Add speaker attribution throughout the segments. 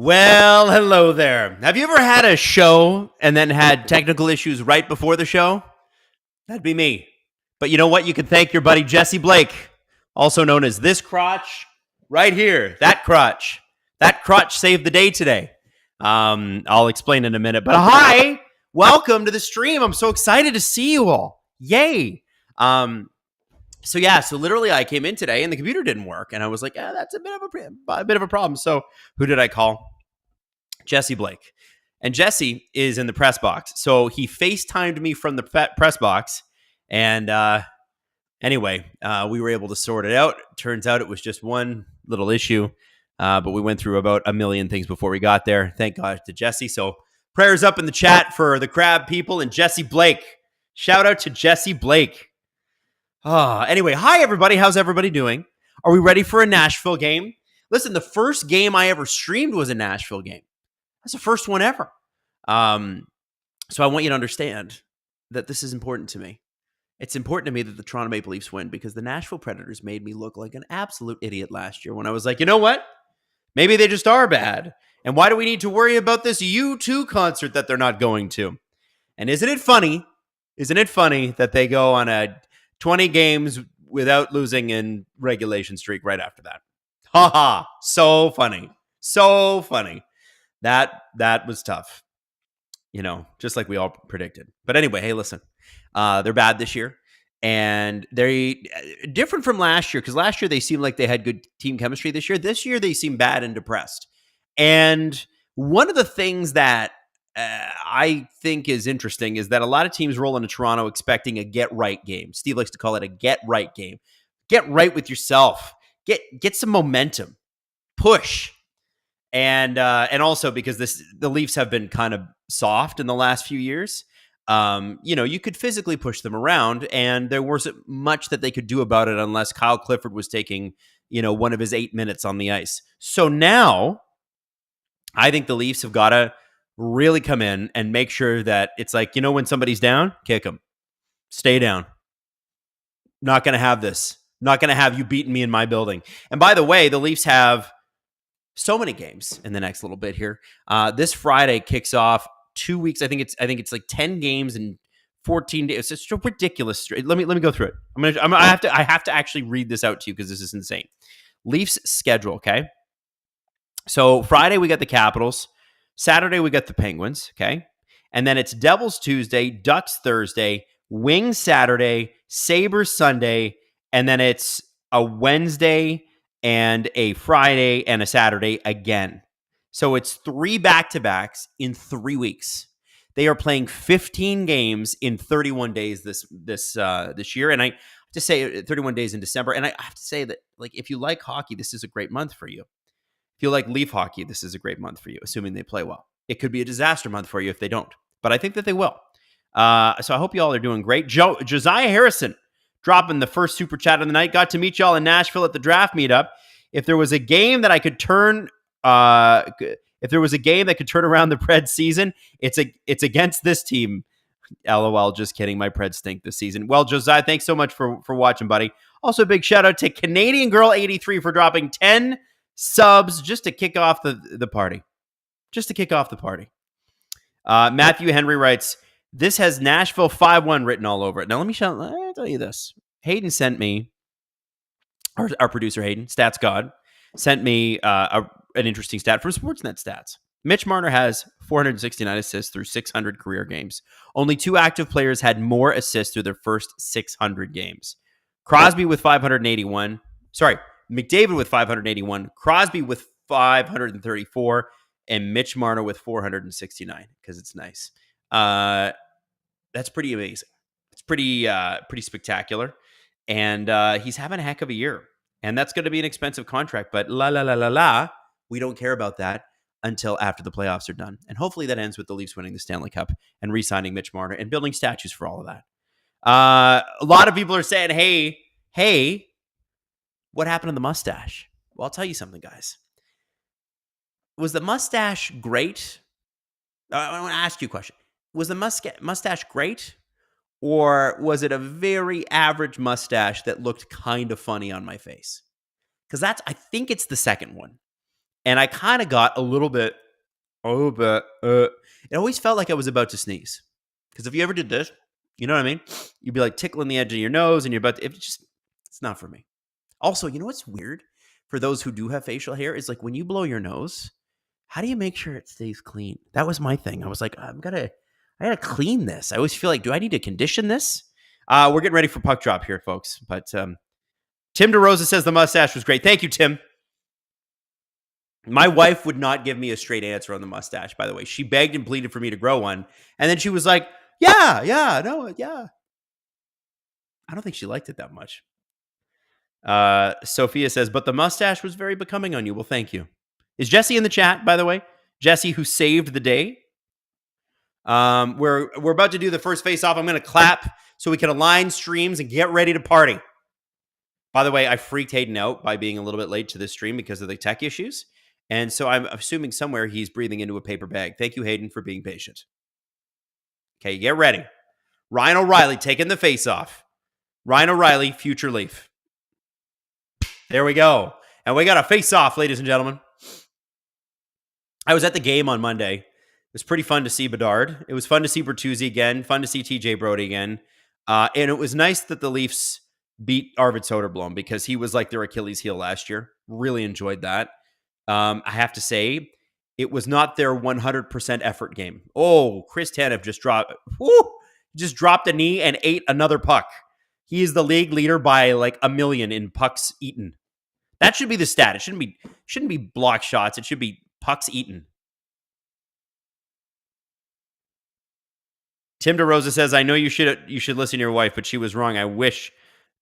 Speaker 1: Well, hello there. Have you ever had a show and then had technical issues right before the show? That'd be me. But you know what? You can thank your buddy Jesse Blake, also known as this crotch right here. That crotch. That crotch saved the day today. I'll explain in a minute. But hi, welcome to the stream. I'm so excited to see you all. Yay. So literally I came in today and the computer didn't work. And I was like, that's a bit of a problem. So who did I call? Jesse Blake. And Jesse is in the press box. So he FaceTimed me from the press box. And anyway, we were able to sort it out. Turns out it was just one little issue. But we went through about a million things before we got there. Thank God to Jesse. So prayers up in the chat for the crab people and Jesse Blake. Shout out to Jesse Blake. Anyway, hi everybody. How's everybody doing? Are we ready for a Nashville game? Listen, the first game I ever streamed was a Nashville game. That's the first one ever. So I want you to understand that this is important to me. It's important to me that the Toronto Maple Leafs win because the Nashville Predators made me look like an absolute idiot last year when I was like, you know what? Maybe they just are bad. And why do we need to worry about this U2 concert that they're not going to? And isn't it funny? Isn't it funny that they go on a 20 games without losing in regulation streak right after that? Ha ha. So funny. So funny. That was tough, just like we all predicted. But anyway, hey, listen, they're bad this year, and they're different from last year because last year they seemed like they had good team chemistry. This year they seem bad and depressed. And one of the things that I think is interesting is that a lot of teams roll into Toronto expecting a get-right game. Steve likes to call it a get-right game. Get right with yourself. Get some momentum. Push. And also because the Leafs have been kind of soft in the last few years. You could physically push them around, and there wasn't much that they could do about it unless Kyle Clifford was taking, one of his 8 minutes on the ice. So now I think the Leafs have got to really come in and make sure that it's like, when somebody's down, kick them. Stay down. Not going to have this. Not going to have you beating me in my building. And by the way, the Leafs have so many games in the next little bit here. This Friday kicks off 2 weeks. I think it's like 10 games in 14 days. It's just ridiculous. Let me go through it. I have to actually read this out to you because this is insane. Leafs schedule, okay? So Friday we got the Capitals. Saturday we got the Penguins, okay? And then it's Devils Tuesday, Ducks Thursday, Wings Saturday, Sabres Sunday, and then it's a Wednesday and a Friday and a Saturday again. So it's 3 back-to-backs in 3 weeks. They are playing 15 games in 31 days this year. And I have to say 31 days in December. And I have to say that, if you like hockey, this is a great month for you. If you like Leaf hockey, this is a great month for you, assuming they play well. It could be a disaster month for you if they don't. But I think that they will. So I hope you all are doing great. Josiah Harrison dropping the first super chat of the night. Got to meet y'all in Nashville at the draft meetup. If there was a game that could turn around the Preds season, it's against this team. LOL, just kidding. My Preds stink this season. Well, Josiah, thanks so much for watching, buddy. Also, big shout out to Canadian Girl 83 for dropping 10 subs just to kick off the party. Just to kick off the party. Matthew Henry writes, this has Nashville 5-1 written all over it. Now, let me tell you this. Hayden sent me, our producer Hayden, Stats God, sent me an interesting stat from Sportsnet Stats. Mitch Marner has 469 assists through 600 career games. Only 2 active players had more assists through their first 600 games. Crosby with 581. Sorry, McDavid with 581. Crosby with 534. And Mitch Marner with 469 because it's nice. That's pretty amazing. It's pretty spectacular. And he's having a heck of a year. And that's going to be an expensive contract. But we don't care about that until after the playoffs are done. And hopefully that ends with the Leafs winning the Stanley Cup and re-signing Mitch Marner and building statues for all of that. A lot of people are saying, hey, what happened to the mustache? Well, I'll tell you something, guys. Was the mustache great? I want to ask you a question. Was the mustache great? Or was it a very average mustache that looked kind of funny on my face? Because I think it's the second one. And I kind of got a little bit, it always felt like I was about to sneeze. Because if you ever did this, you know what I mean? You'd be like tickling the edge of your nose and you're about to, it's not for me. Also, you know what's weird for those who do have facial hair is like when you blow your nose, how do you make sure it stays clean? That was my thing. I was like, I gotta clean this. I always feel like, do I need to condition this? We're getting ready for puck drop here, folks. But Tim DeRosa says the mustache was great. Thank you, Tim. My wife would not give me a straight answer on the mustache, by the way. She begged and pleaded for me to grow one. And then she was like, yeah. I don't think she liked it that much. Sophia says, but the mustache was very becoming on you. Well, thank you. Is Jesse in the chat, by the way? Jesse, who saved the day. We're about to do the first face off. I'm going to clap so we can align streams and get ready to party. By the way, I freaked Hayden out by being a little bit late to this stream because of the tech issues. And so I'm assuming somewhere he's breathing into a paper bag. Thank you, Hayden, for being patient. Okay, get ready. Ryan O'Reilly taking the face off. Ryan O'Reilly, future Leaf. There we go. And we got a face off, ladies and gentlemen. I was at the game on Monday. It was pretty fun to see Bedard. It was fun to see Bertuzzi again. Fun to see TJ Brody again. And it was nice that the Leafs beat Arvid Soderblom because he was like their Achilles heel last year. Really enjoyed that. I have to say, it was not their 100% effort game. Oh, Chris Tanev just dropped a knee and ate another puck. He is the league leader by like 1 million in pucks eaten. That should be the stat. It shouldn't be block shots. It should be pucks eaten. Tim DeRosa says, I know you should listen to your wife, but she was wrong. I wish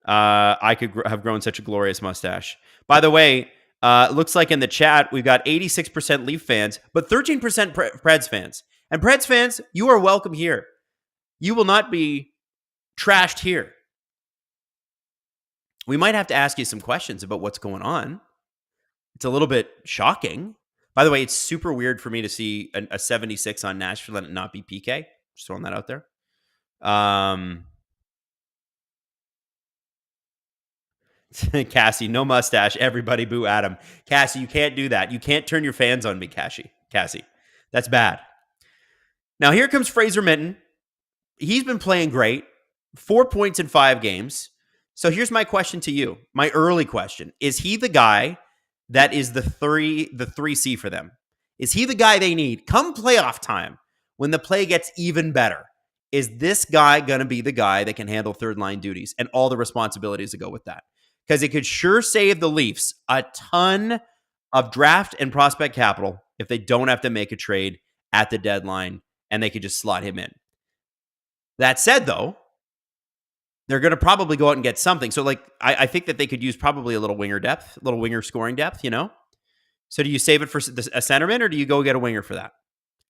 Speaker 1: I could have grown such a glorious mustache. By the way, looks like in the chat, we've got 86% Leaf fans, but 13% Preds fans. And Preds fans, you are welcome here. You will not be trashed here. We might have to ask you some questions about what's going on. It's a little bit shocking. By the way, it's super weird for me to see a 76 on Nashville and it not be PK. Just throwing that out there. Cassie, no mustache. Everybody boo Adam. Cassie, you can't do that. You can't turn your fans on me, Cassie. That's bad. Now here comes Fraser Minten. He's been playing great. 4 points in 5 games. So here's my question to you. My early question. Is he the guy that is the 3C for them? Is he the guy they need? Come playoff time, when the play gets even better, is this guy going to be the guy that can handle third line duties and all the responsibilities that go with that? Because it could sure save the Leafs a ton of draft and prospect capital if they don't have to make a trade at the deadline and they could just slot him in. That said, though, they're going to probably go out and get something. So, like, I think that they could use probably a little winger depth, a little winger scoring depth, you know? So do you save it for a centerman or do you go get a winger for that?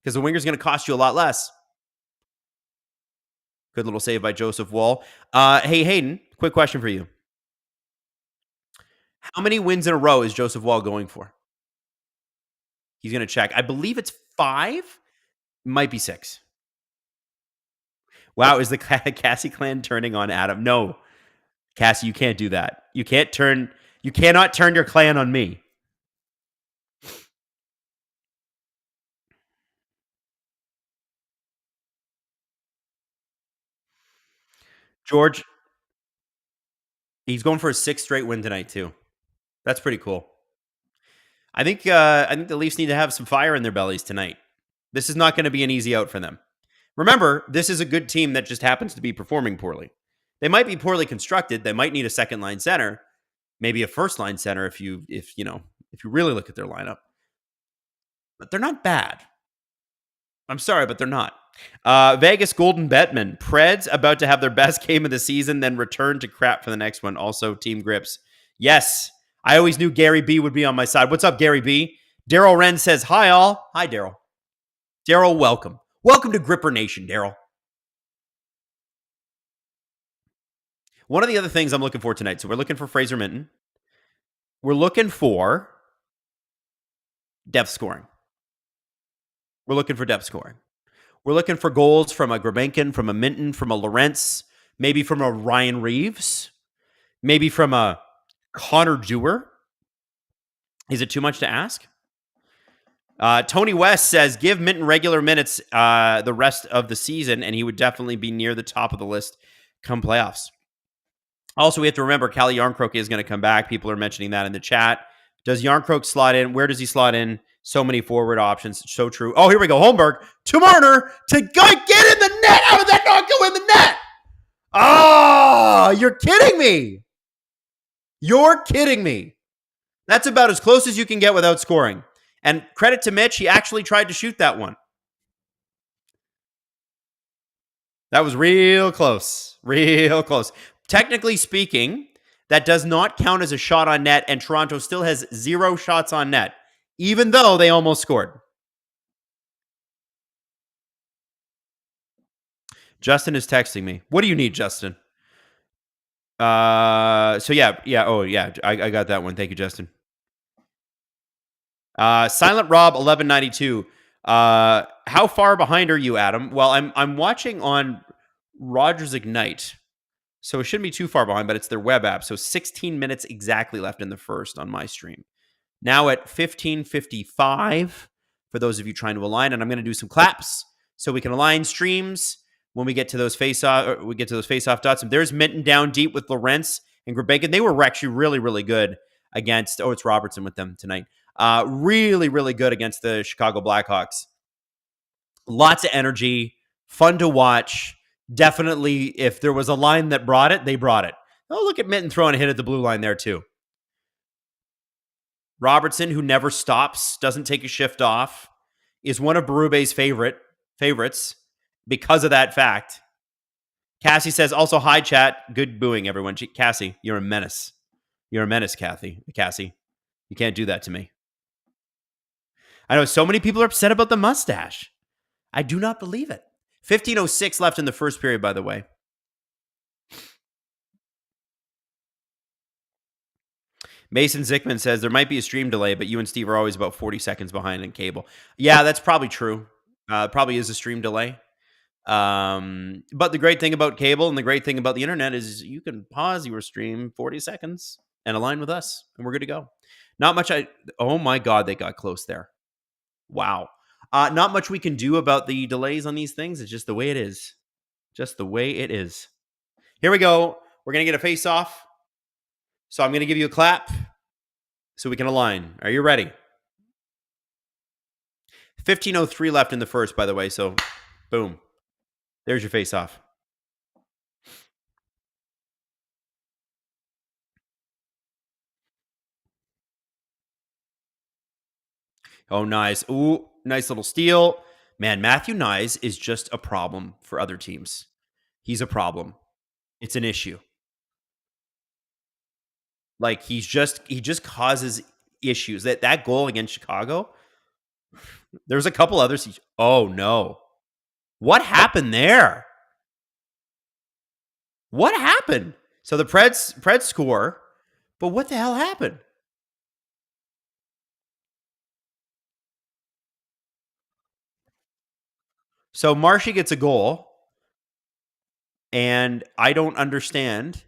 Speaker 1: Because the winger's going to cost you a lot less. Good little save by Joseph Wall. Hey, Hayden, quick question for you. How many wins in a row is Joseph Wall going for? He's going to check. I believe it's 5. Might be 6. Wow, is the Cassie clan turning on Adam? No. Cassie, you can't do that. You cannot turn your clan on me. George, he's going for a 6th straight win tonight too. That's pretty cool. I think the Leafs need to have some fire in their bellies tonight. This is not going to be an easy out for them. Remember, this is a good team that just happens to be performing poorly. They might be poorly constructed. They might need a second line center, maybe a first line center if you really look at their lineup. But they're not bad. I'm sorry, but they're not. Vegas Golden Bettman. Preds about to have their best game of the season, then return to crap for the next one. Also, Team Grips. Yes, I always knew Gary B would be on my side. What's up, Gary B? Daryl Wren says, hi, all. Hi, Daryl. Daryl, welcome. Welcome to Gripper Nation, Daryl. One of the other things I'm looking for tonight, so we're looking for Fraser Minten. We're looking for depth scoring. We're looking for goals from a Grabenkin, from a Minten, from a Lorentz, maybe from a Ryan Reeves, maybe from a Connor Dewar. Is it too much to ask? Tony West says, give Minton regular minutes the rest of the season, and he would definitely be near the top of the list come playoffs. Also, we have to remember Calle Yarncroke is going to come back. People are mentioning that in the chat. Does Yarncroke slot in? Where does he slot in? So many forward options. So true. Oh, here we go. Holmberg to Marner to get in the net. How did that not go in the net? Oh, you're kidding me. You're kidding me. That's about as close as you can get without scoring. And credit to Mitch, he actually tried to shoot that one. That was real close. Real close. Technically speaking, that does not count as a shot on net, and Toronto still has 0 shots on net, even though they almost scored. Justin is texting me. What do you need, Justin? So yeah. Oh yeah, I got that one. Thank you, Justin. Silent Rob 1192. How far behind are you, Adam? Well, I'm watching on Rogers Ignite, so it shouldn't be too far behind, but it's their web app. So 16 minutes exactly left in the first on my stream. Now at 15:55 for those of you trying to align, and I'm going to do some claps so we can align streams when we get to those face-off dots. And there's Minton down deep with Lorentz and Grebenkin. They were actually really, really good against. Oh, it's Robertson with them tonight. Really, really good against the Chicago Blackhawks. Lots of energy, fun to watch. Definitely, if there was a line that brought it, they brought it. Oh, look at Minton throwing a hit at the blue line there too. Robertson, who never stops, doesn't take a shift off, is one of Berube's favorites because of that fact. Cassie says, also, hi, chat. Good booing, everyone. Cassie, you're a menace. You're a menace, Cassie. You can't do that to me. I know so many people are upset about the mustache. I do not believe it. 15:06 left in the first period, by the way. Mason Zickman says there might be a stream delay, but you and Steve are always about 40 seconds behind in cable. Yeah, that's probably true. Probably is a stream delay. But the great thing about cable and the great thing about the internet is you can pause your stream 40 seconds and align with us, and we're good to go. Not much. Oh my God, they got close there. Wow. Not much we can do about the delays on these things. It's just the way it is. Just the way it is. Here we go. We're going to get a face off. So I'm going to give you a clap so we can align. Are you ready? 15:03 left in the first, by the way. So boom. There's your face off. Oh, nice. Ooh, nice little steal. Man, Matthew Nyes is just a problem for other teams. He's a problem. It's an issue. Like he just causes issues. That goal against Chicago, there's a couple others. Oh no. What happened there? What happened? So the Preds score, but what the hell happened? So Marshy gets a goal, and I don't understand.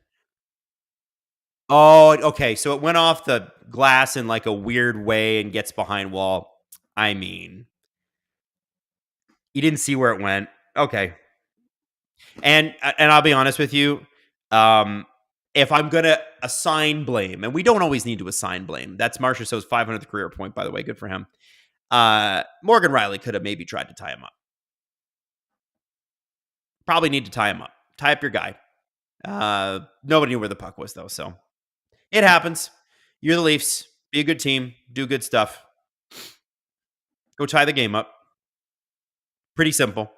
Speaker 1: Oh, okay. So it went off the glass in like a weird way and gets behind wall. I mean, you didn't see where it went. Okay. And I'll be honest with you, if I'm gonna assign blame, and we don't always need to assign blame. That's Marchessault's 500th career point, by the way. Good for him. Morgan Riley could have maybe tried to tie him up. Probably need to tie him up. Tie up your guy. Nobody knew where the puck was though, so it happens. You're the Leafs. Be a good team. Do good stuff. Go tie the game up. Pretty simple.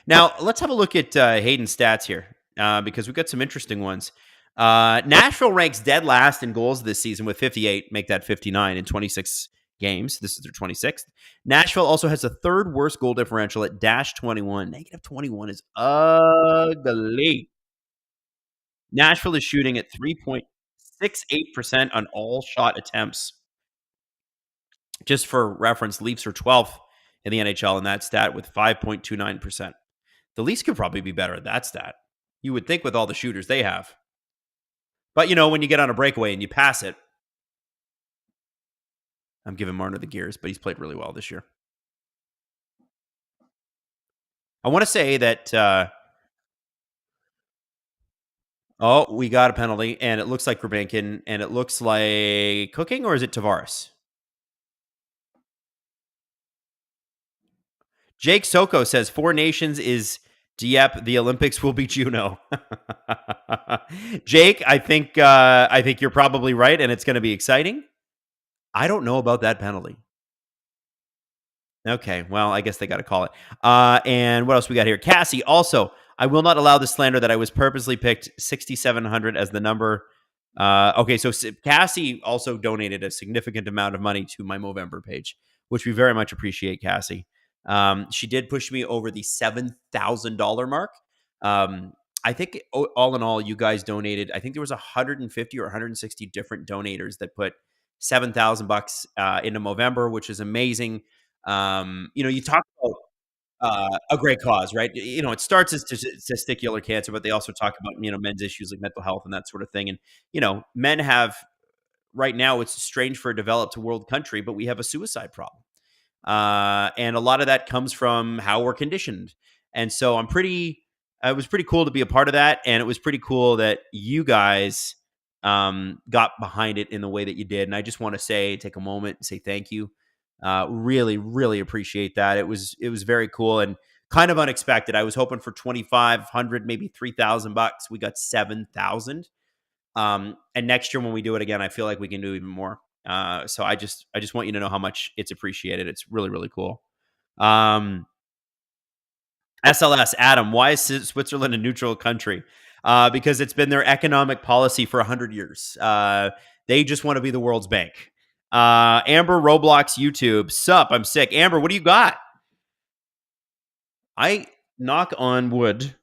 Speaker 1: Now, let's have a look at Hayden's stats here because we've got some interesting ones. Nashville ranks dead last in goals this season with 58. Make that 59 in 26 games. This is their 26th. Nashville also has the third worst goal differential at -21. -21 is ugly. Nashville is shooting at 3.68% on all shot attempts. Just for reference, Leafs are 12th in the NHL in that stat with 5.29%. The Leafs could probably be better at that stat. You would think with all the shooters they have. But, you know, when you get on a breakaway and you pass it, I'm giving Marner the gears, but he's played really well this year. I want to say that. Oh, we got a penalty, and it looks like Gurbankin, and it looks like Cooking, or is it Tavares? Jake Soko says Four Nations is Dieppe. The Olympics will be Juno. Jake, I think you're probably right, and it's going to be exciting. I don't know about that penalty. Okay, well, I guess they got to call it. And what else we got here? Cassie, also, I will not allow the slander that I was purposely picked 6,700 as the number. Okay, so Cassie also donated a significant amount of money to my Movember page, which we very much appreciate, Cassie. She did push me over the $7,000 mark. I think all in all, you guys donated. I think there was 150 or 160 different donators that put $7,000 into Movember, which is amazing. You talk about a great cause, right? It starts as testicular cancer, but they also talk about men's issues like mental health and that sort of thing. And men have right now. It's strange for a developed world country, but we have a suicide problem. And a lot of that comes from how we're conditioned. And so it was pretty cool to be a part of that. And it was pretty cool that you guys got behind it in the way that you did. And I just want to take a moment and say thank you. Really, really appreciate that. It was very cool and kind of unexpected. I was hoping for 2,500, maybe $3,000. We got 7,000. And next year when we do it again, I feel like we can do even more. So I just want you to know how much it's appreciated. It's really, really cool. SLS, Adam, why is Switzerland a neutral country? Because it's been their economic policy for 100 years. They just want to be the world's bank. Amber Roblox YouTube, sup, I'm sick. Amber, what do you got? I knock on wood.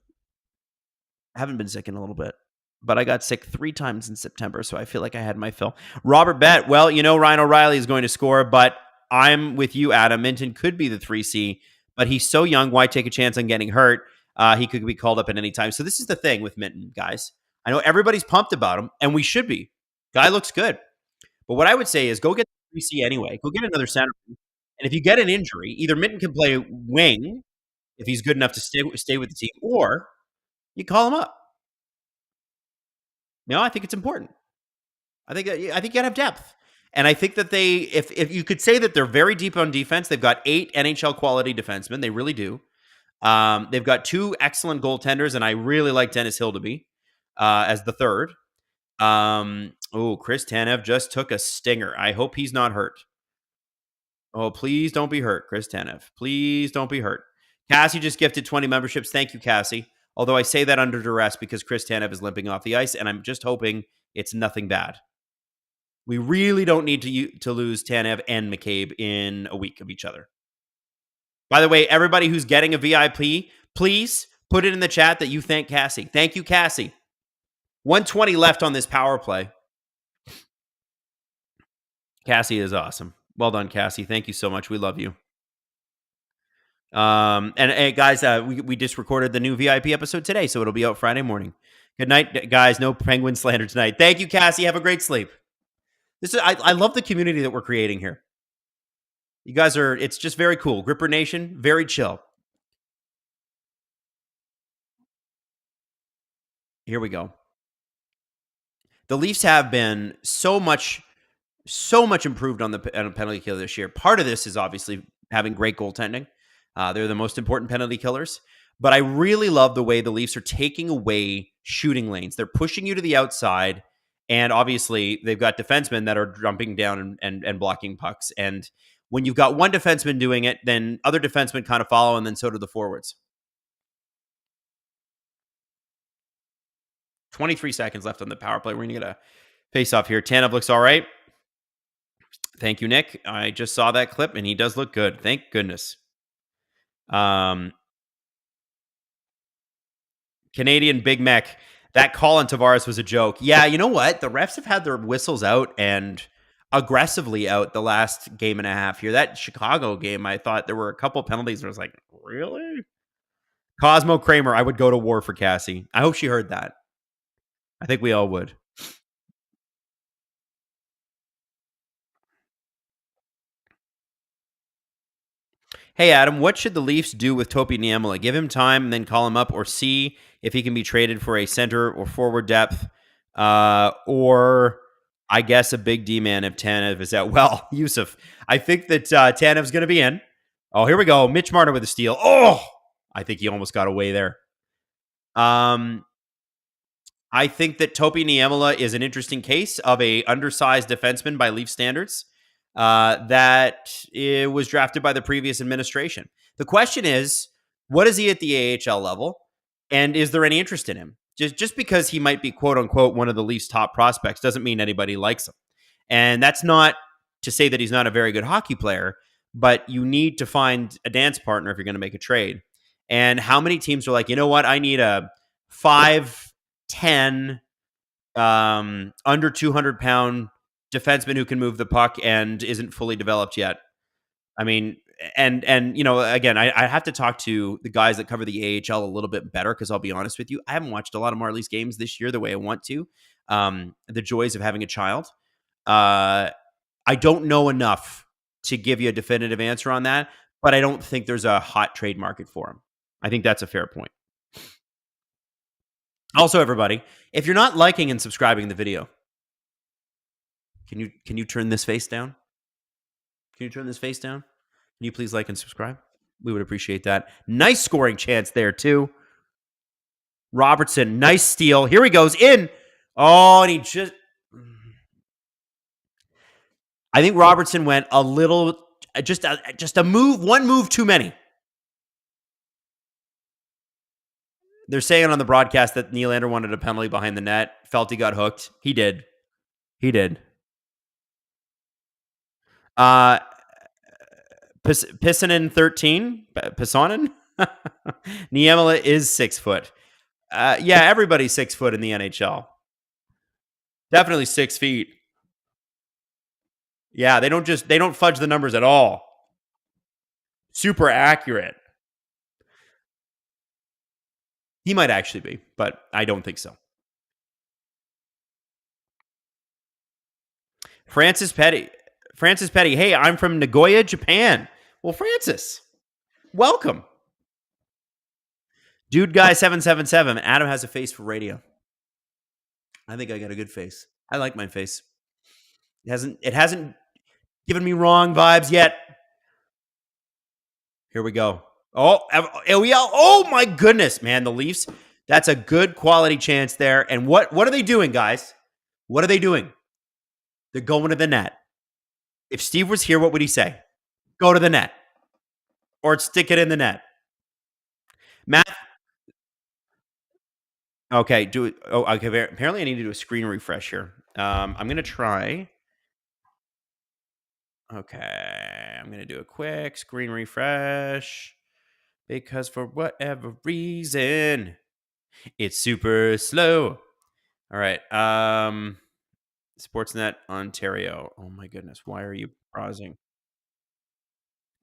Speaker 1: Haven't been sick in a little bit, but I got sick 3 times in September, so I feel like I had my fill. Robert Bet, well, Ryan O'Reilly is going to score, but I'm with you, Adam. Minton could be the 3C, but he's so young. Why take a chance on getting hurt? He could be called up at any time. So this is the thing with Minton, guys. I know everybody's pumped about him, and we should be. Guy looks good. But what I would say is go get the 3C anyway. Go get another center. And if you get an injury, either Minton can play wing if he's good enough to stay with the team, or you call him up. I think it's important. I think you gotta have depth. And I think that if you could say that they're very deep on defense, they've got 8 NHL quality defensemen. They really do. They've got 2 excellent goaltenders, and I really like Dennis Hildeby as the third. Chris Tanev just took a stinger. I hope he's not hurt. Oh, please don't be hurt, Chris Tanev. Please don't be hurt. Cassie just gifted 20 memberships. Thank you, Cassie. Although I say that under duress because Chris Tanev is limping off the ice, and I'm just hoping it's nothing bad. We really don't need to lose Tanev and McCabe in a week of each other. By the way, everybody who's getting a VIP, please put it in the chat that you thank Cassie. Thank you, Cassie. 120 left on this power play. Cassie is awesome. Well done, Cassie. Thank you so much. We love you. And guys, we just recorded the new VIP episode today, so it'll be out Friday morning. Good night, guys. No penguin slander tonight. Thank you, Cassie. Have a great sleep. I love the community that we're creating here. You guys it's just very cool. Gripper Nation, very chill. Here we go. The Leafs have been so much improved on the penalty kill this year. Part of this is obviously having great goaltending. They're the most important penalty killers. But I really love the way the Leafs are taking away shooting lanes. They're pushing you to the outside. And obviously, they've got defensemen that are jumping down and blocking pucks. And when you've got one defenseman doing it, then other defensemen kind of follow, and then so do the forwards. 23 seconds left on the power play. We're going to get a face-off here. Tanev looks all right. Thank you, Nick. I just saw that clip, and he does look good. Thank goodness. Canadian Big Mac. That call on Tavares was a joke. Yeah, you know what? The refs have had their whistles out and aggressively out the last game and a half here. That Chicago game, I thought there were a couple penalties. I was like, really? Cosmo Kramer, I would go to war for Cassie. I hope she heard that. I think we all would. Hey, Adam, what should the Leafs do with Topi Niemela? Give him time and then call him up, or see if he can be traded for a center or forward depth, or I guess a big D man if Tanev is out. Well, Yusuf, I think that Tanev's going to be in. Oh, here we go. Mitch Marner with a steal. Oh, I think he almost got away there. Um, I think that Topi Niemela is an interesting case of a undersized defenseman by Leaf standards that was drafted by the previous administration. The question is, what is he at the AHL level, and is there any interest in him? Just because he might be quote unquote one of the Leafs' top prospects doesn't mean anybody likes him, and that's not to say that he's not a very good hockey player. But you need to find a dance partner if you're going to make a trade. And how many teams are like, you know what, I need a 5'10", under 200-pound defenseman who can move the puck and isn't fully developed yet. I mean, and again, I have to talk to the guys that cover the AHL a little bit better, because I'll be honest with you, I haven't watched a lot of Marlies games this year the way I want to. The joys of having a child. I don't know enough to give you a definitive answer on that, but I don't think there's a hot trade market for him. I think that's a fair point. Also, everybody, if you're not liking and subscribing the video, can you turn this face down? Can you turn this face down? Can you please like and subscribe? We would appreciate that. Nice scoring chance there, too. Robertson, nice steal. Here he goes in. Oh, and he just... I think Robertson went a little... Just a move, one move too many. They're saying on the broadcast that Nylander wanted a penalty behind the net. Felt he got hooked. He did. He did. Pissonen 13. Pissonen? Niemela is 6 foot. Yeah, everybody's 6 foot in the NHL. Definitely 6 feet. Yeah, they don't fudge the numbers at all. Super accurate. He might actually be, but I don't think so. Francis Petty. Hey, I'm from Nagoya, Japan. Well, Francis, welcome. Dude Guy 777. Adam has a face for radio. I think I got a good face. I like my face. It hasn't given me wrong vibes yet. Here we go. Oh my goodness, man. The Leafs, that's a good quality chance there. And what are they doing, guys? What are they doing? They're going to the net. If Steve was here, what would he say? Go to the net. Or stick it in the net. Matt. Okay, do it. Oh, okay. Apparently I need to do a screen refresh here. I'm going to try. Okay, I'm going to do a quick screen refresh because for whatever reason, it's super slow. All right. Sportsnet Ontario. Oh my goodness. Why are you pausing?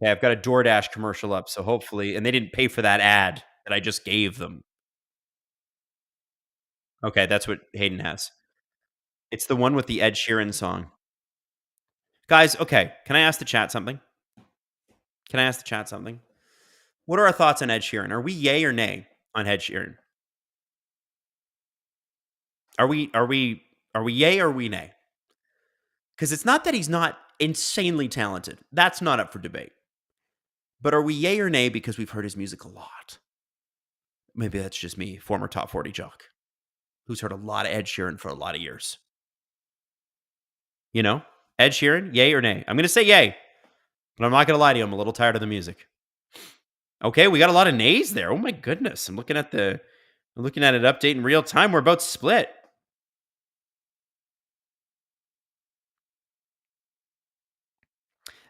Speaker 1: Yeah, I've got a DoorDash commercial up, so hopefully, and they didn't pay for that ad that I just gave them. Okay, that's what Hayden has. It's the one with the Ed Sheeran song. Guys, okay, can I ask the chat something? What are our thoughts on Ed Sheeran? Are we yay or nay on Ed Sheeran? Are we yay or are we nay? Because it's not that he's not insanely talented. That's not up for debate. But are we yay or nay because we've heard his music a lot? Maybe that's just me, former top 40 jock, who's heard a lot of Ed Sheeran for a lot of years. You know? Ed Sheeran, yay or nay? I'm going to say yay, but I'm not going to lie to you. I'm a little tired of the music. Okay, we got a lot of nays there. Oh my goodness. I'm looking at it update in real time. We're about split.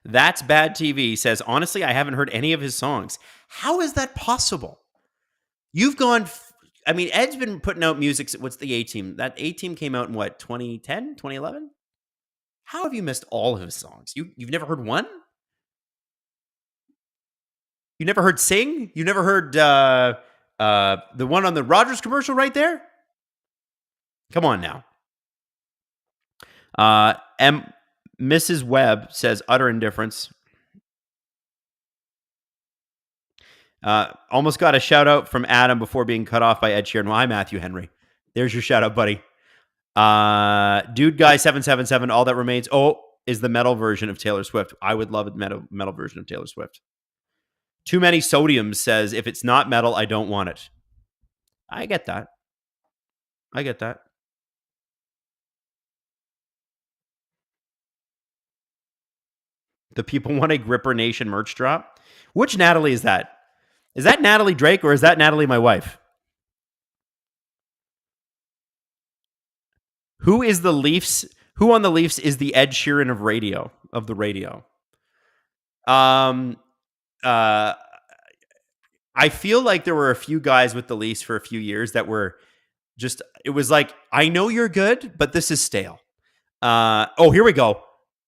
Speaker 1: That's Bad TV says, honestly, I haven't heard any of his songs. How is that possible? You've gone... I mean, Ed's been putting out music. What's the A-Team? That A-Team came out in what, 2010, 2011? How have you missed all of his songs? You've never heard one? You never heard Sing? You never heard the one on the Rogers commercial right there? Come on now. Mrs. Webb says utter indifference. Almost got a shout out from Adam before being cut off by Ed Sheeran. Well, hi, Matthew Henry. There's your shout out, buddy. Dude Guy 777. All that remains. Oh, is the metal version of Taylor Swift. I would love a metal version of Taylor Swift. Too many sodiums says if it's not metal, I don't want it. I get that. I get that. The people want a Gripper Nation merch drop. Which Natalie is that? Is that Natalie Drake or is that Natalie, my wife? Who is the Leafs? Who on the Leafs is the Ed Sheeran of the radio? I feel like there were a few guys with the Leafs for a few years that were just, it was like, I know you're good, but this is stale. Here we go.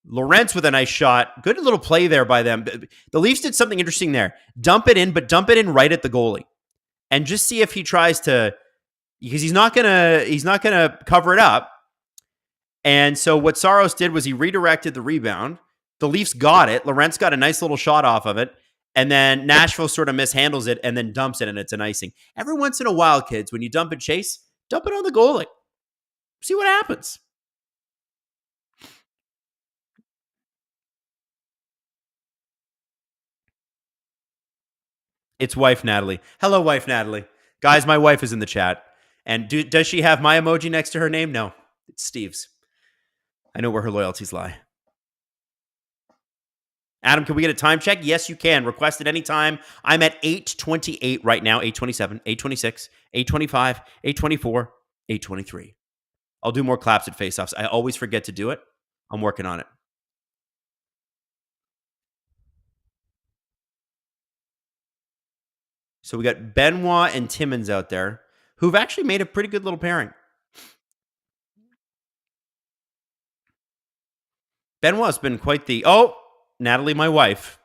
Speaker 1: Lorentz with a nice shot. Good little play there by them. The Leafs did something interesting there. Dump it in, but dump it in right at the goalie. And just see if he tries to, because he's not gonna cover it up. And so what Saros did was he redirected the rebound. The Leafs got it. Lorentz got a nice little shot off of it. And then Nashville sort of mishandles it and then dumps it, and it's an icing. Every once in a while, kids, when you dump it, Chase, dump it on the goalie. See what happens. It's wife Natalie. Hello, wife Natalie. Guys, my wife is in the chat. And does she have my emoji next to her name? No, it's Steve's. I know where her loyalties lie. Adam, can we get a time check? Yes, you can. Request at any time. I'm at 8:28 right now, 8:27, 8:26, 8:25, 8:24, 8:23. I'll do more claps at face-offs. I always forget to do it. I'm working on it. So we got Benoit and Timmins out there who've actually made a pretty good little pairing. Benoit's been quite the... Oh, Natalie, my wife,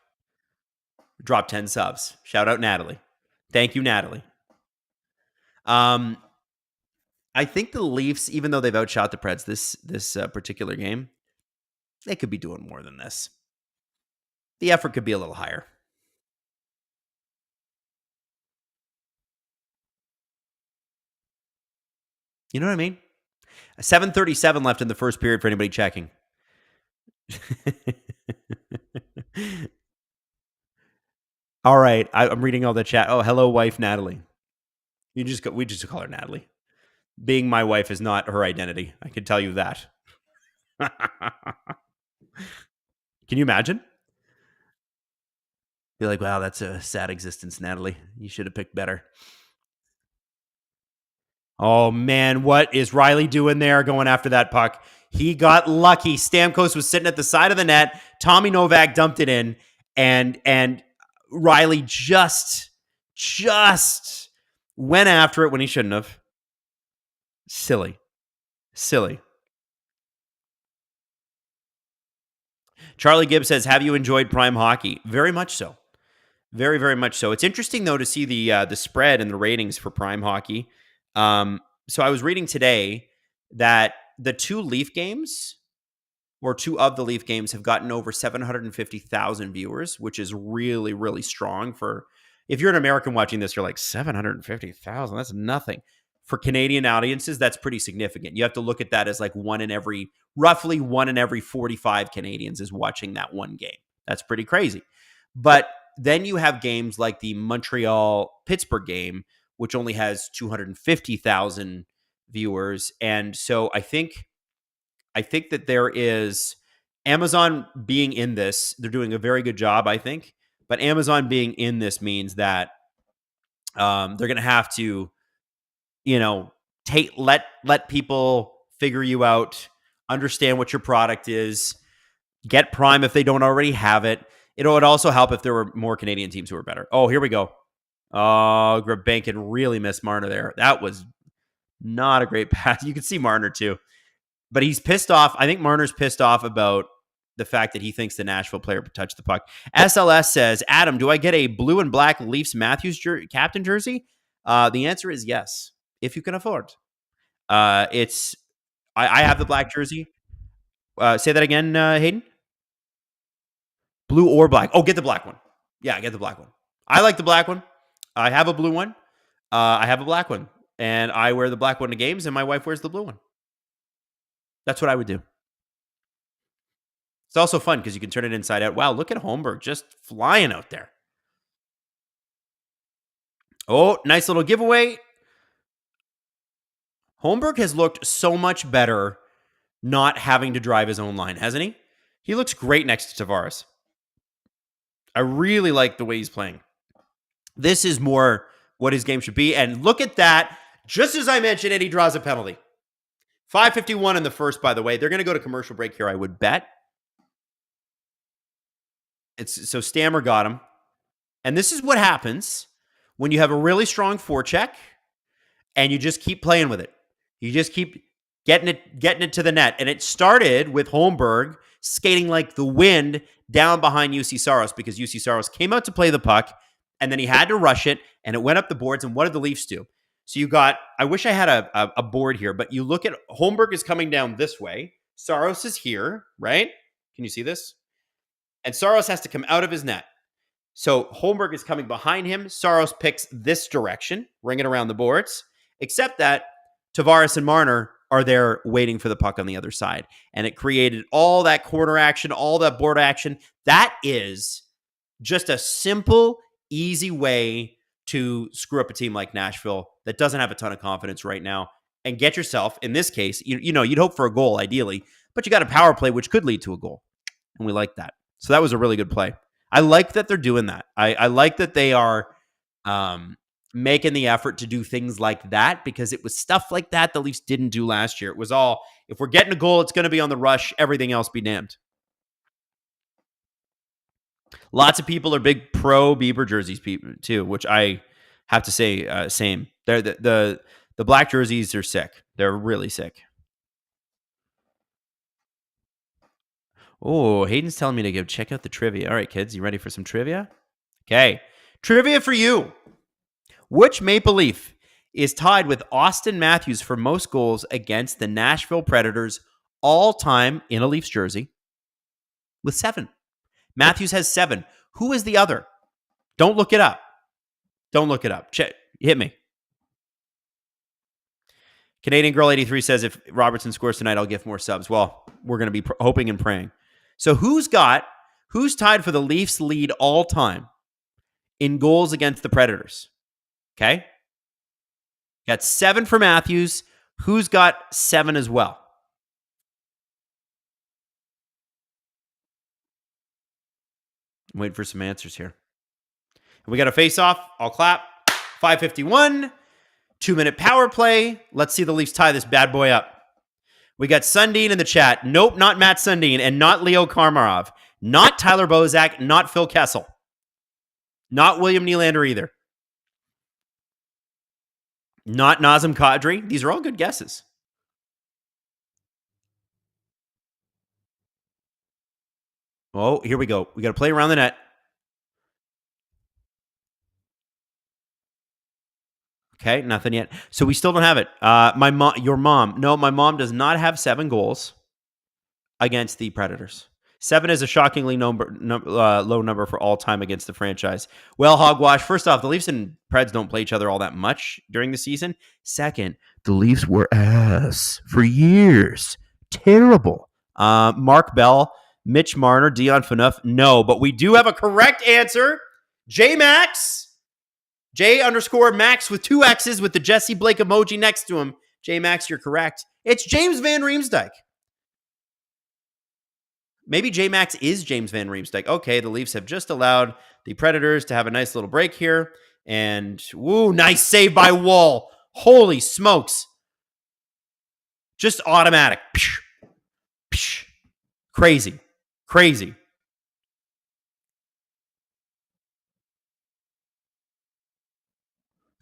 Speaker 1: dropped 10 subs. Shout out Natalie. Thank you, Natalie. I think the Leafs, even though they've outshot the Preds this particular game, they could be doing more than this. The effort could be a little higher. You know what I mean? 7:37 left in the first period for anybody checking. All right, I'm reading all the chat. Oh, hello, wife Natalie. We just call her Natalie. Being my wife is not her identity. I can tell you that. Can you imagine? Be like, wow, that's a sad existence, Natalie. You should have picked better. Oh, man, what is Riley doing there going after that puck? He got lucky. Stamkos was sitting at the side of the net. Tommy Novak dumped it in, and Riley just went after it when he shouldn't have. Silly. Charlie Gibbs says, have you enjoyed Prime Hockey? Very much so. Very, very much so. It's interesting, though, to see the spread and the ratings for Prime Hockey. So I was reading today that the two of the Leaf games have gotten over 750,000 viewers, which is really, really strong for, if you're an American watching this, you're like, 750,000, that's nothing. For Canadian audiences, that's pretty significant. You have to look at that as like roughly one in every 45 Canadians is watching that one game. That's pretty crazy. But then you have games like the Montreal-Pittsburgh game, which only has 250,000 viewers. And so I think that there is Amazon being in this. They're doing a very good job, I think. But Amazon being in this means that they're going to have to, let people figure you out, understand what your product is, get Prime if they don't already have it. It would also help if there were more Canadian teams who were better. Oh, here we go. Oh, Grabankin really missed Marner there. That was not a great pass. You could see Marner too. But he's pissed off. I think Marner's pissed off about the fact that he thinks the Nashville player touched the puck. SLS says, Adam, do I get a blue and black Leafs Matthews captain jersey? The answer is yes, if you can afford. I have the black jersey. Say that again, Hayden? Blue or black? Oh, get the black one. Yeah, get the black one. I like the black one. I have a blue one. I have a black one. And I wear the black one to games, and my wife wears the blue one. That's what I would do. It's also fun because you can turn it inside out. Wow, look at Holmberg just flying out there. Oh, nice little giveaway. Holmberg has looked so much better not having to drive his own line, hasn't he? He looks great next to Tavares. I really like the way he's playing. This is more what his game should be. And look at that. Just as I mentioned it, he draws a penalty. 5:51 in the first, by the way. They're going to go to commercial break here, I would bet. So Stammer got him. And this is what happens when you have a really strong forecheck and you just keep playing with it. You just keep getting it to the net. And it started with Holmberg skating like the wind down behind UC Saros because UC Saros came out to play the puck and then he had to rush it and it went up the boards. And what did the Leafs do? So you got, I wish I had a board here, but you look at Holmberg is coming down this way. Saros is here, right? Can you see this? And Saros has to come out of his net. So Holmberg is coming behind him. Saros picks this direction, ring it around the boards, except that Tavares and Marner are there waiting for the puck on the other side. And it created all that corner action, all that board action. That is just a simple, easy way to screw up a team like Nashville that doesn't have a ton of confidence right now and get yourself, in this case, you'd hope for a goal ideally, but you got a power play which could lead to a goal. And we like that. So that was a really good play. I like that they're doing that. I like that they are making the effort to do things like that because it was stuff like that the Leafs didn't do last year. It was all, if we're getting a goal, it's going to be on the rush. Everything else be damned. Lots of people are big pro Bieber jerseys too, which I have to say, same. They're the black jerseys are sick. They're really sick. Oh, Hayden's telling me to go check out the trivia. All right, kids, you ready for some trivia? Okay. Trivia for you. Which Maple Leaf is tied with Austin Matthews for most goals against the Nashville Predators all time in a Leafs jersey with 7? Matthews has 7. Who is the other? Don't look it up. Don't look it up. Hit me. Canadian Girl 83 says if Robertson scores tonight, I'll give more subs. Well, we're going to be hoping and praying. So who's tied for the Leafs lead all time in goals against the Predators? Okay. Got 7 for Matthews. Who's got 7 as well? I'm waiting for some answers here. And we got a face-off. I'll clap. 5:51. 2-minute power play. Let's see the Leafs tie this bad boy up. We got Sundin in the chat. Nope, not Matt Sundin and not Leo Karmarov. Not Tyler Bozak. Not Phil Kessel. Not William Nylander either. Not Nazem Kadri. These are all good guesses. Oh, here we go. We got to play around the net. Okay, nothing yet. So we still don't have it. Your mom. No, my mom does not have 7 goals against the Predators. 7 is a shockingly low number for all time against the franchise. Well, hogwash. First off, the Leafs and Preds don't play each other all that much during the season. Second, the Leafs were ass for years. Terrible. Mark Bell, Mitch Marner, Dion Phaneuf. No, but we do have a correct answer. J-Max. J_Max with 2 X's with the Jesse Blake emoji next to him. J-Max, you're correct. It's James Van Riemsdyk. Maybe J-Max is James Van Riemsdyk. Okay, the Leafs have just allowed the Predators to have a nice little break here. And, woo, nice save by Wall. Holy smokes. Just automatic. Psh, psh. Crazy. Crazy.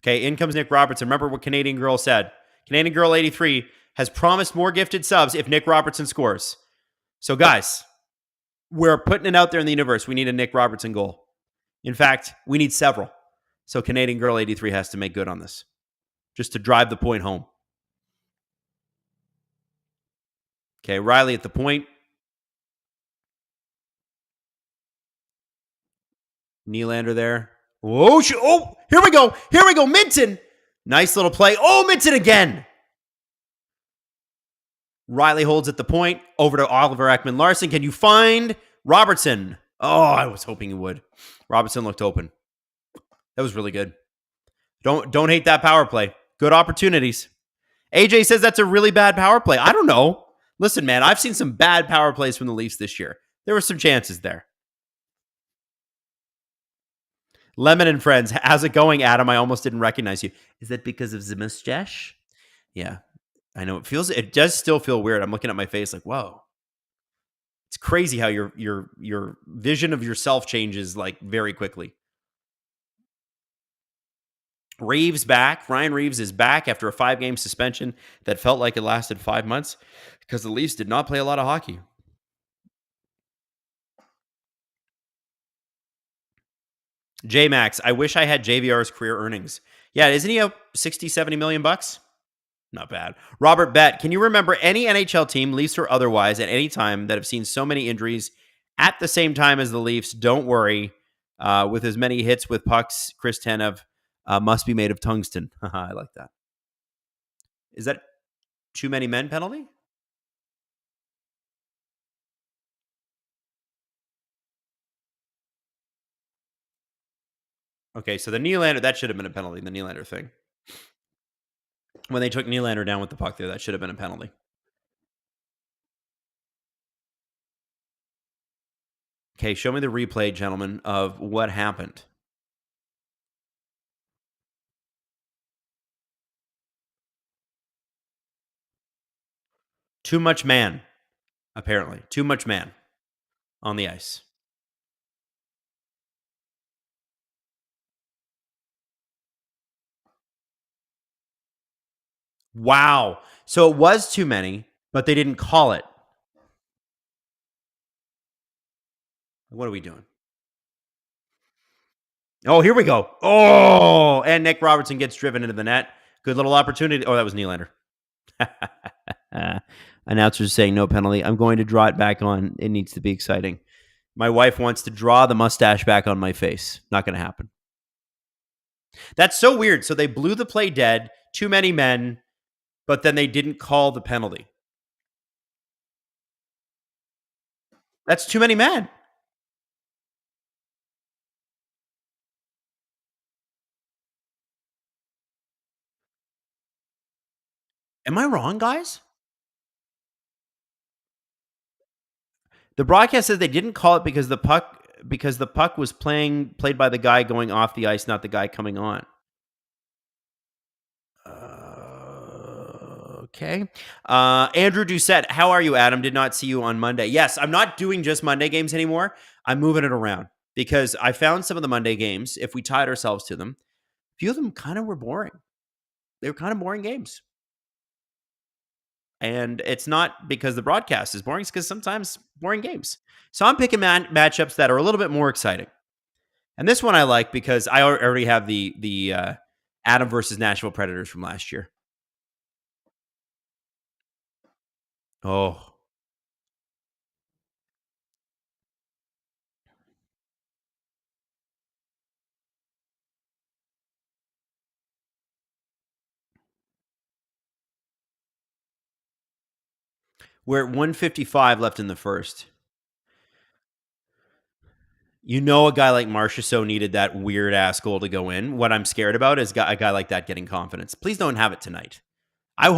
Speaker 1: Okay, in comes Nick Robertson. Remember what Canadian Girl said. Canadian Girl 83 has promised more gifted subs if Nick Robertson scores. So, guys, we're putting it out there in the universe. We need a Nick Robertson goal. In fact, we need several. So Canadian Girl 83 has to make good on this, just to drive the point home. Okay, Riley at the point. Nylander there. Oh, here we go. Here we go. Minton. Nice little play. Oh, Minton again. Riley holds at the point. Over to Oliver Ekman-Larsson. Can you find Robertson? Oh, I was hoping he would. Robertson looked open. That was really good. Don't hate that power play. Good opportunities. AJ says that's a really bad power play. I don't know. Listen, man, I've seen some bad power plays from the Leafs this year. There were some chances there. Lemon and friends, how's it going, Adam? I almost didn't recognize you. Is that because of the mustache? Yeah, I know. It does still feel weird. I'm looking at my face like, whoa. It's crazy how your vision of yourself changes like very quickly. Reeves back. Ryan Reeves is back after a 5-game suspension that felt like it lasted 5 months because the Leafs did not play a lot of hockey. J-Max, I wish I had JVR's career earnings. Yeah, isn't he up 60, 70 million bucks? Not bad. Robert Bett, can you remember any NHL team, Leafs or otherwise, at any time that have seen so many injuries at the same time as the Leafs? Don't worry. With as many hits with pucks, Chris Tanev must be made of tungsten. I like that. Is that too many men penalty? Okay, so the Nylander, that should have been a penalty, the Nylander thing. When they took Nylander down with the puck there, that should have been a penalty. Okay, show me the replay, gentlemen, of what happened. Too much man, apparently. Too much man on the ice. Wow. So it was too many, but they didn't call it. What are we doing? Oh, here we go. Oh, and Nick Robertson gets driven into the net. Good little opportunity. Oh, that was Nylander. Announcers saying no penalty. I'm going to draw it back on. It needs to be exciting. My wife wants to draw the mustache back on my face. Not going to happen. That's so weird. So they blew the play dead. Too many men, but then they didn't call the penalty. That's too many men. Am I wrong, guys? The broadcast says they didn't call it because the puck was played by the guy going off the ice, not the guy coming on. Okay. Andrew Doucette, how are you, Adam? Did not see you on Monday. Yes, I'm not doing just Monday games anymore. I'm moving it around because I found some of the Monday games, if we tied ourselves to them, a few of them kind of were boring. They were kind of boring games. And it's not because the broadcast is boring. It's because sometimes boring games. So I'm picking matchups that are a little bit more exciting. And this one I like because I already have the Adam versus Nashville Predators from last year. Oh. We're at 155 left in the first. You know, a guy like Marchessault needed that weird ass goal to go in. What I'm scared about is a guy like that getting confidence. Please don't have it tonight. I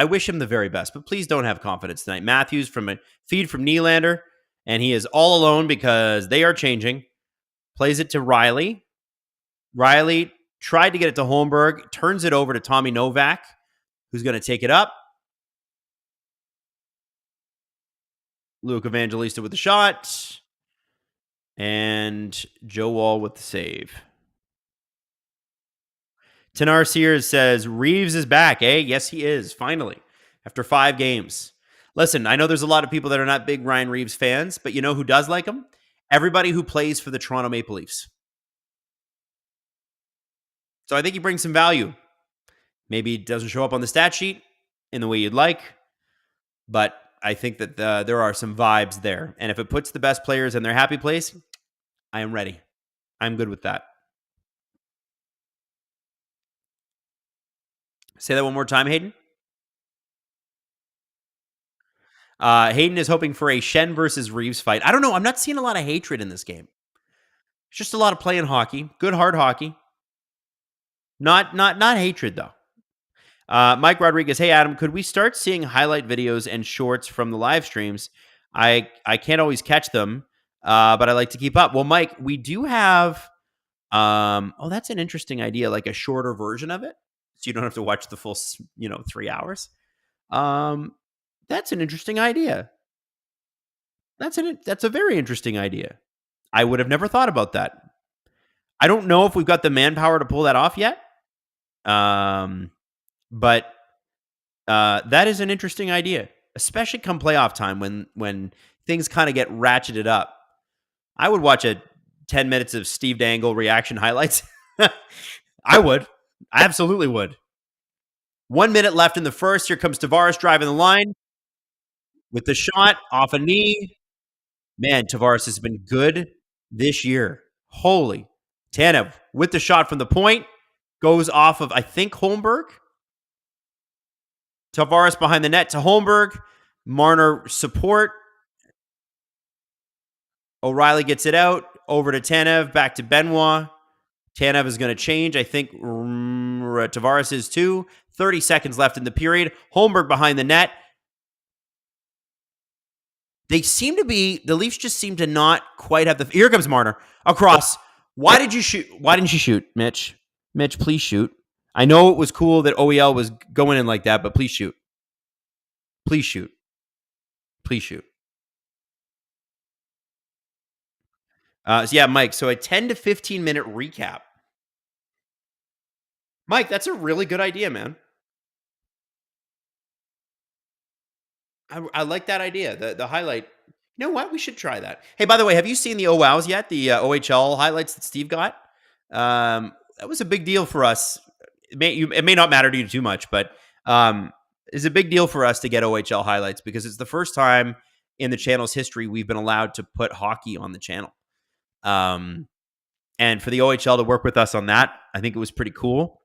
Speaker 1: wish him the very best, but please don't have confidence tonight. Matthews from a feed from Nylander, and he is all alone because they are changing. Plays it to Riley. Riley tried to get it to Holmberg, turns it over to Tommy Novak, who's going to take it up. Luke Evangelista with the shot. And Joe Wall with the save. Tanar Sears says, Reeves is back, eh? Yes, he is, finally, after 5 games. Listen, I know there's a lot of people that are not big Ryan Reeves fans, but you know who does like him? Everybody who plays for the Toronto Maple Leafs. So I think he brings some value. Maybe it doesn't show up on the stat sheet in the way you'd like, but I think that there are some vibes there. And if it puts the best players in their happy place, I am ready. I'm good with that. Say that one more time, Hayden. Hayden is hoping for a Shen versus Reeves fight. I don't know. I'm not seeing a lot of hatred in this game. It's just a lot of playing hockey, good hard hockey. Not hatred though. Mike Rodriguez, hey Adam, could we start seeing highlight videos and shorts from the live streams? I can't always catch them, but I like to keep up. Well, Mike, we do have. That's an interesting idea, like a shorter version of it, so you don't have to watch the full, 3 hours. That's an interesting idea. That's a very interesting idea. I would have never thought about that. I don't know if we've got the manpower to pull that off yet. But that is an interesting idea, especially come playoff time when things kind of get ratcheted up. I would watch 10 minutes of Steve Dangle reaction highlights. I would. I absolutely would. 1 minute left in the first. Here comes Tavares driving the line with the shot off a knee. Man, Tavares has been good this year. Holy. Tanev with the shot from the point. Goes off of, I think, Holmberg. Tavares behind the net to Holmberg. Marner support. O'Reilly gets it out. Over to Tanev. Back to Benoit. Tanev is going to change. I think Tavares is too. 30 seconds left in the period. Holmberg behind the net. The Leafs just seem to not quite have the. Here comes Marner. Across. Why did you shoot? Why didn't you shoot, Mitch? Mitch, please shoot. I know it was cool that OEL was going in like that, but please shoot. Please shoot. Please shoot. Mike, so a 10 to 15 minute recap. Mike, that's a really good idea, man. I like that idea. The highlight. You know what? We should try that. Hey, by the way, have you seen the OWOWs yet? The OHL highlights that Steve got? That was a big deal for us. It may not matter to you too much, but it's a big deal for us to get OHL highlights because it's the first time in the channel's history we've been allowed to put hockey on the channel. And for the OHL to work with us on that, I think it was pretty cool.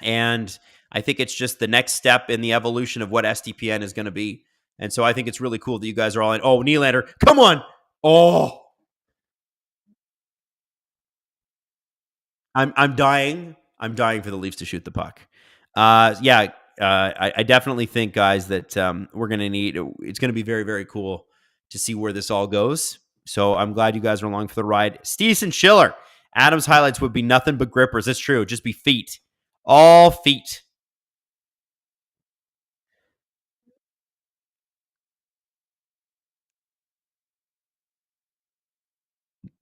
Speaker 1: And I think it's just the next step in the evolution of what SDPN is going to be. And so I think it's really cool that you guys are all in. Oh, Nylander, come on. Oh, I'm dying. I'm dying for the Leafs to shoot the puck. I definitely think, guys, that we're going to need. It's going to be very, very cool to see where this all goes. So I'm glad you guys are along for the ride. Steeson Schiller, Adam's highlights would be nothing but grippers. That's true. Just be feet, all feet.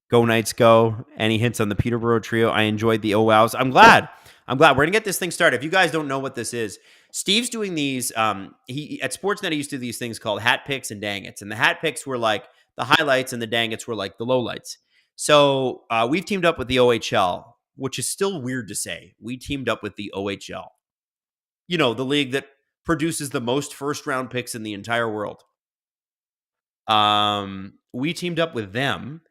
Speaker 1: Go Knights, go. Any hints on the Peterborough trio? I enjoyed the OWOWs. I'm glad. We're going to get this thing started. If you guys don't know what this is, Steve's doing these. He at Sportsnet, he used to do these things called hat picks and dangets. And the hat picks were like the highlights and the dangets were like the lowlights. So we've teamed up with the OHL, which is still weird to say. We teamed up with the OHL. You know, the league that produces the most first-round picks in the entire world. We teamed up with them.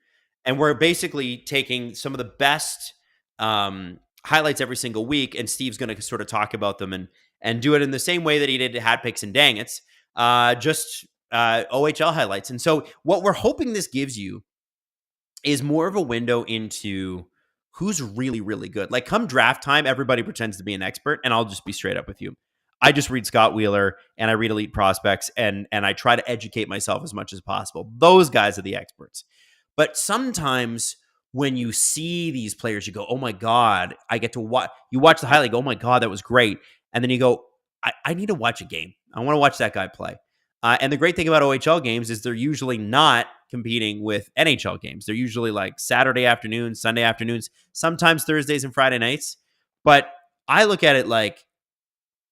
Speaker 1: And we're basically taking some of the best highlights every single week, and Steve's going to sort of talk about them and do it in the same way that he did hat picks and dangets, just OHL highlights. And so what we're hoping this gives you is more of a window into who's really, really good. Like come draft time, everybody pretends to be an expert, and I'll just be straight up with you. I just read Scott Wheeler and I read Elite Prospects, and I try to educate myself as much as possible. Those guys are the experts. But sometimes when you see these players, you go, oh my God, I get to watch. You watch the highlight, go, oh my God, that was great. And then you go, I need to watch a game. I want to watch that guy play. And the great thing about OHL games is they're usually not competing with NHL games. They're usually like Saturday afternoons, Sunday afternoons, sometimes Thursdays and Friday nights. But I look at it like,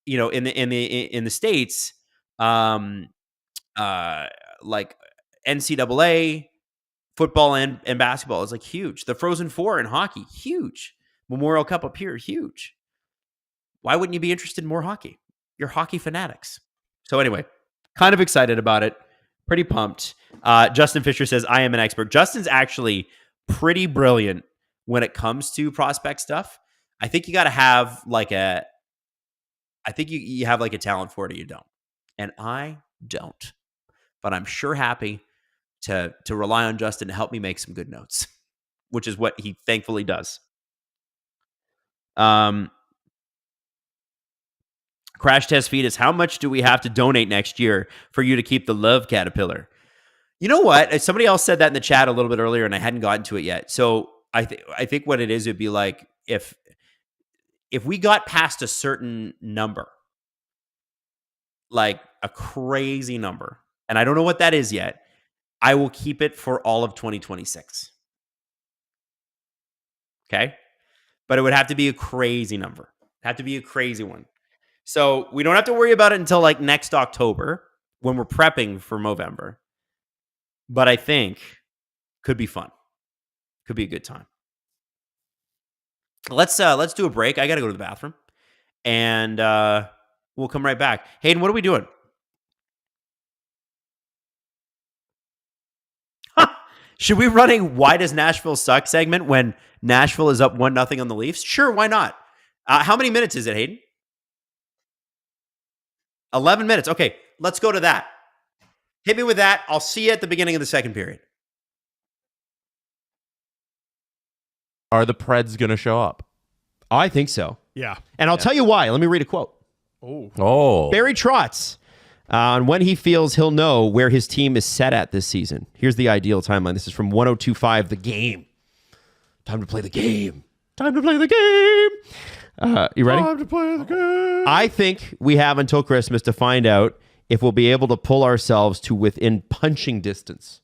Speaker 1: you know, in the States, like NCAA, football and basketball is like huge. The Frozen Four in hockey, huge. Memorial Cup up here, huge. Why wouldn't you be interested in more hockey? You're hockey fanatics. So anyway, kind of excited about it. Pretty pumped. Justin Fisher says, I am an expert. Justin's actually pretty brilliant when it comes to prospect stuff. I think you got to have like a I think you have like a talent for it or you don't. And I don't. But I'm sure happy to rely on Justin to help me make some good notes, which is what he thankfully does. Crash Test Fetus, how much do we have to donate next year for you to keep the love caterpillar? You know what? Somebody else said that in the chat a little bit earlier, and I hadn't gotten to it yet. So I think what it is, it'd be like if we got past a certain number, like a crazy number, and I don't know what that is yet, I will keep it for all of 2026. Okay? But it would have to be a crazy number. Have to be a crazy one. So we don't have to worry about it until like next October when we're prepping for Movember. But I think could be fun. Could be a good time. Let's do a break. I got to go to the bathroom. And we'll come right back. Hayden, what are we doing? Should we running Why Does Nashville Suck segment when Nashville is up 1-0 on the Leafs? Sure, why not? How many minutes is it, Hayden? 11 minutes. Okay, let's go to that. Hit me with that. I'll see you at the beginning of the second period.
Speaker 2: Are the Preds going to show up?
Speaker 3: I think so.
Speaker 4: Yeah.
Speaker 3: And I'll tell you why. Let me read a quote.
Speaker 2: Oh.
Speaker 3: Barry Trotz. On when he feels he'll know where his team is set at this season. Here's the ideal timeline. This is from 102.5 The Game. Time to play the game. Time to play the game. You ready?
Speaker 4: Time to play the game.
Speaker 3: I think we have until Christmas to find out if we'll be able to pull ourselves to within punching distance.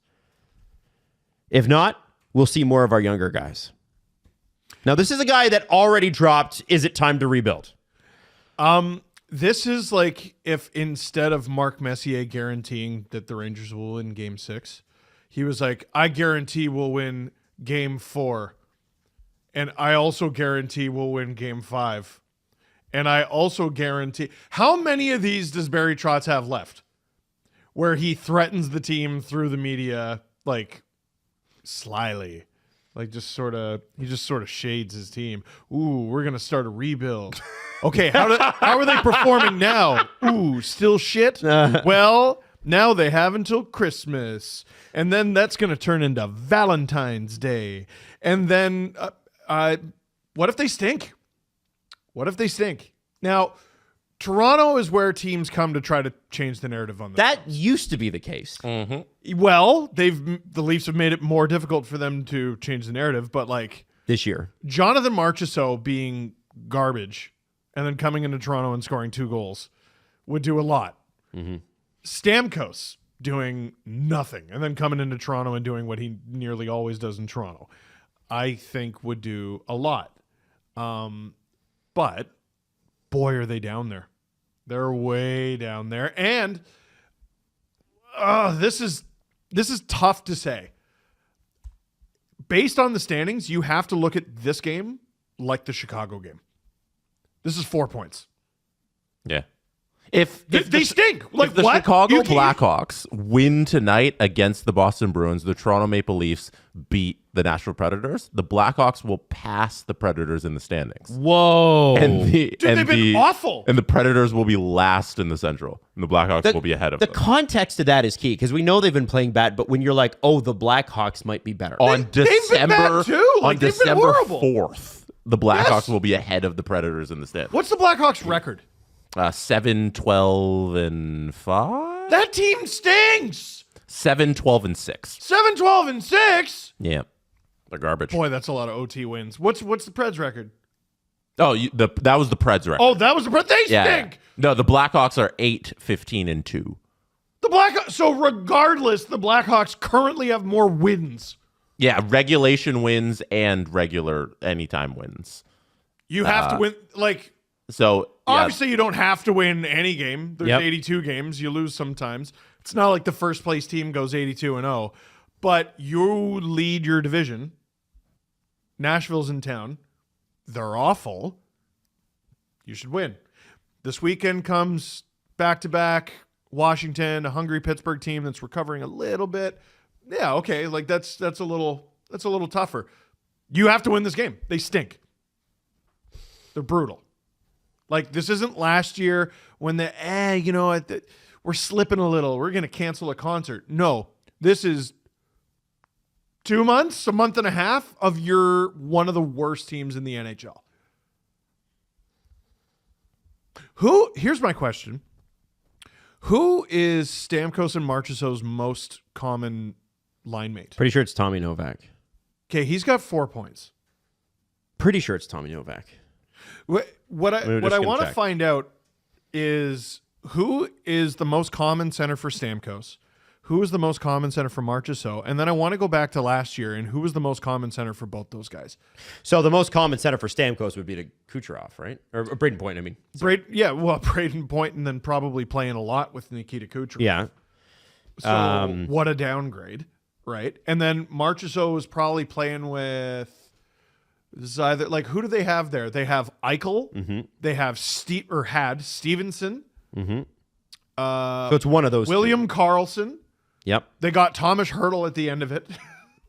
Speaker 3: If not, we'll see more of our younger guys. Now, this is a guy that already dropped, is it time to rebuild?
Speaker 4: This is like if instead of Mark Messier guaranteeing that the Rangers will win Game 6, he was like, I guarantee we'll win Game 4. And I also guarantee we'll win Game 5. And I also guarantee... How many of these does Barry Trotz have left? Where he threatens the team through the media, like, slyly. Like, just sort of... He just sort of shades his team. Ooh, we're going to start a rebuild. Okay, how are they performing now? Ooh, still shit? Well, now they have until Christmas. And then that's going to turn into Valentine's Day. And then, what if they stink? What if they stink? Now, Toronto is where teams come to try to change the narrative on them.
Speaker 3: That used to be the case.
Speaker 2: Mm-hmm.
Speaker 4: Well, the Leafs have made it more difficult for them to change the narrative, but like
Speaker 3: This year.
Speaker 4: Jonathan Marchessault being garbage and then coming into Toronto and scoring 2 goals would do a lot.
Speaker 3: Mm-hmm.
Speaker 4: Stamkos doing nothing and then coming into Toronto and doing what he nearly always does in Toronto, I think would do a lot. But boy, are they down there. They're way down there. And this is tough to say. Based on the standings, you have to look at this game like the Chicago game. This is 4 points.
Speaker 2: Yeah. If
Speaker 4: they stink. Like,
Speaker 2: if the
Speaker 4: what?
Speaker 2: Chicago Blackhawks win tonight against the Boston Bruins, the Toronto Maple Leafs beat the Nashville Predators, the Blackhawks will pass the Predators in the standings.
Speaker 3: Whoa.
Speaker 4: Dude, they've been awful.
Speaker 2: And the Predators will be last in the Central, and the Blackhawks will be ahead of them.
Speaker 3: The context of that is key, because we know they've been playing bad, but when you're like, oh, the Blackhawks might be better.
Speaker 4: They've been bad too. Like, they've been
Speaker 2: December
Speaker 4: horrible.
Speaker 2: 4th, the Blackhawks
Speaker 4: Yes.
Speaker 2: will be ahead of the Predators in the standings.
Speaker 4: What's the Blackhawks record?
Speaker 2: 7-12-5.
Speaker 4: That team stinks.
Speaker 2: 7-12-6.
Speaker 4: 7-12-6.
Speaker 2: Yeah, they're garbage.
Speaker 4: Boy, that's a lot of OT wins. What's the Preds record?
Speaker 2: Oh, that was the Preds record.
Speaker 4: Oh, that was the Preds. They
Speaker 2: yeah.
Speaker 4: stink.
Speaker 2: No, the Blackhawks are 8-15-2.
Speaker 4: So regardless, the Blackhawks currently have more wins.
Speaker 2: Yeah, regulation wins and regular anytime wins.
Speaker 4: You have to win. Like,
Speaker 2: So yeah,
Speaker 4: obviously, you don't have to win any game. There's
Speaker 3: Yep.
Speaker 4: 82 games. You lose sometimes. It's not like the first place team goes 82-0, but you lead your division. Nashville's in town. They're awful. You should win. This weekend comes back-to-back Washington, a hungry Pittsburgh team that's recovering a little bit. Yeah, okay, like that's a little tougher. You have to win this game. They stink. They're brutal. Like, this isn't last year when we're slipping a little. We're going to cancel a concert. No, this is 2 months, a month and a half of one of the worst teams in the NHL. Here's my question. Who is Stamkos and Marchessault's most common line mate?
Speaker 3: Pretty sure it's Tommy Novak.
Speaker 4: Okay, he's got 4 points.
Speaker 3: Pretty sure it's Tommy Novak.
Speaker 4: What I want to find out is who is the most common center for Stamkos, who is the most common center for Marchessault, and then I want to go back to last year and who was the most common center for both those guys.
Speaker 3: So the most common center for Stamkos would be to Kucherov, right? Or Braden Point, I mean.
Speaker 4: Braden Point, and then probably playing a lot with Nikita Kucherov.
Speaker 3: Yeah.
Speaker 4: So what a downgrade, right? And then Marchessault was probably playing with. This is either like, who do they have there? They have Eichel.
Speaker 3: Mm-hmm.
Speaker 4: They have had Stevenson.
Speaker 3: Mm-hmm. So it's one of those.
Speaker 4: William Karlsson.
Speaker 3: Yep.
Speaker 4: They got Thomas Hertl at the end of it.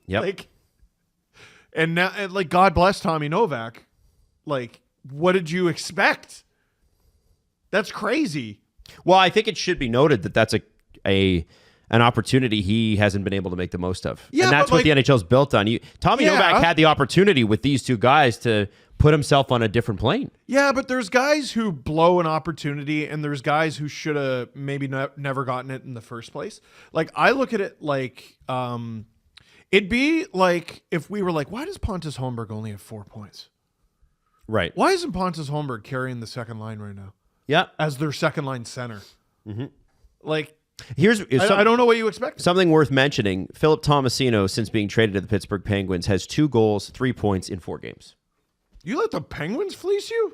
Speaker 3: Yep.
Speaker 4: And now, God bless Tommy Novak. Like, what did you expect? That's crazy.
Speaker 3: Well, I think it should be noted that that's an opportunity he hasn't been able to make the most of.
Speaker 4: Yeah,
Speaker 3: and that's what the NHL's built on. Tommy Novak had the opportunity with these two guys to put himself on a different plane.
Speaker 4: Yeah, but there's guys who blow an opportunity, and there's guys who should have maybe never gotten it in the first place. Like, I look at it like it'd be like if we were like, why does Pontus Holmberg only have 4 points?
Speaker 3: Right.
Speaker 4: Why isn't Pontus Holmberg carrying the second line right now?
Speaker 3: Yeah.
Speaker 4: As their second line center. Mm-hmm. Like,
Speaker 3: I
Speaker 4: don't know what you expect.
Speaker 3: Something worth mentioning. Philip Tomasino, since being traded to the Pittsburgh Penguins, has 2 goals, 3 points in 4 games.
Speaker 4: You let the Penguins fleece you?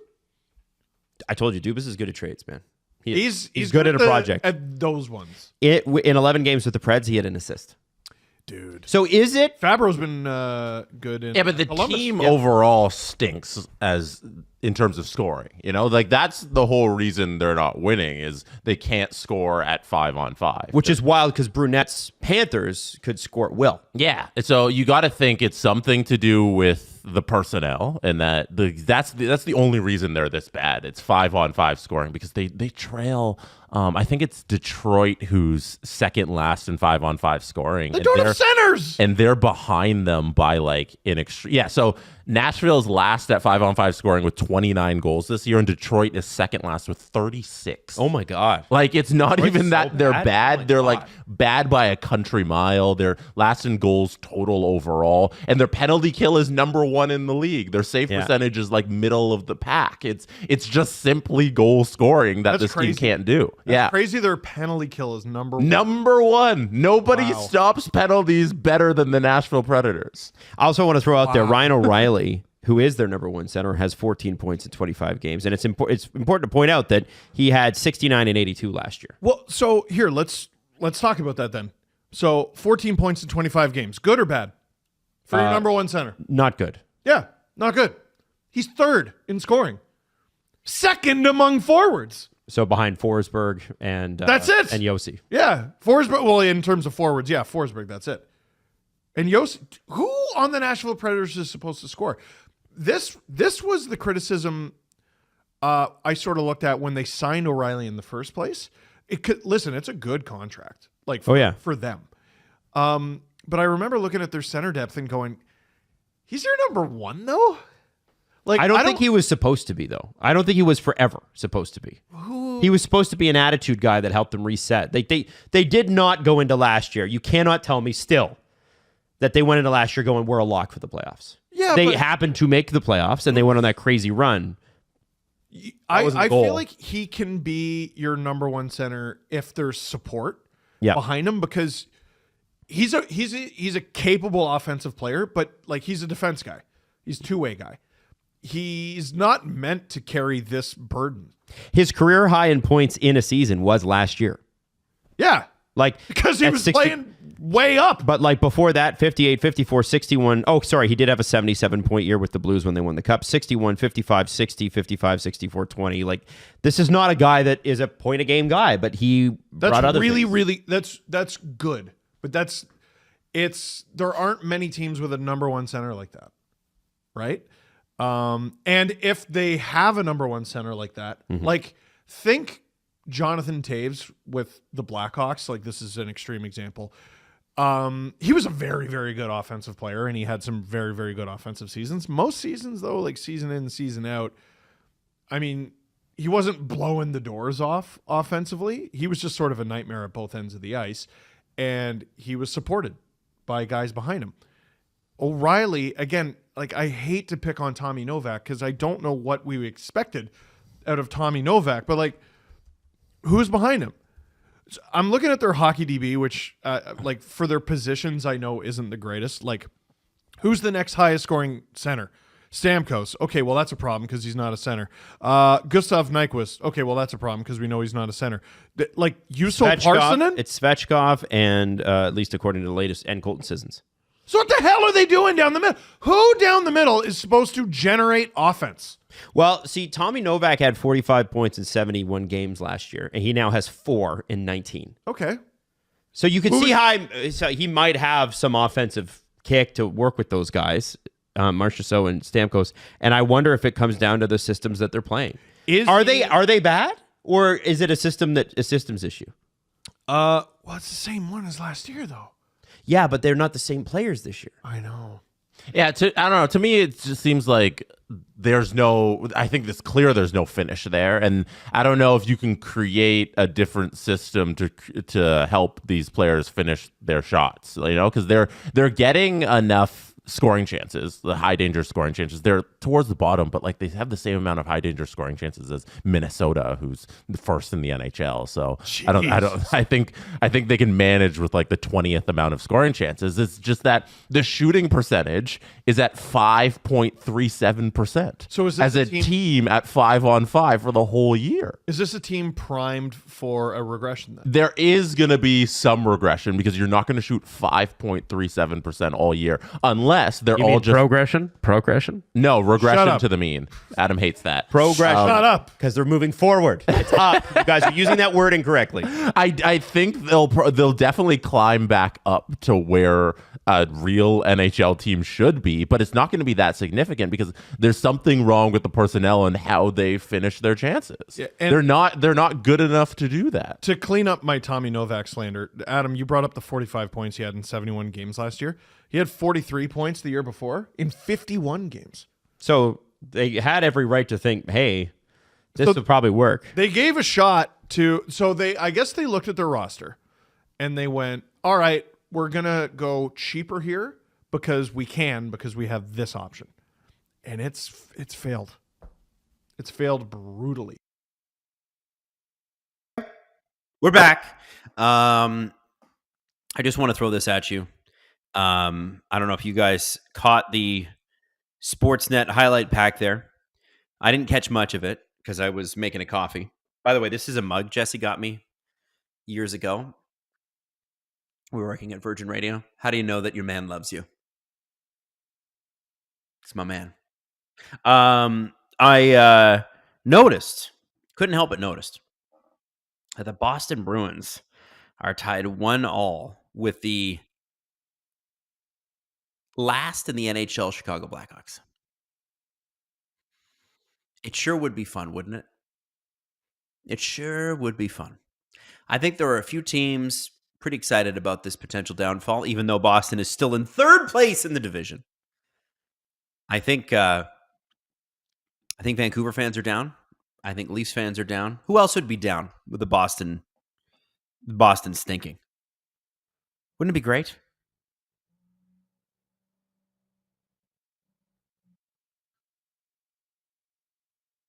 Speaker 3: I told you, Dubas is good at trades, man.
Speaker 4: He's
Speaker 3: good at a project.
Speaker 4: At those ones.
Speaker 3: In 11 games with the Preds, he had an assist.
Speaker 4: Dude.
Speaker 3: So is it?
Speaker 4: Fabro's been good in
Speaker 2: but the
Speaker 4: Columbus.
Speaker 2: team overall stinks in terms of scoring. Like that's the whole reason they're not winning is they can't score at 5-on-5.
Speaker 3: Which is wild because Brunette's Panthers could score at will.
Speaker 2: Yeah. So you got to think it's something to do with the personnel, and that's the only reason they're this bad. It's 5-on-5 scoring because they trail. I think it's Detroit who's second last in 5-on-5 scoring.
Speaker 4: They don't have centers,
Speaker 2: and they're behind them by like an extreme. Yeah, so Nashville's last at 5-on-5 scoring with 29 goals this year, and Detroit is second last with 36.
Speaker 3: Oh my God!
Speaker 2: Like it's not
Speaker 3: Detroit's
Speaker 2: even that
Speaker 3: so
Speaker 2: they're
Speaker 3: bad?
Speaker 2: bad.
Speaker 3: Oh my
Speaker 2: they're
Speaker 3: God.
Speaker 2: like bad by a country mile. They're last in goals total overall, and their penalty kill is number 1 in the league. Their save percentage is like middle of the pack. It's just simply goal scoring that this team can't do.
Speaker 4: That's crazy. Their penalty kill is number 1.
Speaker 2: Number 1. Nobody stops penalties better than the Nashville Predators.
Speaker 3: I also want to throw out there Ryan O'Reilly, who is their number 1 center, has 14 points in 25 games, and it's important to point out that he had 69 and 82 last year.
Speaker 4: Well, so here let's talk about that then. So 14 points in 25 games, good or bad for your number 1 center?
Speaker 3: Not good.
Speaker 4: Yeah, not good. He's third in scoring, second among forwards.
Speaker 3: So behind Forsberg and
Speaker 4: that's it,
Speaker 3: and Yossi.
Speaker 4: Yeah, Forsberg. Well, in terms of forwards, yeah, Forsberg. That's it. And Yossi, who on the Nashville Predators is supposed to score? This was the criticism I sort of looked at when they signed O'Reilly in the first place. It's a good contract, like for them. But I remember looking at their center depth and going, he's your number 1 though. Like
Speaker 3: I don't think he was supposed to be, though. I don't think he was forever supposed to be. He was supposed to be an attitude guy that helped them reset. They did not go into last year. You cannot tell me still that they went into last year going, we're a lock for the playoffs. Yeah, they happened to make the playoffs, and they went on that crazy run.
Speaker 4: I feel like he can be your number 1 center if there's support behind him, because he's a capable offensive player, but like he's a defense guy. He's a two-way guy. He's not meant to carry this burden.
Speaker 3: His career high in points in a season was last year.
Speaker 4: Yeah.
Speaker 3: Like
Speaker 4: because he was playing way up.
Speaker 3: But like before that, 58, 54, 61. Oh, sorry. He did have a 77-point year with the Blues when they won the Cup. 61, 55, 60, 55, 64, 20. Like this is not a guy that is a point-a-game guy, but he brought other things.
Speaker 4: That's good. But there aren't many teams with a number 1 center like that. Right? And if they have a number one center like that, like think Jonathan Taves with the Blackhawks. Like this is an extreme example. He was a very, very good offensive player, and he had some very, very good offensive seasons. Most seasons, though, like season in, season out, I mean, he wasn't blowing the doors off offensively. He was just sort of a nightmare at both ends of the ice, and he was supported by guys behind him. O'Reilly, again, like I hate to pick on Tommy Novak because I don't know what we expected out of Tommy Novak, but like, who's behind him? So I'm looking at their hockey DB, which like for their positions, I know isn't the greatest. Like, who's the next highest scoring center? Stamkos. Okay, well that's a problem because he's not a center. Gustav Nyquist. Okay, well that's a problem because we know he's not a center. Like Juuso Parssinen.
Speaker 3: It's Svechkov and at least according to the latest, and Colton Sissons.
Speaker 4: So what the hell are they doing down the middle? Who down the middle is supposed to generate offense?
Speaker 3: Well, see, Tommy Novak had 45 points in 71 games last year, and he now has 4 in 19.
Speaker 4: Okay.
Speaker 3: So you can see how he might have some offensive kick to work with those guys, Marchessault and Stamkos. And I wonder if it comes down to the systems that they're playing. Are they bad, or is it a systems issue?
Speaker 4: Well, it's the same one as last year, though.
Speaker 3: Yeah, but they're not the same players this year.
Speaker 4: I know.
Speaker 2: Yeah, I don't know. To me, it just seems like I think it's clear there's no finish there. And I don't know if you can create a different system to help these players finish their shots, because they're getting enough scoring chances, the high danger scoring chances. They're towards the bottom, but like they have the same amount of high danger scoring chances as Minnesota, who's the first in the NHL. So I think they can manage with like the 20th amount of scoring chances. It's just that the shooting percentage is at 5.37%.
Speaker 4: So is this
Speaker 2: as a team at 5-on-5 for the whole year?
Speaker 4: Is this a team primed for a regression then?
Speaker 2: There is going to be some regression because you're not going to shoot 5.37% all year unless they're all just
Speaker 3: progression.
Speaker 2: No, regression to the mean. Adam hates that.
Speaker 3: Progression.
Speaker 4: Shut up.
Speaker 3: Because they're moving forward. It's up. You guys are using that word incorrectly.
Speaker 2: I think they'll definitely climb back up to where a real NHL team should be, but it's not going to be that significant because there's something wrong with the personnel and how they finish their chances. Yeah, they're not good enough to do that.
Speaker 4: To clean up my Tommy Novak slander, Adam, you brought up the 45 points he had in 71 games last year. He had 43 points the year before in 51 games.
Speaker 3: So they had every right to think, hey, this will probably work.
Speaker 4: They gave a shot to, I guess they looked at their roster and they went, all right, we're going to go cheaper here because we have this option. And it's failed. It's failed brutally.
Speaker 1: We're back. I just want to throw this at you. I don't know if you guys caught the Sportsnet highlight pack there. I didn't catch much of it because I was making a coffee. By the way, this is a mug Jesse got me years ago. We were working at Virgin Radio. How do you know that your man loves you? It's my man. I couldn't help but notice that the Boston Bruins are tied 1-1 with the last in the NHL Chicago Blackhawks. It sure would be fun, wouldn't it? It sure would be fun. I think there are a few teams pretty excited about this potential downfall, even though Boston is still in third place in the division. I think Vancouver fans are down. I think Leafs fans are down. Who else would be down with the Boston stinking? Wouldn't it be great?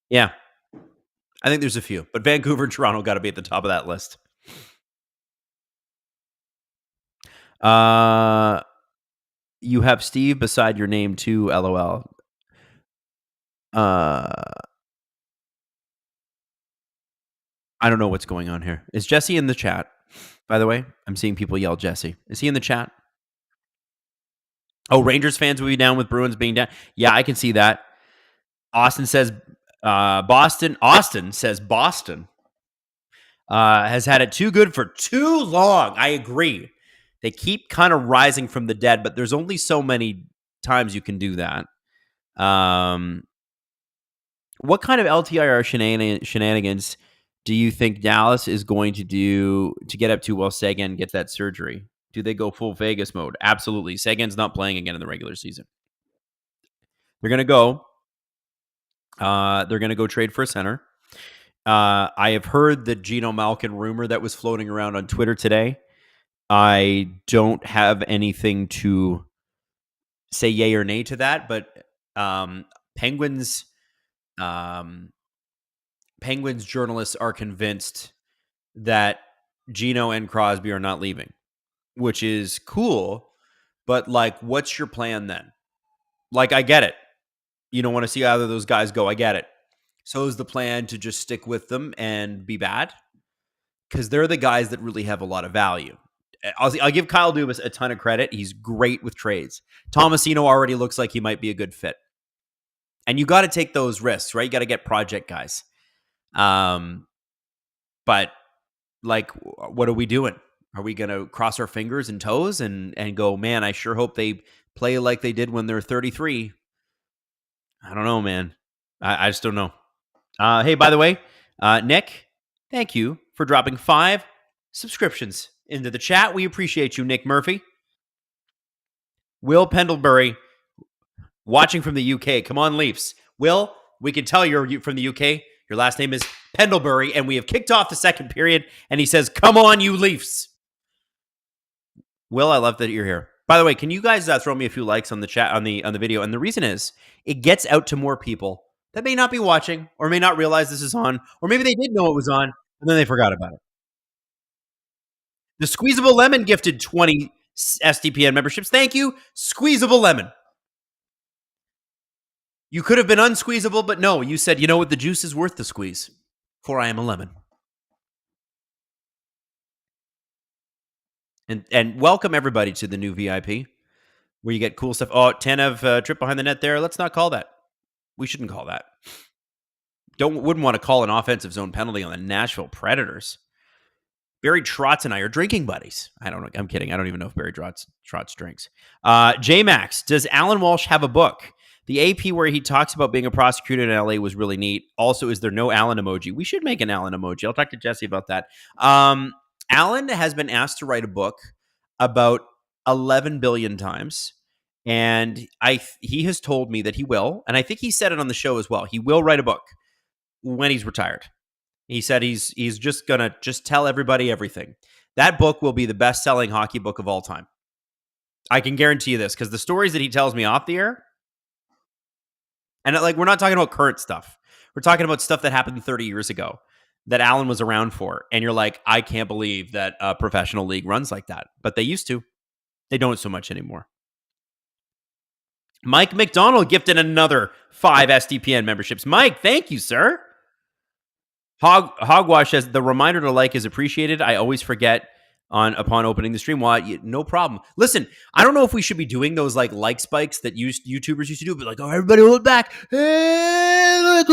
Speaker 1: Yeah. I think there's a few, but Vancouver and Toronto got to be at the top of that list. You have Steve beside your name too, LOL. I don't know what's going on here. Is Jesse in the chat? By the way, I'm seeing people yell Jesse. Is he in the chat? Oh, Rangers fans will be down with Bruins being down. Yeah, I can see that. Austin says Boston. Austin says Boston has had it too good for too long. I agree. They keep kind of rising from the dead, but there's only so many times you can do that. What kind of LTIR shenanigans do you think Dallas is going to do to get up to while Seguin gets that surgery? Do they go full Vegas mode? Absolutely. Seguin's not playing again in the regular season. They're going to go. They're going to go trade for a center. I have heard the Geno Malkin rumor that was floating around on Twitter today. I don't have anything to say yay or nay to that, but Penguins journalists are convinced that Geno and Crosby are not leaving, which is cool. But like, what's your plan then? Like, I get it. You don't want to see either of those guys go. I get it. So is the plan to just stick with them and be bad? Because they're the guys that really have a lot of value. I'll give Kyle Dubas a ton of credit. He's great with trades. Tomasino already looks like he might be a good fit. And you got to take those risks, right? You got to get project guys. But like, what are we doing? Are we going to cross our fingers and toes and go, man, I sure hope they play like they did when they're 33. I don't know, man. I just don't know. Hey, by the way, Nick, thank you for dropping 5 subscriptions into the chat. We appreciate you, Nick Murphy. Will Pendlebury, watching from the UK. Come on, Leafs. Will, we can tell you're from the UK. Your last name is Pendlebury, and we have kicked off the second period, and he says, come on, you Leafs. Will, I love that you're here. By the way, can you guys throw me a few likes on the chat, on the video? And the reason is, it gets out to more people that may not be watching or may not realize this is on, or maybe they did know it was on, and then they forgot about it. The Squeezable Lemon gifted 20 SDPN memberships. Thank you, Squeezable Lemon. You could have been unsqueezable, but no, you said, you know what, the juice is worth the squeeze, for I am a lemon. And welcome everybody to the new VIP, where you get cool stuff. Oh, 10 of trip behind the net there. Let's not call that. We shouldn't call that. Wouldn't want to call an offensive zone penalty on the Nashville Predators. Barry Trotz and I are drinking buddies. I don't know. I'm kidding. I don't even know if Barry Trotz drinks. J-Max, does Alan Walsh have a book? The AP where he talks about being a prosecutor in LA was really neat. Also, is there no Alan emoji? We should make an Alan emoji. I'll talk to Jesse about that. Alan has been asked to write a book about 11 billion times. And he has told me that he will. And I think he said it on the show as well. He will write a book when he's retired. He said he's just going to just tell everybody everything. That book will be the best-selling hockey book of all time. I can guarantee you this, because the stories that he tells me off the air, and like, we're not talking about current stuff. We're talking about stuff that happened 30 years ago that Alan was around for. And you're like, I can't believe that a professional league runs like that. But they used to. They don't so much anymore. Mike McDonald gifted another 5 SDPN memberships. Mike, thank you, sir. Hogwash says, the reminder to like is appreciated. I always forget upon opening the stream. No problem. Listen, I don't know if we should be doing those like spikes that YouTubers used to do, but like, oh, everybody hold back. Hey,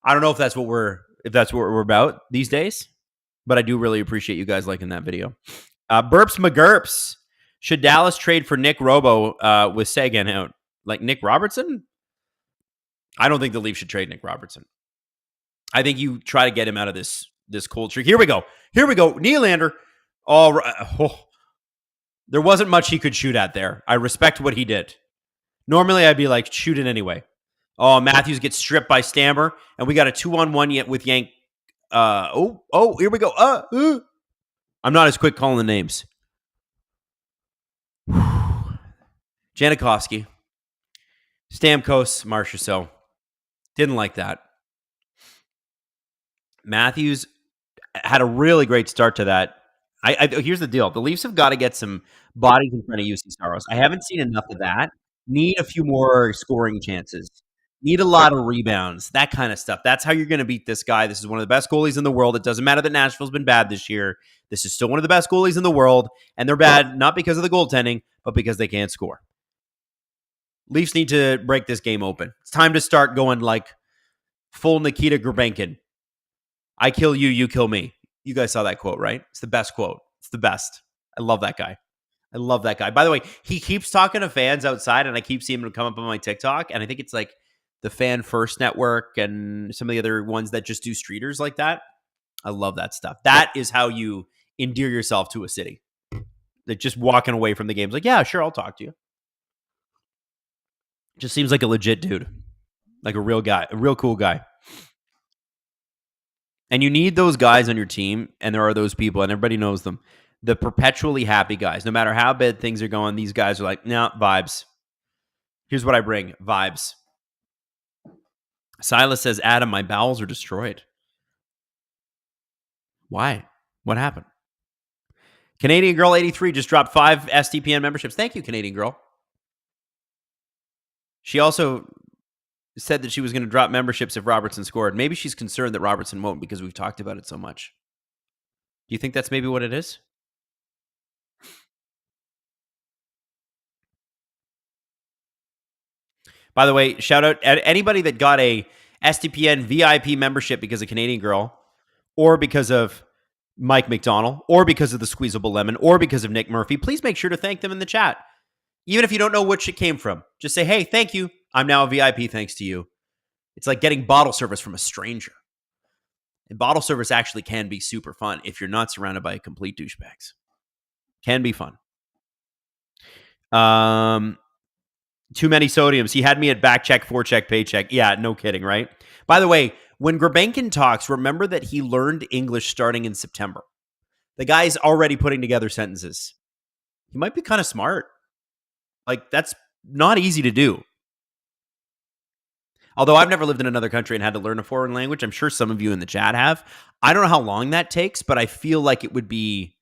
Speaker 1: I don't know if that's what we're about these days, but I do really appreciate you guys liking that video. Burps McGurps. Should Dallas trade for Nick Robo with Seguin out? Like Nick Robertson? I don't think the Leafs should trade Nick Robertson. I think you try to get him out of this cold streak. Here we go. Nylander. All right. Oh. There wasn't much he could shoot at there. I respect what he did. Normally, I'd be like, shoot it anyway. Oh, Matthews gets stripped by Stammer, and we got a 2-on-1 yet with Yank. Here we go. I'm not as quick calling the names. Janikowski. Stamkos, Marchessault. Didn't like that. Matthews had a really great start to that. Here's the deal. The Leafs have got to get some bodies in front of UC Saros. I haven't seen enough of that. Need a few more scoring chances. Need a lot of rebounds. That kind of stuff. That's how you're going to beat this guy. This is one of the best goalies in the world. It doesn't matter that Nashville's been bad this year. This is still one of the best goalies in the world. And they're bad not because of the goaltending, but because they can't score. Leafs need to break this game open. It's time to start going like full Nikita Gurbenkin. I kill you, you kill me. You guys saw that quote, right? It's the best quote. It's the best. I love that guy. I love that guy. By the way, he keeps talking to fans outside, and I keep seeing him come up on my TikTok. And I think it's like the Fan First Network and some of the other ones that just do streeters like that. I love that stuff. That is how you endear yourself to a city. Like just walking away from the games, like, yeah, sure, I'll talk to you. Just seems like a legit dude, like a real guy, a real cool guy. And you need those guys on your team, and there are those people, and everybody knows them. The perpetually happy guys. No matter how bad things are going, these guys are like, no, vibes. Here's what I bring, vibes. Silas says, Adam, my bowels are destroyed. Why? What happened? Canadian Girl 83 just dropped 5 SDPN memberships. Thank you, Canadian Girl. She also said that she was going to drop memberships if Robertson scored. Maybe she's concerned that Robertson won't because we've talked about it so much. Do you think that's maybe what it is? By the way, shout out anybody that got a SDPN VIP membership because of Canadian Girl, or because of Mike McDonald, or because of the Squeezable Lemon, or because of Nick Murphy. Please make sure to thank them in the chat. Even if you don't know which it came from, just say, hey, thank you. I'm now a VIP thanks to you. It's like getting bottle service from a stranger. And bottle service actually can be super fun if you're not surrounded by complete douchebags. Can be fun. Too many sodiums. He had me at back check, forecheck, paycheck. Yeah, no kidding, right? By the way, when Grabankin talks, remember that he learned English starting in September. The guy's already putting together sentences. He might be kind of smart. Like, that's not easy to do. Although I've never lived in another country and had to learn a foreign language. I'm sure some of you in the chat have. I don't know how long that takes, but I feel like it would be...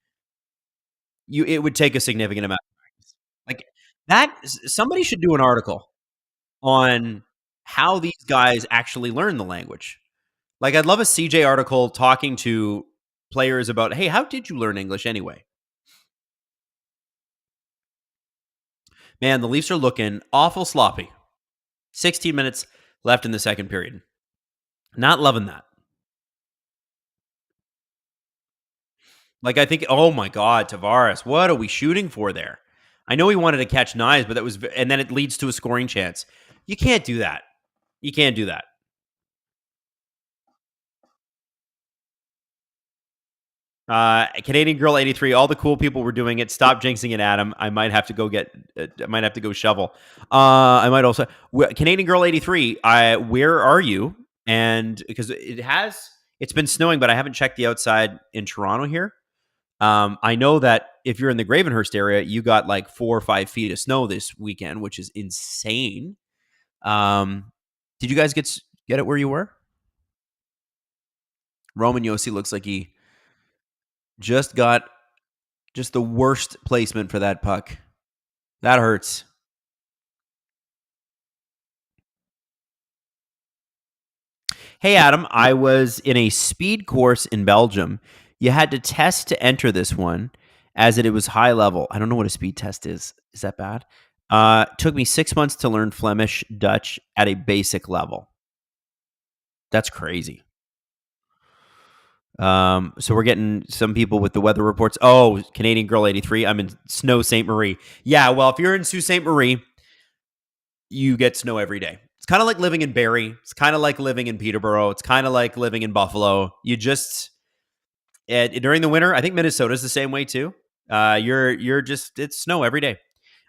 Speaker 1: It would take a significant amount of practice. Like, that, somebody should do an article on how these guys actually learn the language. Like, I'd love a CJ article talking to players about, hey, how did you learn English anyway? Man, the Leafs are looking awful sloppy. 16 minutes left in the second period. Not loving that. Like, I think, oh my God, Tavares, what are we shooting for there? I know he wanted to catch knives, but that was, and then it leads to a scoring chance. You can't do that. You can't do that. Canadian Girl 83. All the cool people were doing it. Stop jinxing it, Adam. I might have to go shovel. I might also Canadian Girl 83. Where are you? And because it's been snowing, but I haven't checked the outside in Toronto here. I know that if you're in the Gravenhurst area, you got like 4 or 5 feet of snow this weekend, which is insane. Did you guys get it where you were? Roman Yossi looks like he just got the worst placement for that puck. That hurts. Hey, Adam, I was in a speed course in Belgium. You had to test to enter this one as it was high level. I don't know what a speed test is. Is that bad? Took me 6 months to learn Flemish, Dutch at a basic level. That's crazy. So we're getting some people with the weather reports. Oh, Canadian Girl 83. I'm in Snow Ste. Marie. Yeah, well, if you're in Sault Ste. Marie, you get snow every day. It's kind of like living in Barrie. It's kind of like living in Peterborough. It's kind of like living in Buffalo. You just during the winter, I think Minnesota's the same way too. It's snow every day.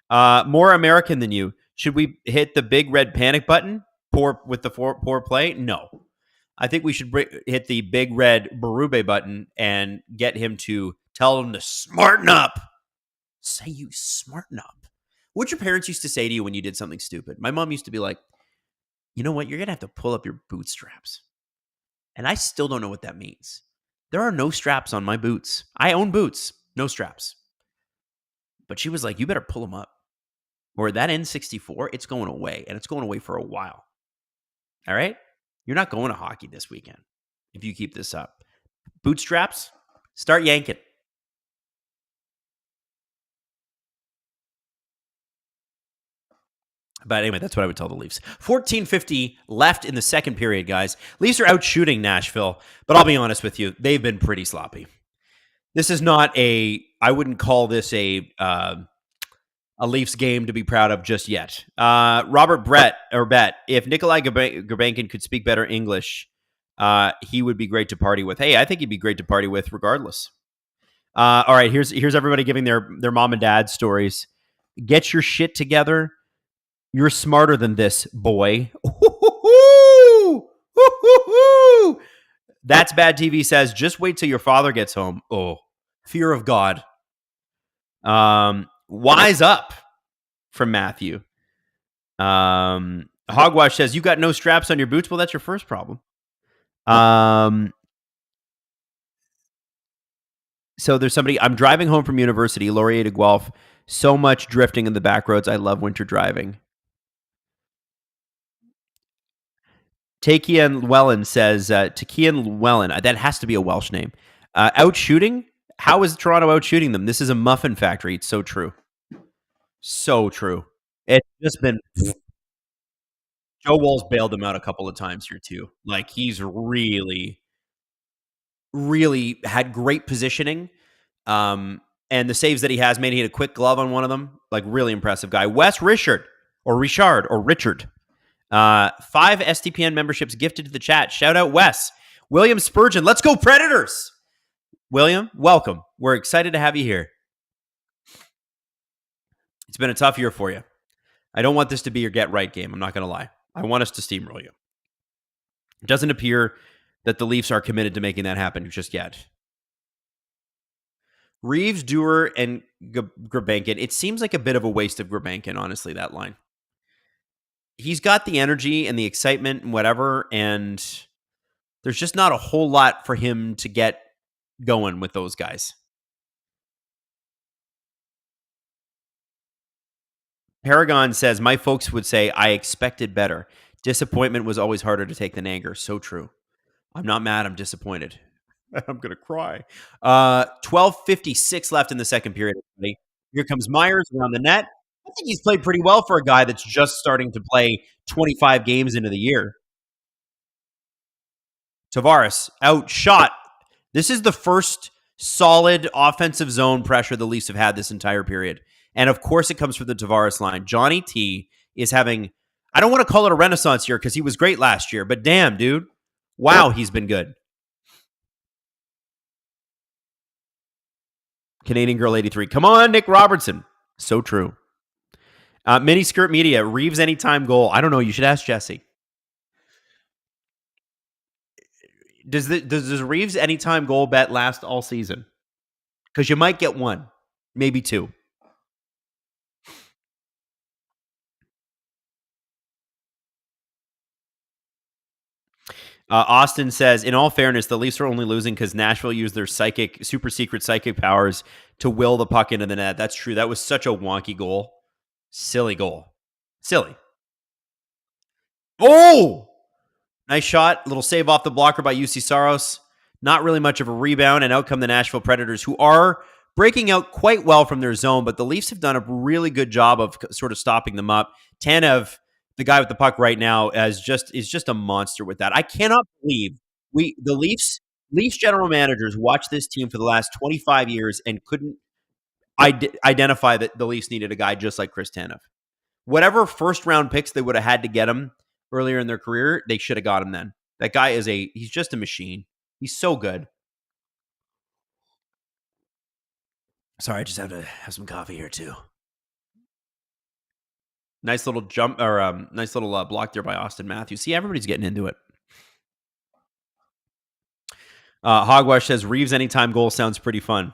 Speaker 1: More American than you. Should we hit the big red panic button? Poor play? No. I think we should hit the big red Berube button and get him to tell him to smarten up. Say you smarten up. What your parents used to say to you when you did something stupid. My mom used to be like, you know what? You're going to have to pull up your bootstraps. And I still don't know what that means. There are no straps on my boots. I own boots. No straps. But she was like, you better pull them up. Or that N64, it's going away. And it's going away for a while. All right? You're not going to hockey this weekend if you keep this up. Bootstraps, start yanking. But anyway, that's what I would tell the Leafs. 14:50 left in the second period, guys. Leafs are out shooting Nashville, but I'll be honest with you, they've been pretty sloppy. This is not I wouldn't call this a a Leafs game to be proud of just yet. Robert Bet, if Nikolai Gurbankin could speak better English, he would be great to party with. Hey, I think he'd be great to party with regardless. All right, here's everybody giving their mom and dad stories. Get your shit together. You're smarter than this, boy. That's Bad TV says, just wait till your father gets home. Oh, fear of God. Wise up from Matthew. Hogwash says, you got no straps on your boots. Well, that's your first problem. So there's somebody, I'm driving home from university, Laurier to Guelph. So much drifting in the back roads. I love winter driving. Takian Wellen says, Takian Wellen, that has to be a Welsh name. Out shooting? How is Toronto out shooting them? This is a muffin factory. It's so true. So true. It's just been... Joe Woll's bailed them out a couple of times here too. Like, he's really had great positioning. And the saves that he has made, he had a quick glove on one of them. Like, really impressive guy. Wes Richard. 5 STPN memberships gifted to the chat. Shout out Wes. William Spurgeon. Let's go Predators. William, welcome. We're excited to have you here. It's been a tough year for you. I don't want this to be your get right game. I'm not going to lie. I want us to steamroll you. It doesn't appear that the Leafs are committed to making that happen just yet. Reeves, Dewar, and Gurbankin. It seems like a bit of a waste of Gurbankin, honestly, that line. He's got the energy and the excitement and whatever, and there's just not a whole lot for him to get going with those guys. Paragon says, my folks would say, I expected better. Disappointment was always harder to take than anger. So true. I'm not mad. I'm disappointed. I'm going to cry. 12:56 left in the second period. Here comes Myers around the net. I think he's played pretty well for a guy that's just starting to play 25 games into the year. Tavares, outshot. This is the first solid offensive zone pressure the Leafs have had this entire period. And of course, it comes from the Tavares line. Johnny T is having, I don't want to call it a renaissance year because he was great last year, but damn, dude. Wow, he's been good. Canadian Girl 83. Come on, Nick Robertson. So true. Mini Skirt Media, Reeves anytime goal. I don't know. You should ask Jesse. Does Reeves anytime goal bet last all season? Because you might get one, maybe two. Austin says, in all fairness, the Leafs are only losing because Nashville used their super secret psychic powers to will the puck into the net. That's true. That was such a wonky goal. Silly goal. Silly. Oh! Nice shot. Little save off the blocker by UC Saros. Not really much of a rebound, and out come the Nashville Predators, who are breaking out quite well from their zone, but the Leafs have done a really good job of sort of stopping them up. Tanev, the guy with the puck right now, is just a monster with that. I cannot believe the Leafs general managers watched this team for the last 25 years and couldn't identify that the Leafs needed a guy just like Chris Tanev. Whatever first round picks they would have had to get him earlier in their career, they should have got him then. That guy he's just a machine. He's so good. Sorry, I just have to have some coffee here too. Nice little jump or nice little block there by Austin Matthews. See, everybody's getting into it. Hogwash says Reeves anytime goal sounds pretty fun.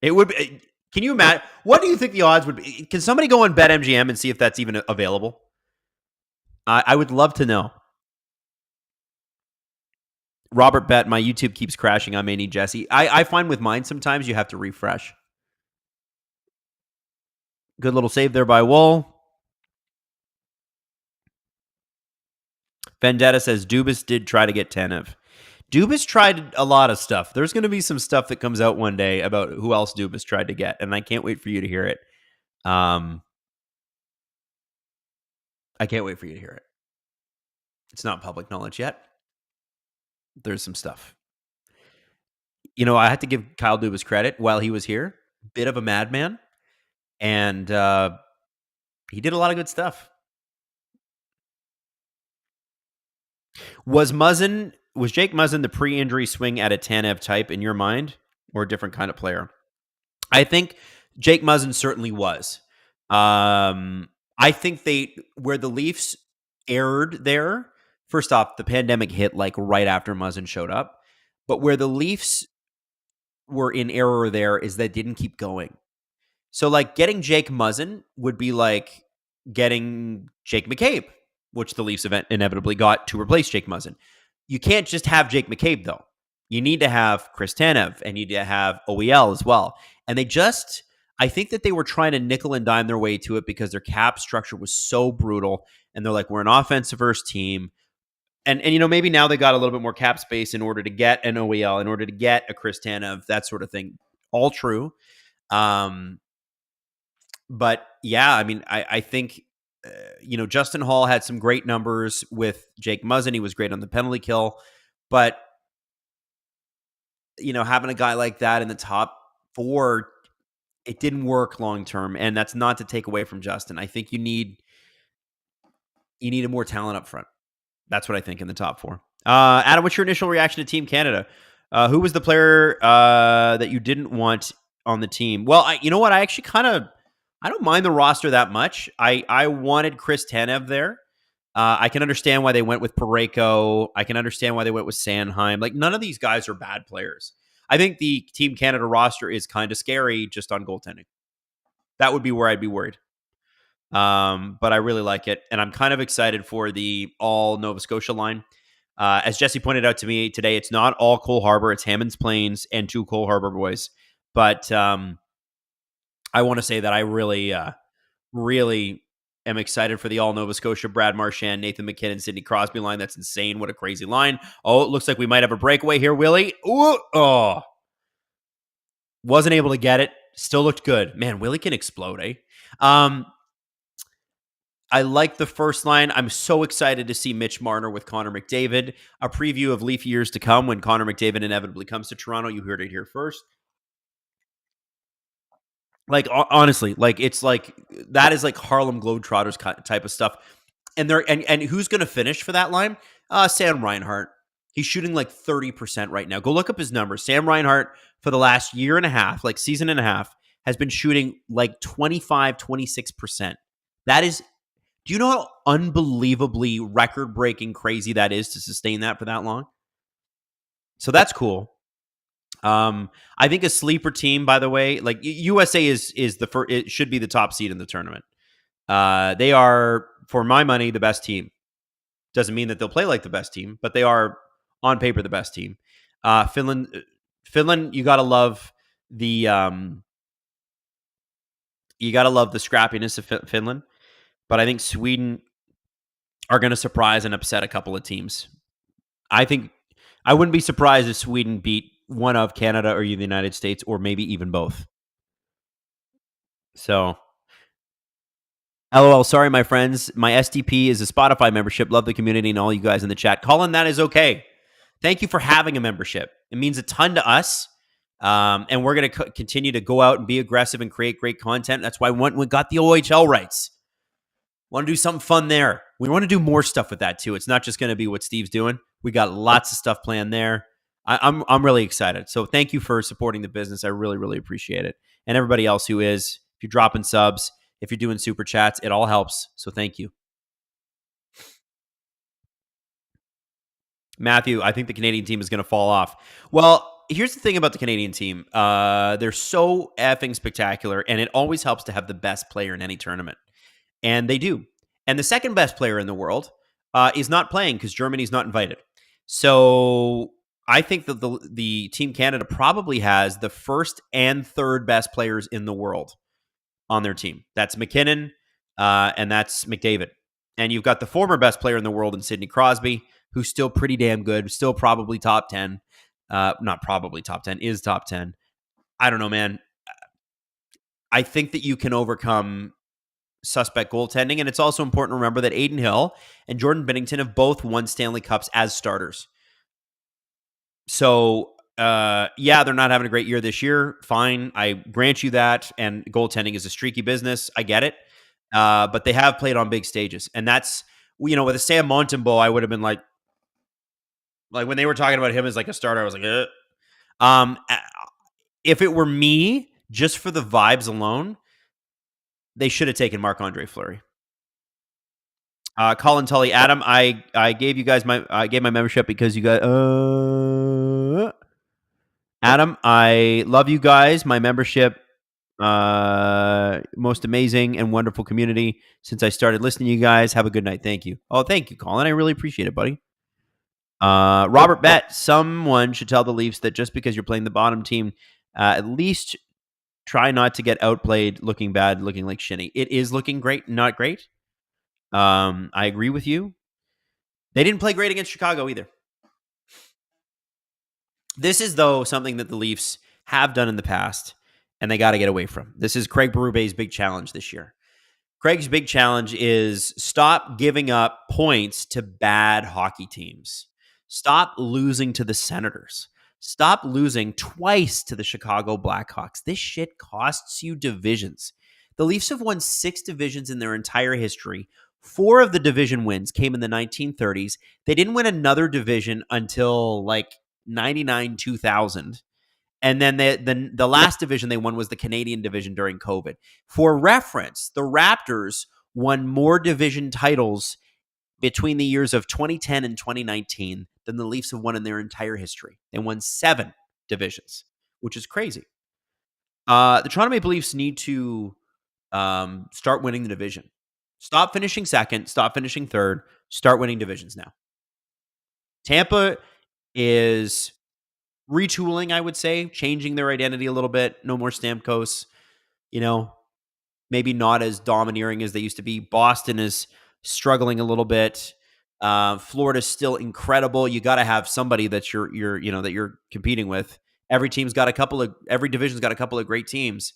Speaker 1: It would be. Can you imagine? What do you think the odds would be? Can somebody go on BetMGM and see if that's even available? I would love to know. Robert Bet, my YouTube keeps crashing. I may need Jesse. I find with mine sometimes you have to refresh. Good little save there by Woll. Vendetta says Dubas did try to get Tanev. Dubas tried a lot of stuff. There's going to be some stuff that comes out one day about who else Dubas tried to get, and I can't wait for you to hear it. I can't wait for you to hear it. It's not public knowledge yet. There's some stuff. You know, I had to give Kyle Dubas credit while he was here. Bit of a madman. And he did a lot of good stuff. Was Jake Muzzin the pre-injury swing at a Tanev type in your mind, or a different kind of player? I think Jake Muzzin certainly was. I think where the Leafs erred there, first off, the pandemic hit like right after Muzzin showed up. But where the Leafs were in error there is they didn't keep going. So like getting Jake Muzzin would be like getting Jake McCabe, which the Leafs inevitably got to replace Jake Muzzin. You can't just have Jake McCabe, though. You need to have Chris Tanev, and you need to have OEL as well. And I think that they were trying to nickel and dime their way to it because their cap structure was so brutal. And they're like, we're an offensive-first team. And maybe now they got a little bit more cap space in order to get an OEL, in order to get a Chris Tanev, that sort of thing. All true. But yeah, I mean, I think, Justin Hall had some great numbers with Jake Muzzin. He was great on the penalty kill. But, having a guy like that in the top four, it didn't work long term. And that's not to take away from Justin. I think you need a more talent up front. That's what I think in the top four. Adam, what's your initial reaction to Team Canada? Who was the player that you didn't want on the team? Well, you know what? I actually I don't mind the roster that much. I wanted Chris Tanev there. I can understand why they went with Parayko. I can understand why they went with Sanheim. Like, none of these guys are bad players. I think the Team Canada roster is kind of scary just on goaltending. That would be where I'd be worried. But I really like it. And I'm kind of excited for the all Nova Scotia line. As Jesse pointed out to me today, it's not all Cole Harbour. It's Hammonds Plains and 2 Cole Harbour boys. But I want to say that I really, really am excited for the all Nova Scotia, Brad Marchand, Nathan McKinnon, Sidney Crosby line. That's insane. What a crazy line. Oh, it looks like we might have a breakaway here, Willie. Ooh, oh. Wasn't able to get it. Still looked good. Man, Willie can explode, eh? I like the first line. I'm so excited to see Mitch Marner with Connor McDavid. A preview of Leaf years to come when Connor McDavid inevitably comes to Toronto. You heard it here first. Like, honestly, like, it's like, that is like Harlem Globetrotters type of stuff. And who's going to finish for that line? Sam Reinhart. He's shooting like 30% right now. Go look up his numbers. Sam Reinhart, for the last year and a half, like season and a half, has been shooting like 25, 26%. That is, do you know how unbelievably record-breaking crazy that is to sustain that for that long? So that's cool. I think a sleeper team, by the way, like USA is the first, it should be the top seed in the tournament. They are, for my money, the best team. Doesn't mean that they'll play like the best team, but they are on paper the best team. Finland, you gotta love the scrappiness of Finland, but I think Sweden are going to surprise and upset a couple of teams. I think I wouldn't be surprised if Sweden beat one of Canada or the United States, or maybe even both. So, LOL, sorry, my friends. My STP is a Spotify membership. Love the community and all you guys in the chat. Colin, that is okay. Thank you for having a membership. It means a ton to us. And we're going to continue to go out and be aggressive and create great content. That's why we got the OHL rights. Want to do something fun there. We want to do more stuff with that too. It's not just going to be what Steve's doing. We got lots of stuff planned there. I'm really excited. So thank you for supporting the business. I really, really appreciate it. And everybody else who is, if you're dropping subs, if you're doing super chats, it all helps. So thank you. Matthew, I think the Canadian team is going to fall off. Well, here's the thing about the Canadian team. They're so effing spectacular, and it always helps to have the best player in any tournament. And they do. And the second best player in the world is not playing because Germany's not invited. So I think that the Team Canada probably has the first and third best players in the world on their team. That's McKinnon and that's McDavid. And you've got the former best player in the world in Sidney Crosby, who's still pretty damn good, still probably top 10. Not probably top 10, is top 10. I don't know, man. I think that you can overcome suspect goaltending, and it's also important to remember that Aiden Hill and Jordan Binnington have both won Stanley Cups as starters. So Yeah, they're not having a great year this year. Fine. I grant you that. And goaltending is a streaky business. I get it. But they have played on big stages. And that's, with a Sam Montembeau, I would have been like when they were talking about him as like a starter, I was like, Um, if it were me, just for the vibes alone, they should have taken Marc-Andre Fleury. Colin Tully, Adam, I gave you guys I gave my membership because you guys. Adam, I love you guys. My membership, most amazing and wonderful community since I started listening to you guys. Have a good night. Thank you. Oh, thank you, Colin. I really appreciate it, buddy. Robert Bett, someone should tell the Leafs that just because you're playing the bottom team, at least try not to get outplayed, looking bad, looking like shinny. It is looking great, not great. I agree with you. They didn't play great against Chicago either. This is, though, something that the Leafs have done in the past, and they got to get away from. This is Craig Berube's big challenge this year. Craig's big challenge is stop giving up points to bad hockey teams. Stop losing to the Senators. Stop losing twice to the Chicago Blackhawks. This shit costs you divisions. The Leafs have won 6 divisions in their entire history. 4 of the division wins came in the 1930s. They didn't win another division until like 99, 2000. And then the last division they won was the Canadian division during COVID. For reference, the Raptors won more division titles between the years of 2010 and 2019 than the Leafs have won in their entire history. They won 7 divisions, which is crazy. The Toronto Maple Leafs need to start winning the division. Stop finishing second. Stop finishing third. Start winning divisions now. Tampa is retooling, I would say, changing their identity a little bit. No more Stamkos. Maybe not as domineering as they used to be. Boston is struggling a little bit. Florida's still incredible. You got to have somebody that you're competing with. Every division's got a couple of great teams.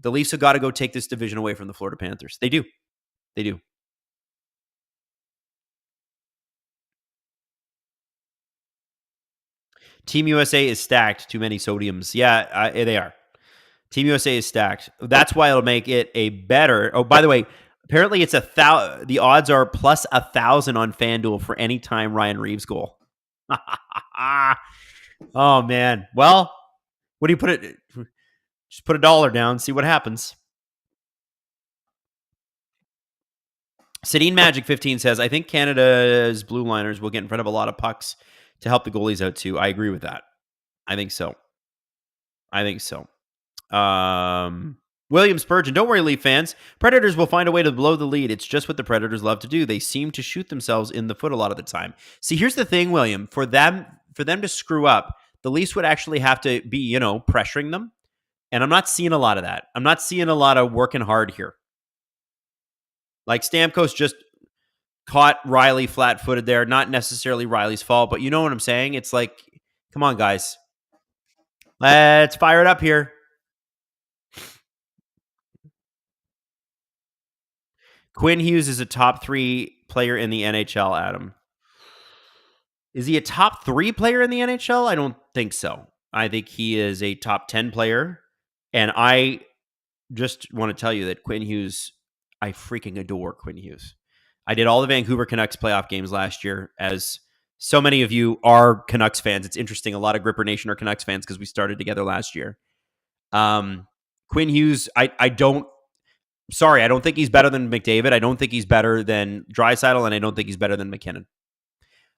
Speaker 1: The Leafs have got to go take this division away from the Florida Panthers. They do. Team USA is stacked. Too many sodiums. Yeah, they are. Team USA is stacked. That's why it'll make it a better. Oh, by the way, apparently it's the odds are plus 1,000 on FanDuel for any time Ryan Reeves goal. Oh man. Well, what do you put it? Just put $1 down, see what happens. Sedin Magic 15 says, I think Canada's blue liners will get in front of a lot of pucks to help the goalies out too. I agree with that. I think so. William Spurgeon, don't worry, Leaf fans. Predators will find a way to blow the lead. It's just what the Predators love to do. They seem to shoot themselves in the foot a lot of the time. See, here's the thing, William. For them to screw up, the Leafs would actually have to be, pressuring them. And I'm not seeing a lot of that. I'm not seeing a lot of working hard here. Like Stamkos just caught Riley flat-footed there. Not necessarily Riley's fault, but you know what I'm saying? It's like, come on, guys. Let's fire it up here. Quinn Hughes is a top 3 player in the NHL, Adam. Is he a top 3 player in the NHL? I don't think so. I think he is a top 10 player. And I just want to tell you that Quinn Hughes, I freaking adore Quinn Hughes. I did all the Vancouver Canucks playoff games last year, as so many of you are Canucks fans. It's interesting. A lot of Gripper Nation are Canucks fans because we started together last year. Quinn Hughes, I don't think he's better than McDavid. I don't think he's better than Draisaitl, and I don't think he's better than McKinnon.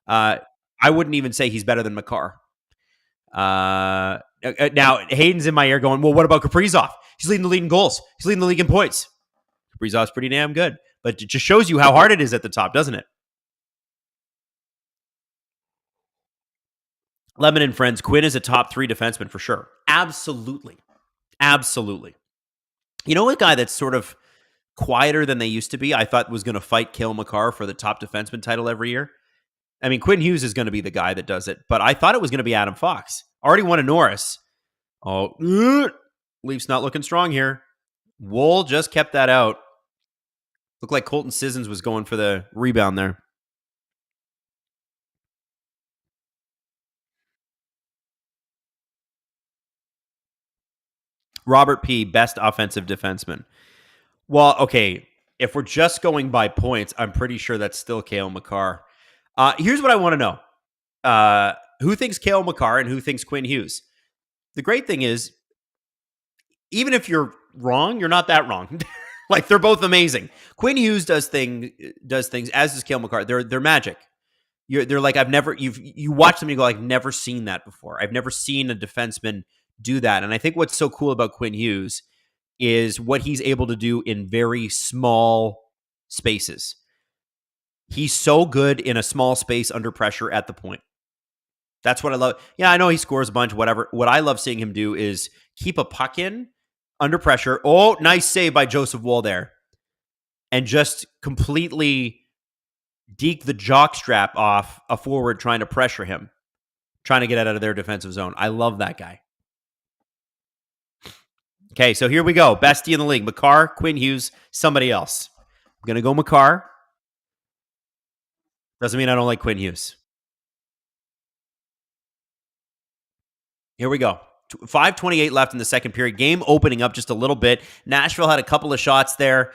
Speaker 1: I wouldn't even say he's better than Makar. Now, Hayden's in my ear going, well, what about Kaprizov? He's leading the league in goals. He's leading the league in points. Kaprizov's pretty damn good. But it just shows you how hard it is at the top, doesn't it? Lemon and friends, Quinn is a top 3 defenseman for sure. Absolutely. You know, a guy that's sort of quieter than they used to be, I thought was going to fight Cale Makar for the top defenseman title every year. I mean, Quinn Hughes is going to be the guy that does it, but I thought it was going to be Adam Fox. Already won a Norris. Oh, Leafs not looking strong here. Wool just kept that out. Looked like Colton Sissons was going for the rebound there. Robert P., best offensive defenseman. Well, okay, if we're just going by points, I'm pretty sure that's still Cale Makar. Here's what I want to know. Who thinks Cale Makar and who thinks Quinn Hughes? The great thing is, even if you're wrong, you're not that wrong. Like, they're both amazing. Quinn Hughes does things, as does Cale Makar. They're magic. They're like, you watch them and you go, I've never seen that before. I've never seen a defenseman do that. And I think what's so cool about Quinn Hughes is what he's able to do in very small spaces. He's so good in a small space under pressure at the point. That's what I love. Yeah, I know he scores a bunch, whatever. What I love seeing him do is keep a puck in under pressure. Oh, nice save by Joseph Wall there. And just completely deke the jock strap off a forward trying to pressure him, trying to get out of their defensive zone. I love that guy. Okay, so here we go. Bestie in the league. Makar, Quinn Hughes, somebody else. I'm going to go Makar. Doesn't mean I don't like Quinn Hughes. Here we go. 5:28 left in the second period. Game opening up just a little bit. Nashville had a couple of shots there.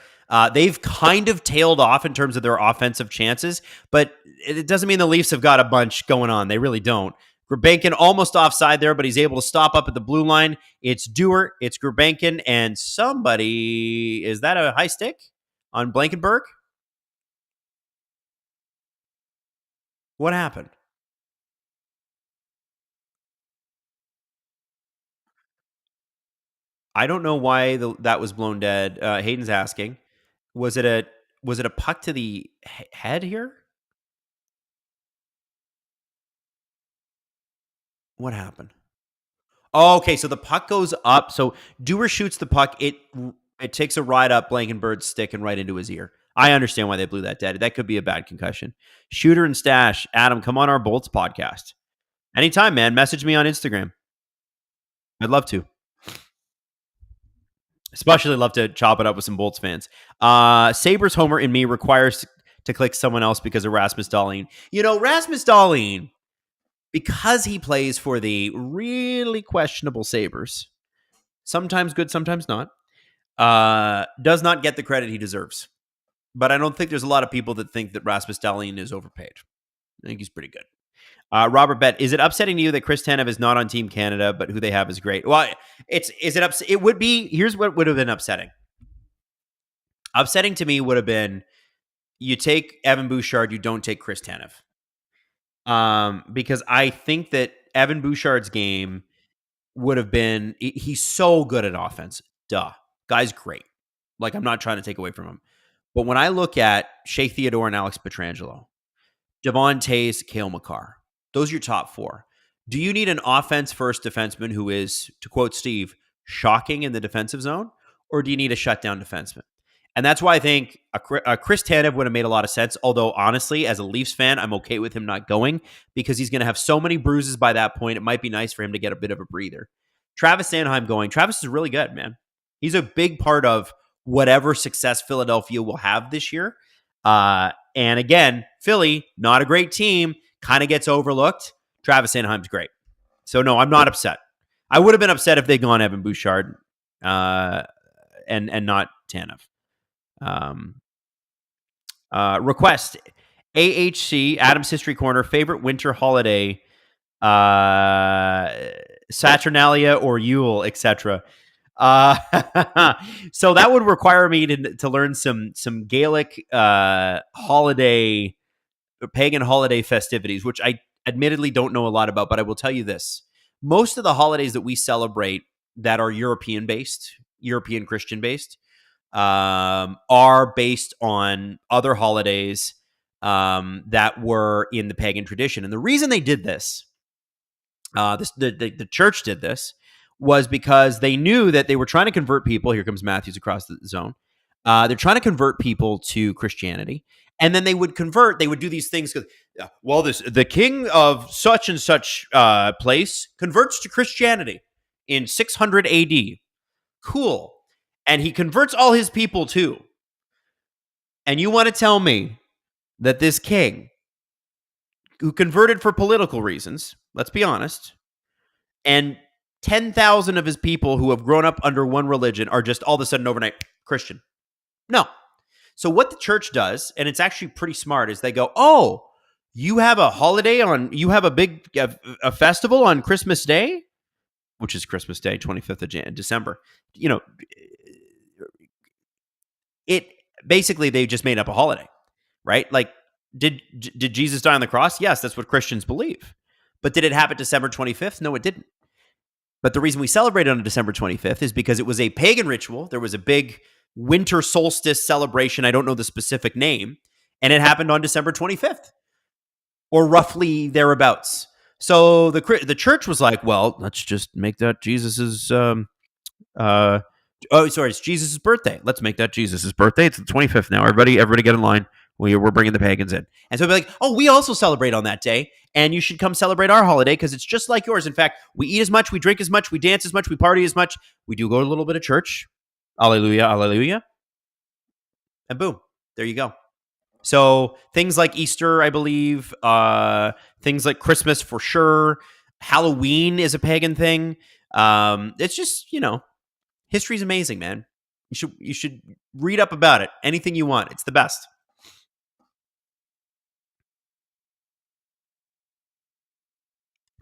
Speaker 1: They've kind of tailed off in terms of their offensive chances, but it doesn't mean the Leafs have got a bunch going on. They really don't. Gurbankin almost offside there, but he's able to stop up at the blue line. It's Dewar, it's Gurbankin, and somebody... Is that a high stick on Blankenberg? What happened? I don't know why that was blown dead. Hayden's asking. Was it a puck to the head here? What happened? Oh, okay, so the puck goes up. So Dewar shoots the puck. It takes a ride up Blankenbird's stick and right into his ear. I understand why they blew that dead. That could be a bad concussion. Shooter and Stash, Adam, come on our Bolts podcast. Anytime, man. Message me on Instagram. I'd love to. Especially love to chop it up with some Bolts fans. Sabres Homer in me requires to click someone else because of Rasmus Dahlin. You know, Rasmus Dahlin, because he plays for the really questionable Sabres, sometimes good, sometimes not, does not get the credit he deserves. But I don't think there's a lot of people that think that Rasmus Dahlin is overpaid. I think he's pretty good. Robert Bet, is it upsetting to you that Chris Tanev is not on Team Canada, but who they have is great? Well, it would be, here's what would have been upsetting. Upsetting to me would have been, you take Evan Bouchard, you don't take Chris Tanev. Because I think that Evan Bouchard's game would have been, he's so good at offense. Duh. Guy's great. Like, I'm not trying to take away from him. But when I look at Shea Theodore and Alex Pietrangelo, Devon Toews, Cale Makar, those are your top four. Do you need an offense-first defenseman who is, to quote Steve, shocking in the defensive zone? Or do you need a shutdown defenseman? And that's why I think a Chris Tanev would have made a lot of sense. Although, honestly, as a Leafs fan, I'm okay with him not going because he's going to have so many bruises by that point. It might be nice for him to get a bit of a breather. Travis Sanheim going. Travis is really good, man. He's a big part of whatever success Philadelphia will have this year. And again, Philly, not a great team, kind of gets overlooked. Travis Sanheim's great. So, no, I'm not upset. I would have been upset if they'd gone Evan Bouchard and not Tanev. Request AHC Adam's History Corner favorite winter holiday, Saturnalia or Yule, etc. So that would require me to learn some Gaelic holiday, pagan holiday festivities, which I admittedly don't know a lot about. But I will tell you this: most of the holidays that we celebrate that are European Christian based, are based on other holidays that were in the pagan tradition. And the reason they did this, the church did this, was because they knew that they were trying to convert people. Here comes Matthews across the zone. They're trying to convert people to Christianity. And then they would do these things. Well, the king of such and such place converts to Christianity in 600 AD. Cool. And he converts all his people too. And you want to tell me that this king, who converted for political reasons, let's be honest, and 10,000 of his people who have grown up under one religion are just all of a sudden overnight Christian. No. So what the church does, and it's actually pretty smart, is they go, oh, you have a holiday you have a big a festival on Christmas Day, which is Christmas Day, 25th of December. It basically, they just made up a holiday, right? Like, did Jesus die on the cross? Yes, that's what Christians believe. But did it happen December 25th? No, it didn't. But the reason we celebrate on December 25th is because it was a pagan ritual. There was a big winter solstice celebration. I don't know the specific name. And it happened on December 25th or roughly thereabouts. So the church was like, well, let's just make that Jesus's, it's Jesus' birthday. Let's make that Jesus' birthday. It's the 25th now. Everybody get in line. We're bringing the pagans in. And so we're like, oh, we also celebrate on that day, and you should come celebrate our holiday because it's just like yours. In fact, we eat as much, we drink as much, we dance as much, we party as much. We do go to a little bit of church. Alleluia, alleluia. And boom, there you go. So things like Easter, I believe, things like Christmas for sure. Halloween is a pagan thing. It's just, history's amazing, man. You should read up about it. Anything you want. It's the best.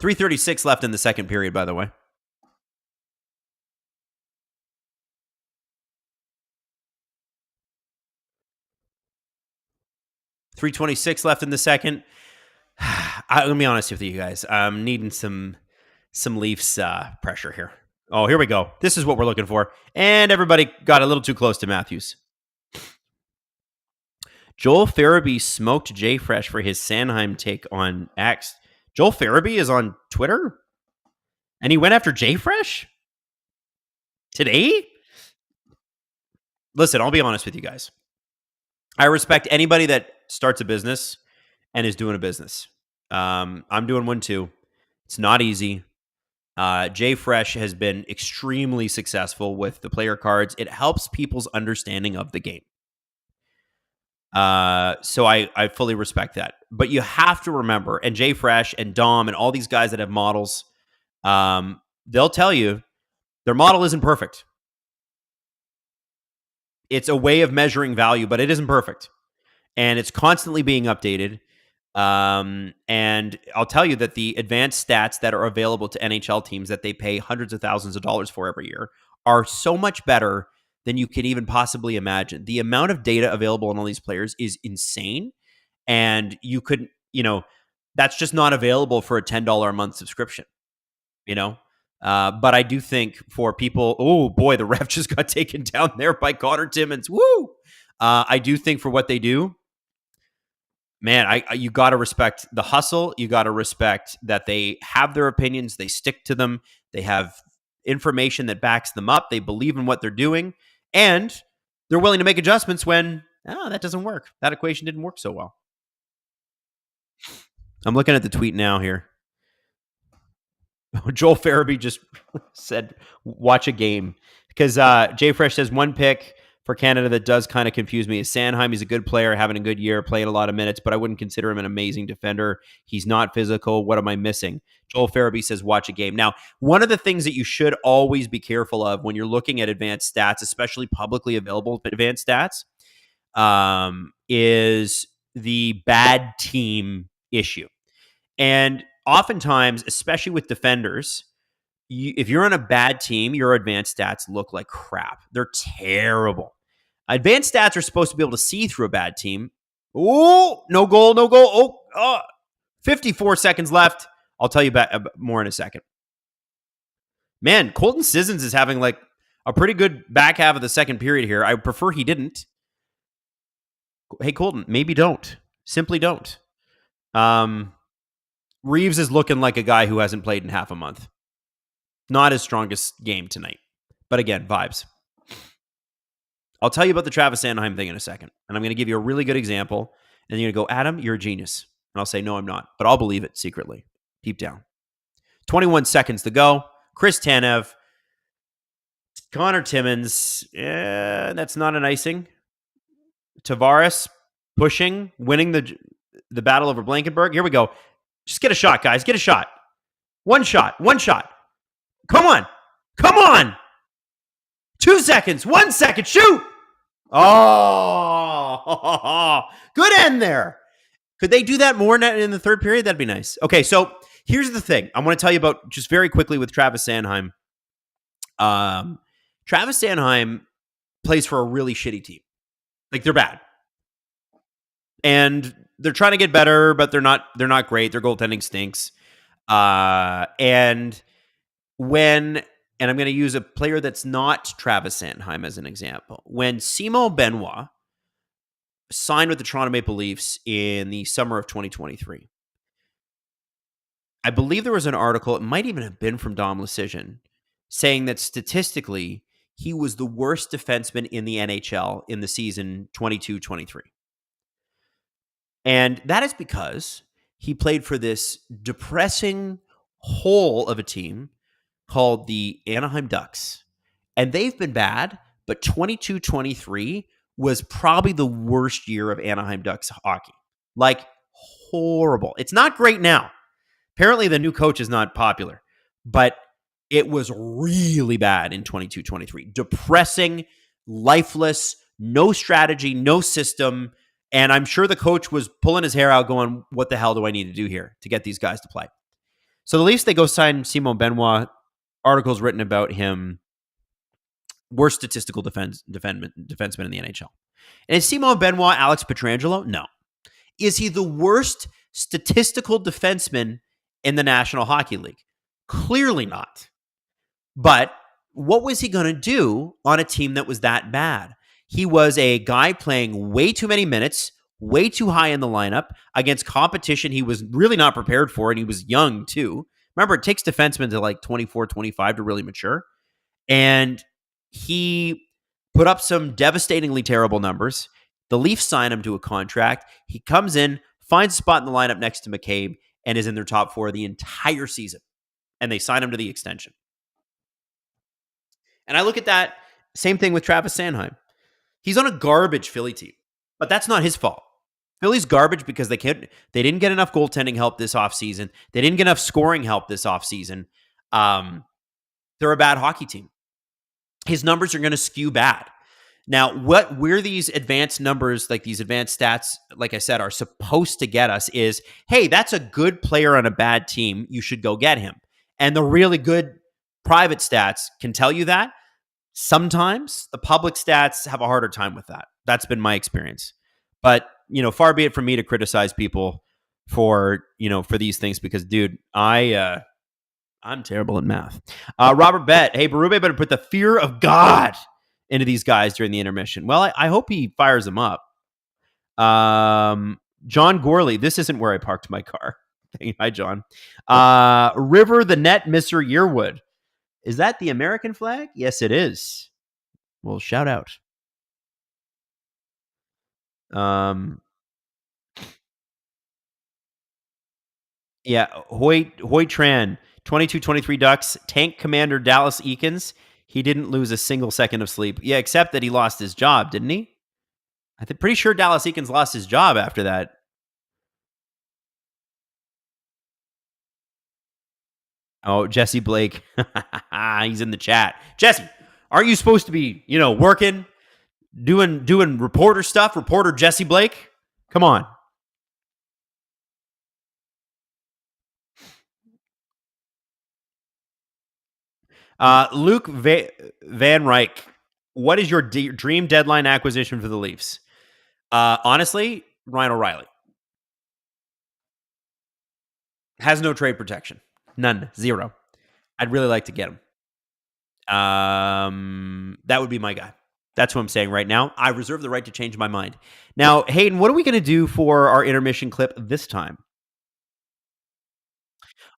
Speaker 1: .336 left in the second period, by the way. .326 left in the second. I'm gonna be honest with you guys. I'm needing some Leafs pressure here. Oh, here we go. This is what we're looking for. And everybody got a little too close to Matthews. Joel Farabee smoked Jay Fresh for his Sanheim take on X. Joel Farabee is on Twitter? And he went after Jay Fresh? Today? Listen, I'll be honest with you guys. I respect anybody that starts a business and is doing a business. I'm doing one too. It's not easy. Jay Fresh has been extremely successful with the player cards. It helps people's understanding of the game. So I fully respect that. But you have to remember, and Jay Fresh and Dom and all these guys that have models, they'll tell you their model isn't perfect. It's a way of measuring value, but it isn't perfect. And it's constantly being updated. And I'll tell you that the advanced stats that are available to NHL teams that they pay hundreds of thousands of dollars for every year are so much better than you can even possibly imagine. The amount of data available on all these players is insane. And you could, that's just not available for a $10 a month subscription, But I do think for people, oh boy, the ref just got taken down there by Connor Timmins. Woo! I do think for what they do, man, you got to respect the hustle. You got to respect that they have their opinions. They stick to them. They have information that backs them up. They believe in what they're doing. And they're willing to make adjustments when, that doesn't work. That equation didn't work so well. I'm looking at the tweet now here. Joel Farabee just said, watch a game. Because Jay Fresh says one pick for Canada that does kind of confuse me is Sanheim. He's a good player, having a good year, playing a lot of minutes, but I wouldn't consider him an amazing defender. He's not physical. What am I missing? Joel Farabee says, watch a game. Now, one of the things that you should always be careful of when you're looking at advanced stats, especially publicly available advanced stats, is the bad team issue. And oftentimes, especially with defenders, if you're on a bad team, your advanced stats look like crap. They're terrible. Advanced stats are supposed to be able to see through a bad team. Oh, no goal, no goal. 54 seconds left. I'll tell you more in a second. Man, Colton Sissons is having like a pretty good back half of the second period here. I prefer he didn't. Hey, Colton, maybe don't. Simply don't. Reeves is looking like a guy who hasn't played in half a month. Not his strongest game tonight. But again, vibes. I'll tell you about the Travis Sanheim thing in a second. And I'm going to give you a really good example. And you're going to go, Adam, you're a genius. And I'll say, no, I'm not. But I'll believe it secretly. Deep down. 21 seconds to go. Chris Tanev. Connor Timmins. That's not an icing. Tavares pushing, winning the battle over Blankenburg. Here we go. Just get a shot, guys. Get a shot. One shot. Come on. Come on. 2 seconds. 1 second. Shoot. Oh, good end there. Could they do that more in the third period? That'd be nice. Okay, so here's the thing. I want to tell you about just very quickly with Travis Sanheim. Travis Sanheim plays for a really shitty team. Like, they're bad. And they're trying to get better, but they're not great. Their goaltending stinks. And I'm going to use a player that's not Travis Sanheim as an example. When Simon Benoit signed with the Toronto Maple Leafs in the summer of 2023, I believe there was an article, it might even have been from Dom Lucian, saying that statistically, he was the worst defenseman in the NHL in the season 22-23. And that is because he played for this depressing hole of a team called the Anaheim Ducks. And they've been bad, but 22-23 was probably the worst year of Anaheim Ducks hockey. Like, horrible. It's not great now. Apparently, the new coach is not popular, but it was really bad in 22-23. Depressing, lifeless, no strategy, no system. And I'm sure the coach was pulling his hair out going, what the hell do I need to do here to get these guys to play? So the Leafs, they go sign Simon Benoit. Articles written about him. Worst statistical defenseman in the NHL. And is Simon Benoit Alex Pietrangelo? No. Is he the worst statistical defenseman in the National Hockey League? Clearly not. But what was he going to do on a team that was that bad? He was a guy playing way too many minutes, way too high in the lineup against competition he was really not prepared for, and he was young too. Remember, it takes defensemen to like 24, 25 to really mature. And he put up some devastatingly terrible numbers. The Leafs sign him to a contract. He comes in, finds a spot in the lineup next to McCabe, and is in their top four the entire season. And they sign him to the extension. And I look at that, same thing with Travis Sanheim. He's on a garbage Philly team, but that's not his fault. Philly's garbage because they didn't get enough goaltending help this offseason. They didn't get enough scoring help this offseason. They're a bad hockey team. His numbers are going to skew bad. Now, where these advanced numbers, like these advanced stats, like I said, are supposed to get us is, hey, that's a good player on a bad team. You should go get him. And the really good private stats can tell you that. Sometimes the public stats have a harder time with that. That's been my experience. But, far be it from me to criticize people for these things because, dude, I'm terrible at math. Robert Bett, hey, Berube better put the fear of God into these guys during the intermission. Well, I hope he fires them up. John Gorley, this isn't where I parked my car. Hi, John. River the Net Misser Yearwood. Is that the American flag? Yes, it is. Well, shout out. Yeah, Hoy Tran, 22-23 Ducks, tank commander Dallas Eakins. He didn't lose a single second of sleep. Yeah, except that he lost his job, didn't he? I'm pretty sure Dallas Eakins lost his job after that. Oh, Jesse Blake. He's in the chat. Jesse, aren't you supposed to be, working, doing reporter stuff? Reporter Jesse Blake? Come on. Luke Van Ryk, what is your dream deadline acquisition for the Leafs? Honestly, Ryan O'Reilly. Has no trade protection. None. Zero. I'd really like to get him. That would be my guy. That's what I'm saying right now. I reserve the right to change my mind. Now, Hayden, what are we going to do for our intermission clip this time?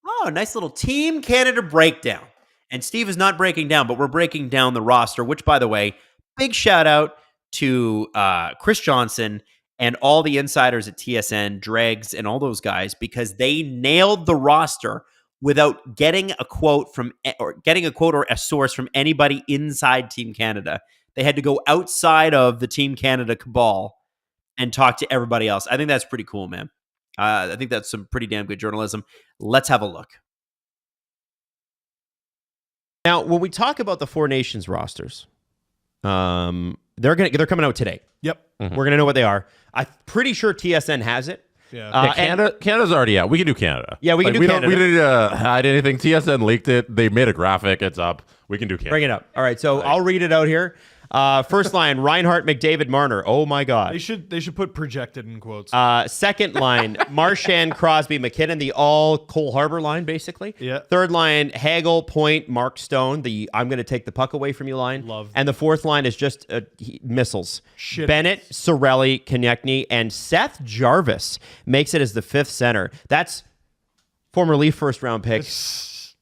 Speaker 1: Oh, a nice little Team Canada breakdown. And Steve is not breaking down, but we're breaking down the roster, which, by the way, big shout out to Chris Johnson and all the insiders at TSN, Dregs, and all those guys, because they nailed the roster without getting a quote or a source from anybody inside Team Canada. They had to go outside of the Team Canada cabal and talk to everybody else. I think that's pretty cool, man. I think that's some pretty damn good journalism. Let's have a look.
Speaker 3: Now, when we talk about the Four Nations rosters, they're coming out today.
Speaker 4: Yep.
Speaker 3: We're gonna know what they are. I'm pretty sure TSN has it.
Speaker 4: Yeah.
Speaker 2: Canada's already out. We can do Canada.
Speaker 3: Yeah, we can do Canada.
Speaker 2: We didn't hide anything. TSN leaked it. They made a graphic. It's up. We can do Canada.
Speaker 3: Bring it up. All right, so I'll read it out here. First line, Reinhardt, McDavid, Marner. Oh my God.
Speaker 4: They should put projected in quotes.
Speaker 3: Second line, Marchand, Crosby, McKinnon, the all Cole Harbour line, basically.
Speaker 4: Yeah.
Speaker 3: Third line, Hagel, Point, Mark Stone, the I'm going to take the puck away from you line.
Speaker 4: Love.
Speaker 3: And the fourth line is just missiles.
Speaker 4: Shit.
Speaker 3: Bennett, Sorelli, Konechny, and Seth Jarvis makes it as the fifth center. That's former Leaf first round pick.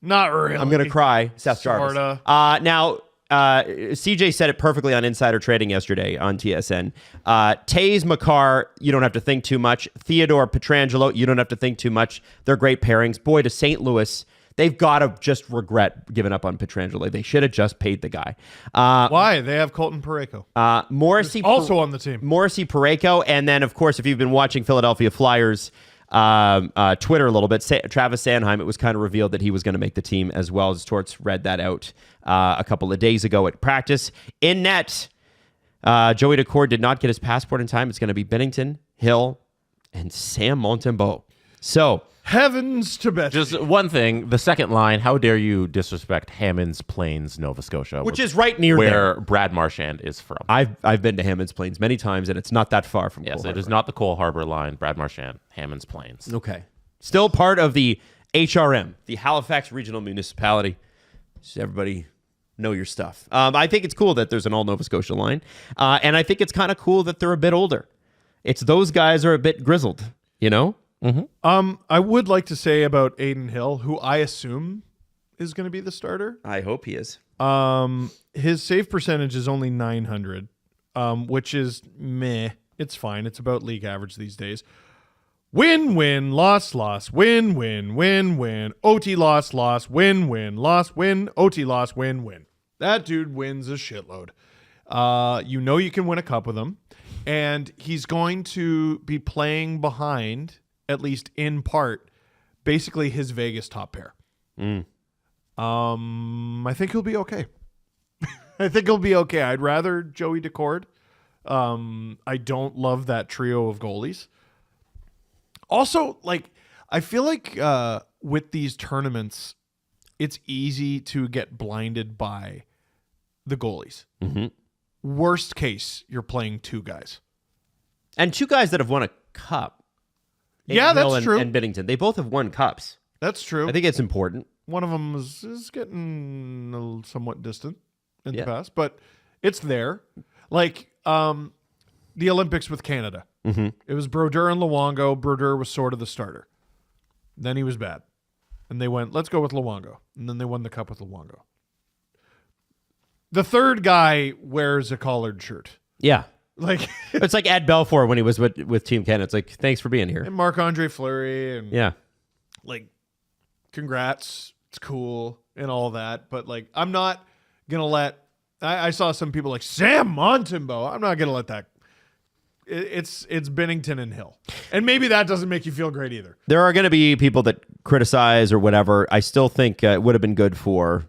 Speaker 4: Not really.
Speaker 3: I'm going to cry, Seth Jarvis.
Speaker 4: Sorta.
Speaker 3: Now, CJ said it perfectly on Insider Trading yesterday on TSN. Taze, Makar, you don't have to think too much. Theodore, Pietrangelo, you don't have to think too much. They're great pairings. Boy, to St. Louis, they've got to just regret giving up on Pietrangelo. They should have just paid the guy.
Speaker 4: Why? They have Colton Parayko.
Speaker 3: Morrissey
Speaker 4: Also on the team.
Speaker 3: Morrissey, Parayko, and then, of course, if you've been watching Philadelphia Flyers Twitter a little bit, Travis Sanheim, it was kind of revealed that he was going to make the team as well. As Torts read that out a couple of days ago at practice. In net, Joey Decord did not get his passport in time. It's going to be Bennington, Hill, and Sam Montembeault. So,
Speaker 4: Heavens to Betsy.
Speaker 2: Just one thing. The second line, how dare you disrespect Hammond's Plains, Nova Scotia,
Speaker 3: which is right near
Speaker 2: where
Speaker 3: there.
Speaker 2: Brad Marchand is from.
Speaker 3: I've been to Hammond's Plains many times, and it's not that far from
Speaker 2: Yes,
Speaker 3: Cole
Speaker 2: it is
Speaker 3: Harbour.
Speaker 2: not the Cole Harbour line. Brad Marchand, Hammond's Plains.
Speaker 3: Okay. Still part of the HRM, the Halifax Regional Municipality. Just everybody know your stuff. I think it's cool that there's an all Nova Scotia line. And I think it's kind of cool that they're a bit older. It's those guys are a bit grizzled, you know?
Speaker 4: I would like to say about Aiden Hill, who I assume is going to be the starter.
Speaker 3: I hope he is.
Speaker 4: His save percentage is only 900, which is meh. It's fine. It's about league average these days. Win, win, loss, loss, win, win, win, win, OT, loss, loss, win, win, loss, win, OT, loss, win, win. That dude wins a shitload. You know you can win a cup with him, and he's going to be playing behind, at least in part, basically his Vegas top pair. I think he'll be okay. I think he'll be okay. I'd rather Joey Decord. I don't love that trio of goalies. Also, I feel like with these tournaments, it's easy to get blinded by the goalies. Worst case, you're playing two guys.
Speaker 3: And two guys that have won a cup.
Speaker 4: Yeah,
Speaker 3: Hill
Speaker 4: that's true.
Speaker 3: And Binnington. They both have won cups.
Speaker 4: That's true.
Speaker 3: I think it's important.
Speaker 4: One of them is getting somewhat distant in the past, but it's there. Like the Olympics with Canada. It was Brodeur and Luongo. Brodeur was sort of the starter. Then he was bad. And they went, let's go with Luongo. And then they won the cup with Luongo. The third guy wears a collared shirt.
Speaker 3: Yeah.
Speaker 4: Like
Speaker 3: It's like Ed Belfour when he was with Team Canada. It's like, thanks for being here.
Speaker 4: and Marc-Andre Fleury and
Speaker 3: Yeah.
Speaker 4: like congrats, it's cool and all that, but like I'm not gonna let I saw some people like Sam Montembeault. I'm not gonna let that. It's Binnington and Hill, and maybe that doesn't make you feel great either.
Speaker 3: There are going to be people that criticize or whatever. I still think it would have been good for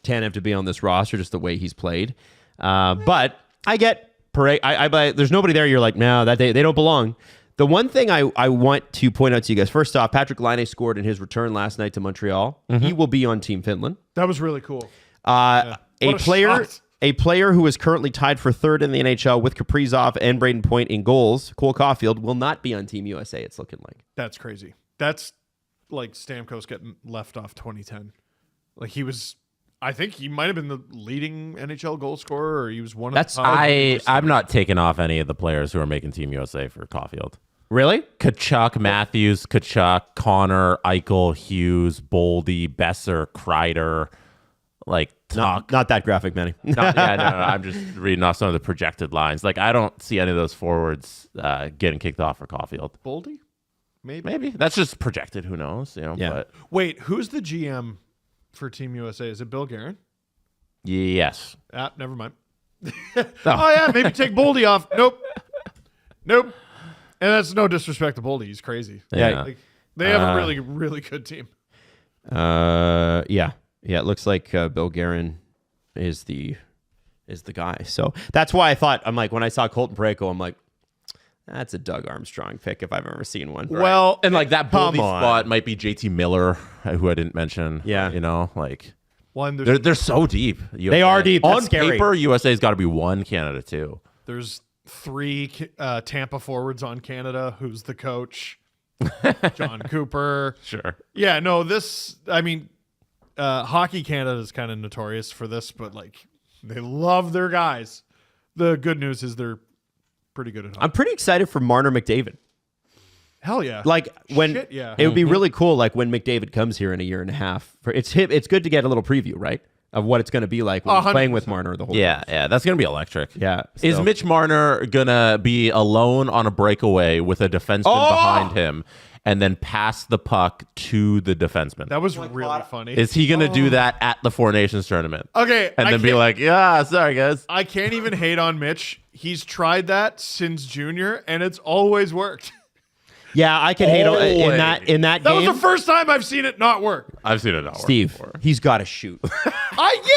Speaker 3: Tanev to be on this roster, just the way he's played. But I get Parade. There's nobody there. You're like, no, that they don't belong. The one thing I want to point out to you guys, first off, Patrick Laine scored in his return last night to Montreal. He will be on Team Finland.
Speaker 4: That was really cool.
Speaker 3: A
Speaker 4: What a
Speaker 3: player.
Speaker 4: shot.
Speaker 3: A player who is currently tied for third in the NHL with Kaprizov and Braden Point in goals, Cole Caulfield, will not be on Team USA, it's looking like.
Speaker 4: That's crazy. That's like Stamkos getting left off 2010. Like he was. I think he might have been the leading NHL goal scorer, or he was one of the top.
Speaker 2: I'm not taking off any of the players who are making Team USA for Caulfield.
Speaker 3: Really?
Speaker 2: Kachuk, Matthews, Kachuk, Connor, Eichel, Hughes, Boldy, Besser, Kreider, like Tuck.
Speaker 3: Not that graphic, Manny.
Speaker 2: No, I'm just reading off some of the projected lines. Like I don't see any of those forwards getting kicked off for Caulfield.
Speaker 4: Boldy?
Speaker 2: Maybe that's just projected. Who knows? You know.
Speaker 3: Yeah.
Speaker 2: But
Speaker 4: Wait, who's the GM for Team USA? Is it Bill Guerin?
Speaker 2: yes.
Speaker 4: Never mind. Oh yeah, maybe take Boldy off. Nope. And that's no disrespect to Boldy. He's crazy.
Speaker 2: Yeah.
Speaker 4: Like, they have a really, really good team.
Speaker 3: Yeah. Yeah, it looks like Bill Guerin is the guy. So that's why I thought, I'm like, when I saw Colton Parayko, I'm like, that's a Doug Armstrong pick if I've ever seen one.
Speaker 4: Well,
Speaker 2: And like that Boldy
Speaker 3: Come on.
Speaker 2: spot might be JT Miller, who I didn't mention.
Speaker 3: Yeah.
Speaker 2: You know, like
Speaker 4: one there's,
Speaker 2: they're so deep.
Speaker 3: They are deep. That's
Speaker 2: On
Speaker 3: scary.
Speaker 2: paper, USA's got to be 1, Canada 2.
Speaker 4: there's 3 Tampa forwards on Canada. Who's the coach? John Cooper.
Speaker 2: Sure.
Speaker 4: Yeah, no, this, I mean, Hockey Canada is kind of notorious for this, but like they love their guys. The good news is they're pretty good at hockey.
Speaker 3: I'm pretty excited for Marner McDavid.
Speaker 4: Hell yeah.
Speaker 3: Like when
Speaker 4: Shit, yeah.
Speaker 3: it would be really cool. Like when McDavid comes here in a year and a half. It's good to get a little preview, right, of what it's going to be like when he's playing with
Speaker 4: 100%.
Speaker 3: Marner the whole
Speaker 2: Yeah, that's gonna be electric.
Speaker 3: Yeah.
Speaker 2: Is
Speaker 3: so-
Speaker 2: Mitch Marner gonna be alone on a breakaway with a defenseman behind him, and then pass the puck to the defenseman?
Speaker 4: That was really funny.
Speaker 2: Is he gonna do that at the Four Nations tournament?
Speaker 4: Okay.
Speaker 2: And
Speaker 4: I
Speaker 2: then be
Speaker 4: can't-
Speaker 2: like, yeah, sorry guys.
Speaker 4: I can't even hate on Mitch. He's tried that since junior, and it's always worked.
Speaker 3: Yeah, I can hate on in that
Speaker 4: That
Speaker 3: game.
Speaker 4: was the first time I've seen it not work.
Speaker 2: I've seen it not work
Speaker 3: Steve,
Speaker 2: before.
Speaker 3: he's got to shoot.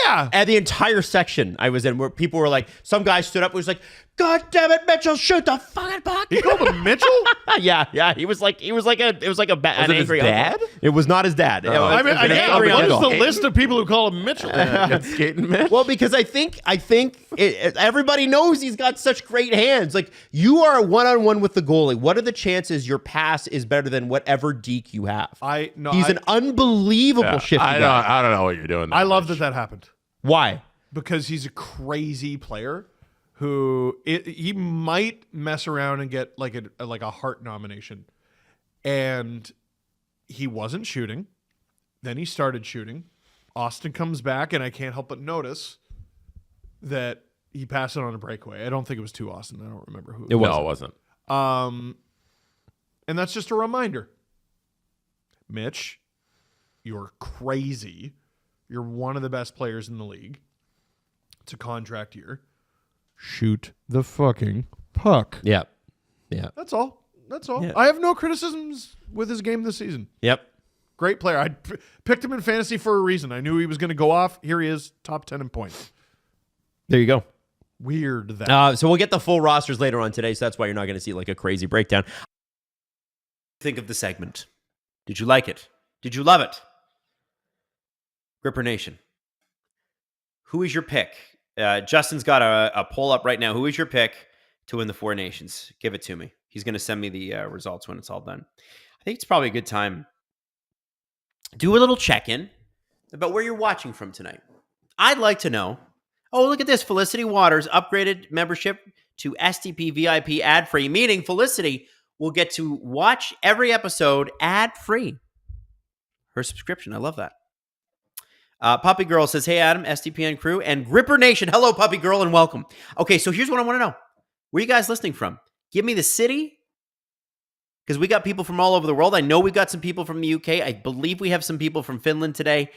Speaker 4: Yeah.
Speaker 3: And the entire section I was in, where people were like, some guy stood up and was like, "God damn it, Mitchell, shoot the fucking puck!"
Speaker 4: He called him Mitchell?
Speaker 3: yeah. It was like an angry
Speaker 2: his
Speaker 3: uncle.
Speaker 2: dad?
Speaker 3: It was not his dad. It was
Speaker 4: I mean,
Speaker 3: an angry
Speaker 4: what is
Speaker 3: uncle.
Speaker 4: the list of people who call him Mitchell?
Speaker 2: Skating Mitch?
Speaker 3: Well, because I think everybody knows he's got such great hands. Like, you are one-on-one with the goalie. What are the chances your pass is better than whatever deke you have? He's an unbelievable shifty guy.
Speaker 2: I don't know what you're doing there,
Speaker 4: I love
Speaker 2: Mitch.
Speaker 4: that happened
Speaker 3: Why?
Speaker 4: because he's a crazy player who he might mess around and get like a Hart nomination, and he wasn't shooting. Then he started shooting. Austin comes back, and I can't help but notice that he passed it on a breakaway. I don't think it was to Austin. I don't remember who.
Speaker 3: It
Speaker 2: No, it wasn't.
Speaker 4: And that's just a reminder. Mitch, you're crazy. You're one of the best players in the league. It's a contract year. Shoot the fucking puck.
Speaker 3: Yeah.
Speaker 4: That's all. That's all.
Speaker 3: Yeah.
Speaker 4: I have no criticisms with his game this season.
Speaker 3: Yep.
Speaker 4: Great player. I picked him in fantasy for a reason. I knew he was going to go off. Here he is, top 10 in points.
Speaker 3: There you go.
Speaker 4: Weird that.
Speaker 3: So we'll get the full rosters later on today, so that's why you're not going to see like a crazy breakdown.
Speaker 1: Think of the segment. Did you like it? Did you love it? Gripper Nation. Who is your pick? Justin's got a poll up right now. Who is your pick to win the Four Nations? Give it to me. He's going to send me the results when it's all done. I think it's probably a good time. Do a little check-in about where you're watching from tonight. I'd like to know. Oh, look at this. Felicity Waters upgraded membership to STP VIP ad-free, meaning Felicity will get to watch every episode ad-free. Her subscription. I love that. Puppy Girl says, "Hey, Adam, STPN crew, and Gripper Nation. Hello, Puppy Girl, and welcome." Okay, so here's what I want to know. Where are you guys listening from? Give me the city, because we got people from all over the world. I know we've got some people from the UK. I believe we have some people from Finland today.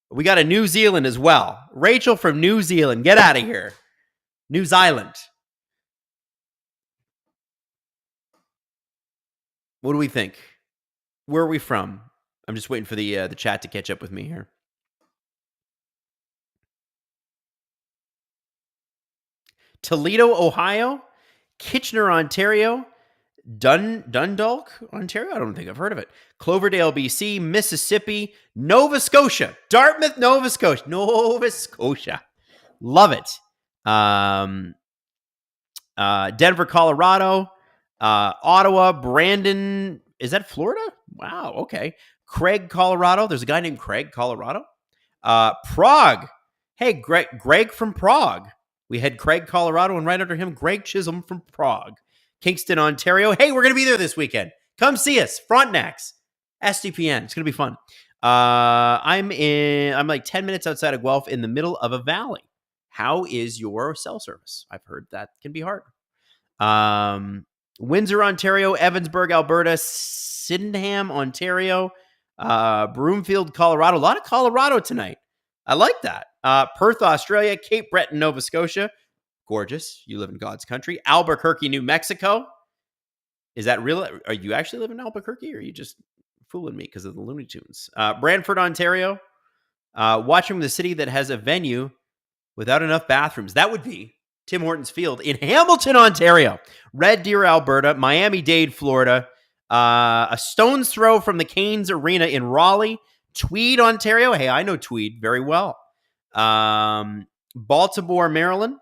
Speaker 1: We got a New Zealand as well. Rachel from New Zealand. Get out of here. New Zealand. What do we think? Where are we from? I'm just waiting for the chat to catch up with me here. Toledo, Ohio. Kitchener, Ontario. Dundalk, Ontario? I don't think I've heard of it. Cloverdale, BC. Mississippi. Nova Scotia. Dartmouth, Nova Scotia. Nova Scotia. Love it. Denver, Colorado. Ottawa. Brandon. Is that Florida? Wow, okay. Craig, Colorado. There's a guy named Craig, Colorado. Prague. Hey, Greg from Prague. We had Craig, Colorado, and right under him, Greg Chisholm from Prague. Kingston, Ontario. Hey, we're going to be there this weekend. Come see us. Frontenacs. SDPN. It's going to be fun. I'm like 10 minutes outside of Guelph in the middle of a valley. How is your cell service? I've heard that can be hard. Windsor, Ontario. Evansburg, Alberta. Sydenham, Ontario. Broomfield, Colorado. A lot of Colorado tonight. I like that. Perth, Australia. Cape Breton, Nova Scotia. Gorgeous. You live in God's country. Albuquerque, New Mexico. Is that real? Are you actually live in Albuquerque, or are you just fooling me because of the Looney Tunes. Brantford, Ontario. Watching the city that has a venue without enough bathrooms. That would be Tim Hortons Field in Hamilton, Ontario. Red Deer, Alberta. Miami-Dade, Florida. A stone's throw from the Canes Arena in Raleigh. Tweed, Ontario. Hey, I know Tweed very well. Baltimore, Maryland.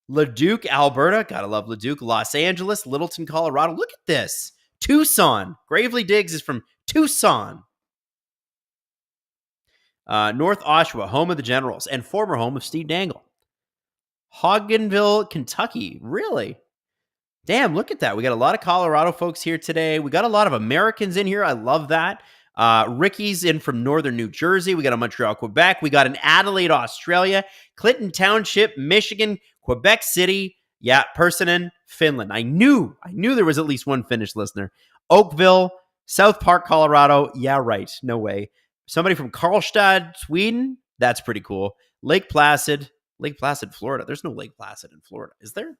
Speaker 1: Leduc, Alberta. Gotta love Leduc. Los Angeles. Littleton, Colorado. Look at this. Tucson. Gravely Diggs is from Tucson. North Oshawa, home of the Generals and former home of Steve Dangle. Hogganville, Kentucky. Really? Damn, look at that. We got a lot of Colorado folks here today. We got a lot of Americans in here. I love that. Ricky's in from northern New Jersey. We got a Montreal, Quebec. We got an Adelaide, Australia. Clinton Township, Michigan. Quebec City. Yeah, Persinen, Finland. I knew there was at least one Finnish listener. Oakville, South Park, Colorado. Yeah, right. No way. Somebody from Karlstad, Sweden. That's pretty cool. Lake Placid, Florida. There's no Lake Placid in Florida, is there?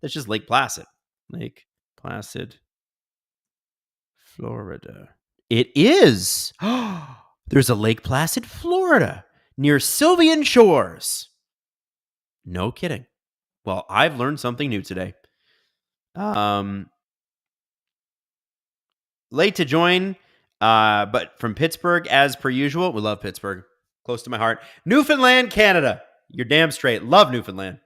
Speaker 1: That's just Lake Placid. Lake Placid, Florida. It is. There's a Lake Placid, Florida, near Sylvian Shores. No kidding. Well, I've learned something new today. Late to join, but from Pittsburgh, as per usual. We love Pittsburgh. Close to my heart. Newfoundland, Canada. You're damn straight. Love Newfoundland.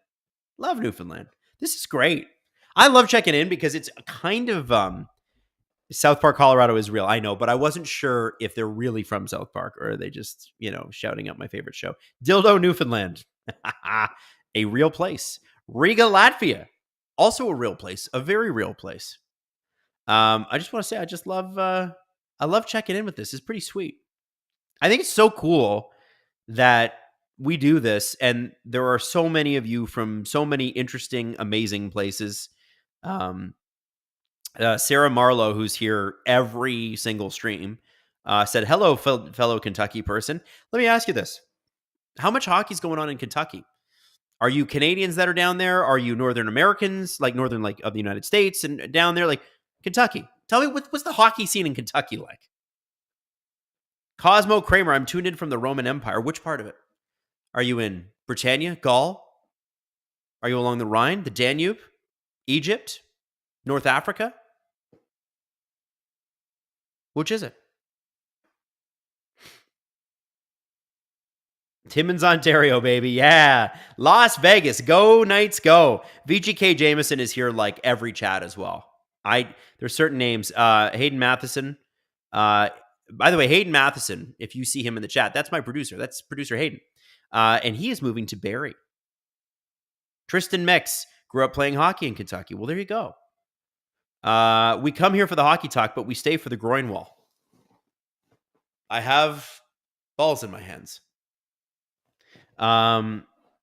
Speaker 1: Love Newfoundland. This is great. I love checking in because it's a kind of South Park, Colorado is real. I know, but I wasn't sure if they're really from South Park or are they just, shouting out my favorite show. Dildo, Newfoundland. A real place. Riga, Latvia. Also a real place. A very real place. I just want to say I love checking in with this. It's pretty sweet. I think it's so cool that we do this, and there are so many of you from so many interesting, amazing places. Sarah Marlowe, who's here every single stream, said, hello, fellow Kentucky person. Let me ask you this. How much hockey's going on in Kentucky? Are you Canadians that are down there? Are you Northern Americans, like Northern, like of the United States and down there, like Kentucky? Tell me, what's the hockey scene in Kentucky like? Cosmo Kramer, I'm tuned in from the Roman Empire. Which part of it? Are you in Britannia, Gaul? Are you along the Rhine, the Danube, Egypt, North Africa? Which is it? Timmins, Ontario, baby. Yeah. Las Vegas. Go Knights, go. VGK Jameson is here like every chat as well. There's certain names. Hayden Matheson. By the way, Hayden Matheson, if you see him in the chat, that's my producer. That's producer Hayden. And he is moving to Barrie. Tristan Mix grew up playing hockey in Kentucky. Well, there you go. We come here for the hockey talk, but we stay for the groin wall. I have balls in my hands.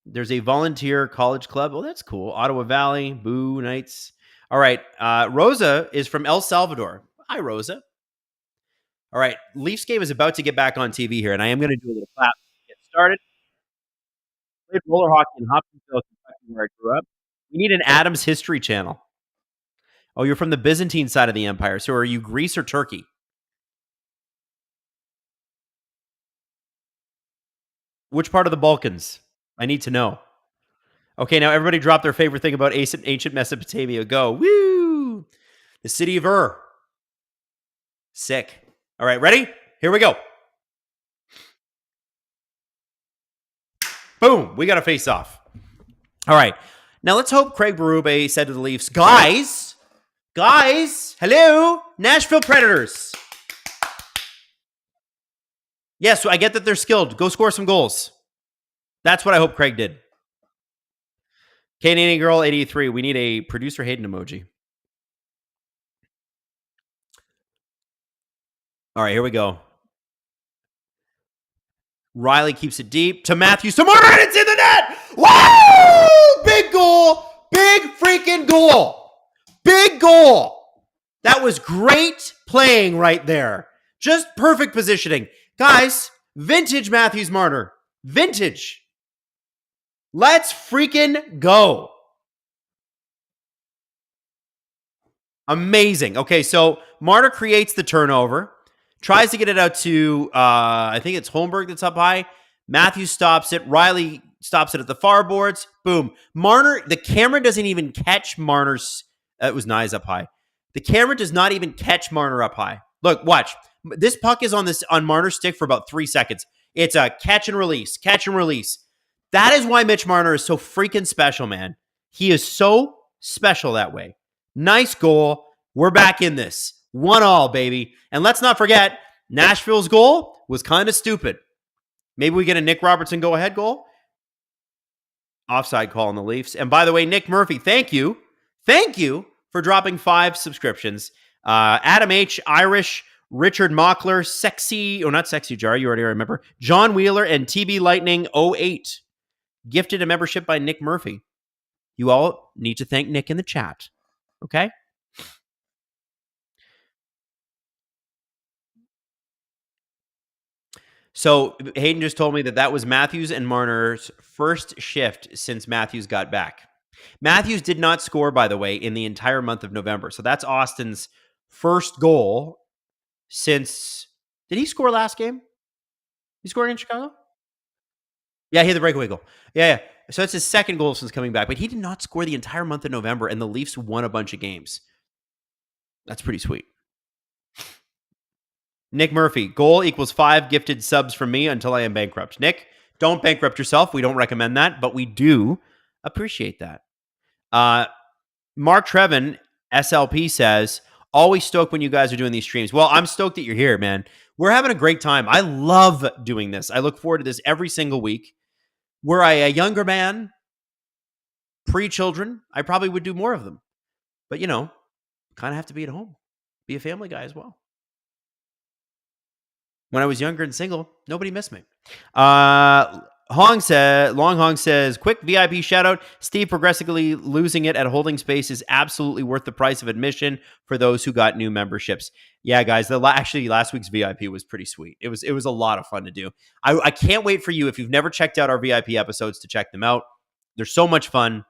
Speaker 1: There's a volunteer college club. Oh, that's cool. Ottawa Valley, Boo Knights. All right. Rosa is from El Salvador. Hi, Rosa. All right. Leafs game is about to get back on TV here, and I am going to do a little clap to get started. Played roller hockey in Hopkinsville, Kentucky, where I grew up. We need an Adams History Channel. Oh, you're from the Byzantine side of the empire. So are you Greece or Turkey? Which part of the Balkans? I need to know. Okay, now everybody drop their favorite thing about ancient Mesopotamia. Go. Woo! The city of Ur. Sick. All right, ready? Here we go. Boom. We got to face off. All right. Now let's hope Craig Berube said to the Leafs, guys, hello, Nashville Predators. Yes, I get that they're skilled. Go score some goals. That's what I hope Craig did. Canadian Girl 83. We need a producer Hayden emoji. All right, here we go. Riley keeps it deep to Matthews. To Martin, it's in the net. Woo! Big goal. Big freaking goal. Big goal. That was great playing right there. Just perfect positioning. Guys, vintage Matthews Marner. Vintage. Let's freaking go. Amazing. Okay, so Marner creates the turnover. Tries to get it out to, I think it's Holmberg that's up high. Matthews stops it. Riley stops it at the far boards. Boom. Marner, the camera doesn't even catch Marner's. It was Nyes up high. The camera does not even catch Marner up high. Look, watch. This puck is on Marner's stick for about 3 seconds. It's a catch and release, catch and release. That is why Mitch Marner is so freaking special, man. He is so special that way. Nice goal. We're back in this. 1-1, baby. And let's not forget, Nashville's goal was kind of stupid. Maybe we get a Nick Robertson go-ahead goal. Offside call on the Leafs. And by the way, Nick Murphy, thank you. Thank you for dropping 5 subscriptions. Adam H., Irish, Richard Mockler, not Sexy Jar, you already remember. John Wheeler and TB Lightning 08. Gifted a membership by Nick Murphy. You all need to thank Nick in the chat. Okay? So Hayden just told me that was Matthews and Marner's first shift since Matthews got back. Matthews did not score, by the way, in the entire month of November. So that's Austin's first goal since... Did he score last game? He scored in Chicago? Yeah, he had the breakaway goal. Yeah. So it's his second goal since coming back. But he did not score the entire month of November, and the Leafs won a bunch of games. That's pretty sweet. Nick Murphy, goal equals 5 gifted subs from me until I am bankrupt. Nick, don't bankrupt yourself. We don't recommend that, but we do appreciate that. Mark Trevin, SLP, says, always stoked when you guys are doing these streams. Well, I'm stoked that you're here, man. We're having a great time. I love doing this. I look forward to this every single week. Were I a younger man, pre-children, I probably would do more of them. But, kind of have to be at home. Be a family guy as well. When I was younger and single, nobody missed me. Long Hong says, quick VIP shout out. Steve progressively losing it at holding space is absolutely worth the price of admission for those who got new memberships. Yeah, guys, actually last week's VIP was pretty sweet. It was a lot of fun to do. I can't wait for you, if you've never checked out our VIP episodes, to check them out. They're so much fun.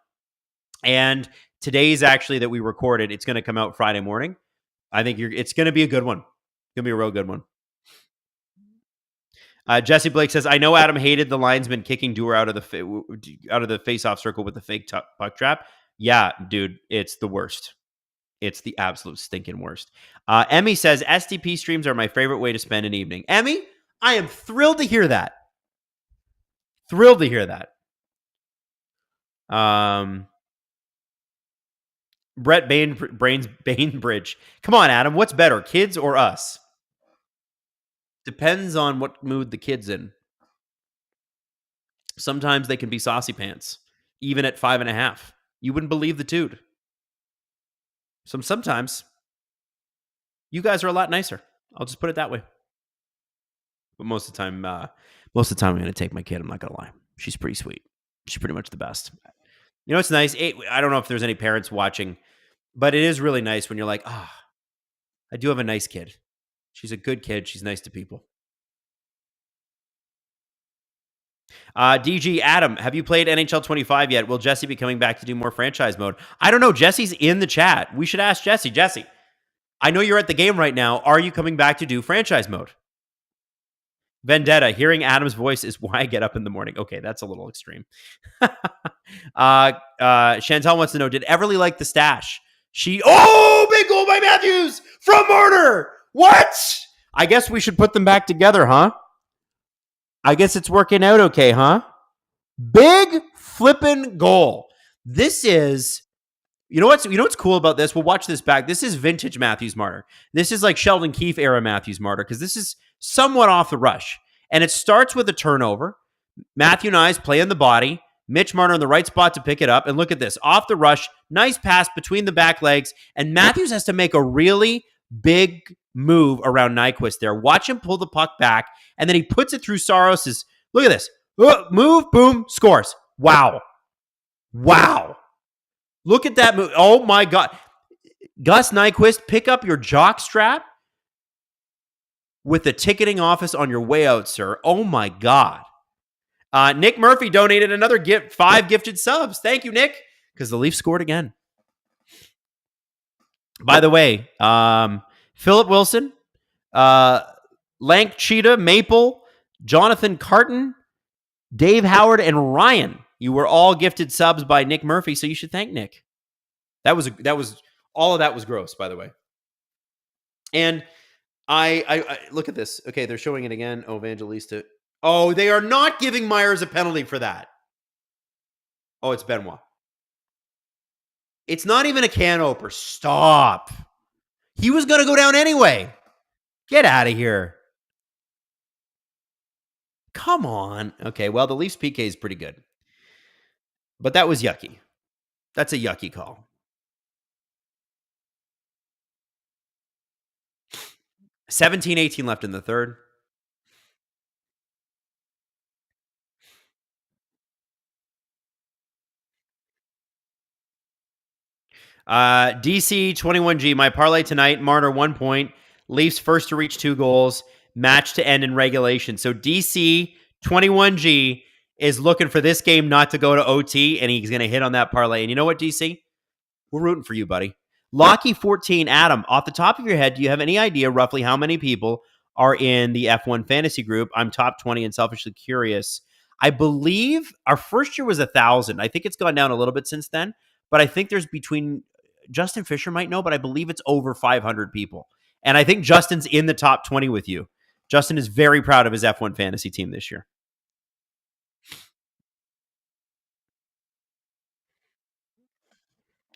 Speaker 1: And today's actually that we recorded, it's going to come out Friday morning. I think it's going to be a good one. It's going to be a real good one. Jesse Blake says, I know Adam hated the linesman kicking Dewar out of the face-off circle with the fake puck trap. Yeah, dude, it's the worst. It's the absolute stinking worst. Emmy says, STP streams are my favorite way to spend an evening. Emmy, I am thrilled to hear that. Thrilled to hear that. Brett Bainbridge. Come on, Adam. What's better, kids or us? Depends on what mood the kid's in. Sometimes they can be saucy pants, even at 5.5. You wouldn't believe the dude. Sometimes you guys are a lot nicer. I'll just put it that way. But most of the time, I'm going to take my kid. I'm not going to lie. She's pretty sweet. She's pretty much the best. It's nice. I don't know if there's any parents watching, but it is really nice when you're like, I do have a nice kid. She's a good kid. She's nice to people. DG Adam, have you played NHL 25 yet? Will Jesse be coming back to do more franchise mode? I don't know. Jesse's in the chat. We should ask Jesse. Jesse, I know you're at the game right now. Are you coming back to do franchise mode? Vendetta, hearing Adam's voice is why I get up in the morning. Okay, that's a little extreme. Chantel wants to know, did Everly like the stash? Big goal by Matthews from Marner. What? I guess we should put them back together, huh? I guess it's working out okay, huh? Big flippin' goal. This is, what's cool about this? We'll watch this back. This is vintage Matthews Marner. This is like Sheldon Keefe era Matthews Marner, because this is somewhat off the rush. And it starts with a turnover. Matthew Nyes play in the body. Mitch Marner in the right spot to pick it up. And look at this. Off the rush. Nice pass between the back legs. And Matthews has to make a really big move around Nyquist there. Watch him pull the puck back, and then he puts it through Saros's. Look at this. Move, boom, scores. Wow. Look at that move. Oh, my God. Gus Nyquist, pick up your jock strap with the ticketing office on your way out, sir. Oh, my God. Nick Murphy donated another 5 gifted subs. Thank you, Nick, because the Leafs scored again. By the way, Philip Wilson, Lank Cheetah, Maple, Jonathan Carton, Dave Howard, and Ryan. You were all gifted subs by Nick Murphy, so you should thank Nick. That was all of that was gross, by the way. And I look at this. Okay, they're showing it again. Oh, Evangelista. Oh, they are not giving Myers a penalty for that. Oh, it's Benoit. It's not even a can opener. Stop. He was going to go down anyway. Get out of here. Come on. Okay, well, the Leafs PK is pretty good. But that was yucky. That's a yucky call. 17-18 left in the third. DC 21G, my parlay tonight, Marner 1 point, Leafs first to reach 2 goals, match to end in regulation. So DC 21G is looking for this game not to go to OT, and he's going to hit on that parlay. And you know what, DC? We're rooting for you, buddy. Locky 14, Adam, off the top of your head, do you have any idea roughly how many people are in the F1 fantasy group? I'm top 20 and selfishly curious. I believe our first year was 1,000. I think it's gone down a little bit since then, but I think there's between Justin Fisher might know, but I believe it's over 500 people. And I think Justin's in the top 20 with you. Justin is very proud of his F1 fantasy team this year.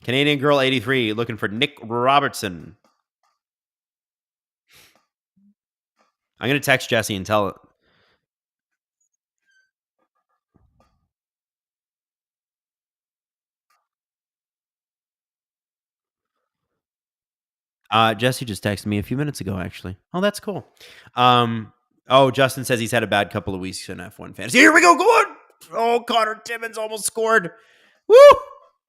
Speaker 1: Canadian Girl 83 looking for Nick Robertson. I'm going to text Jesse and tell it. Jesse just texted me a few minutes ago, actually. Oh, that's cool. Justin says he's had a bad couple of weeks in F1 fantasy. Here we go. Go on. Oh, Connor Timmins almost scored. Woo!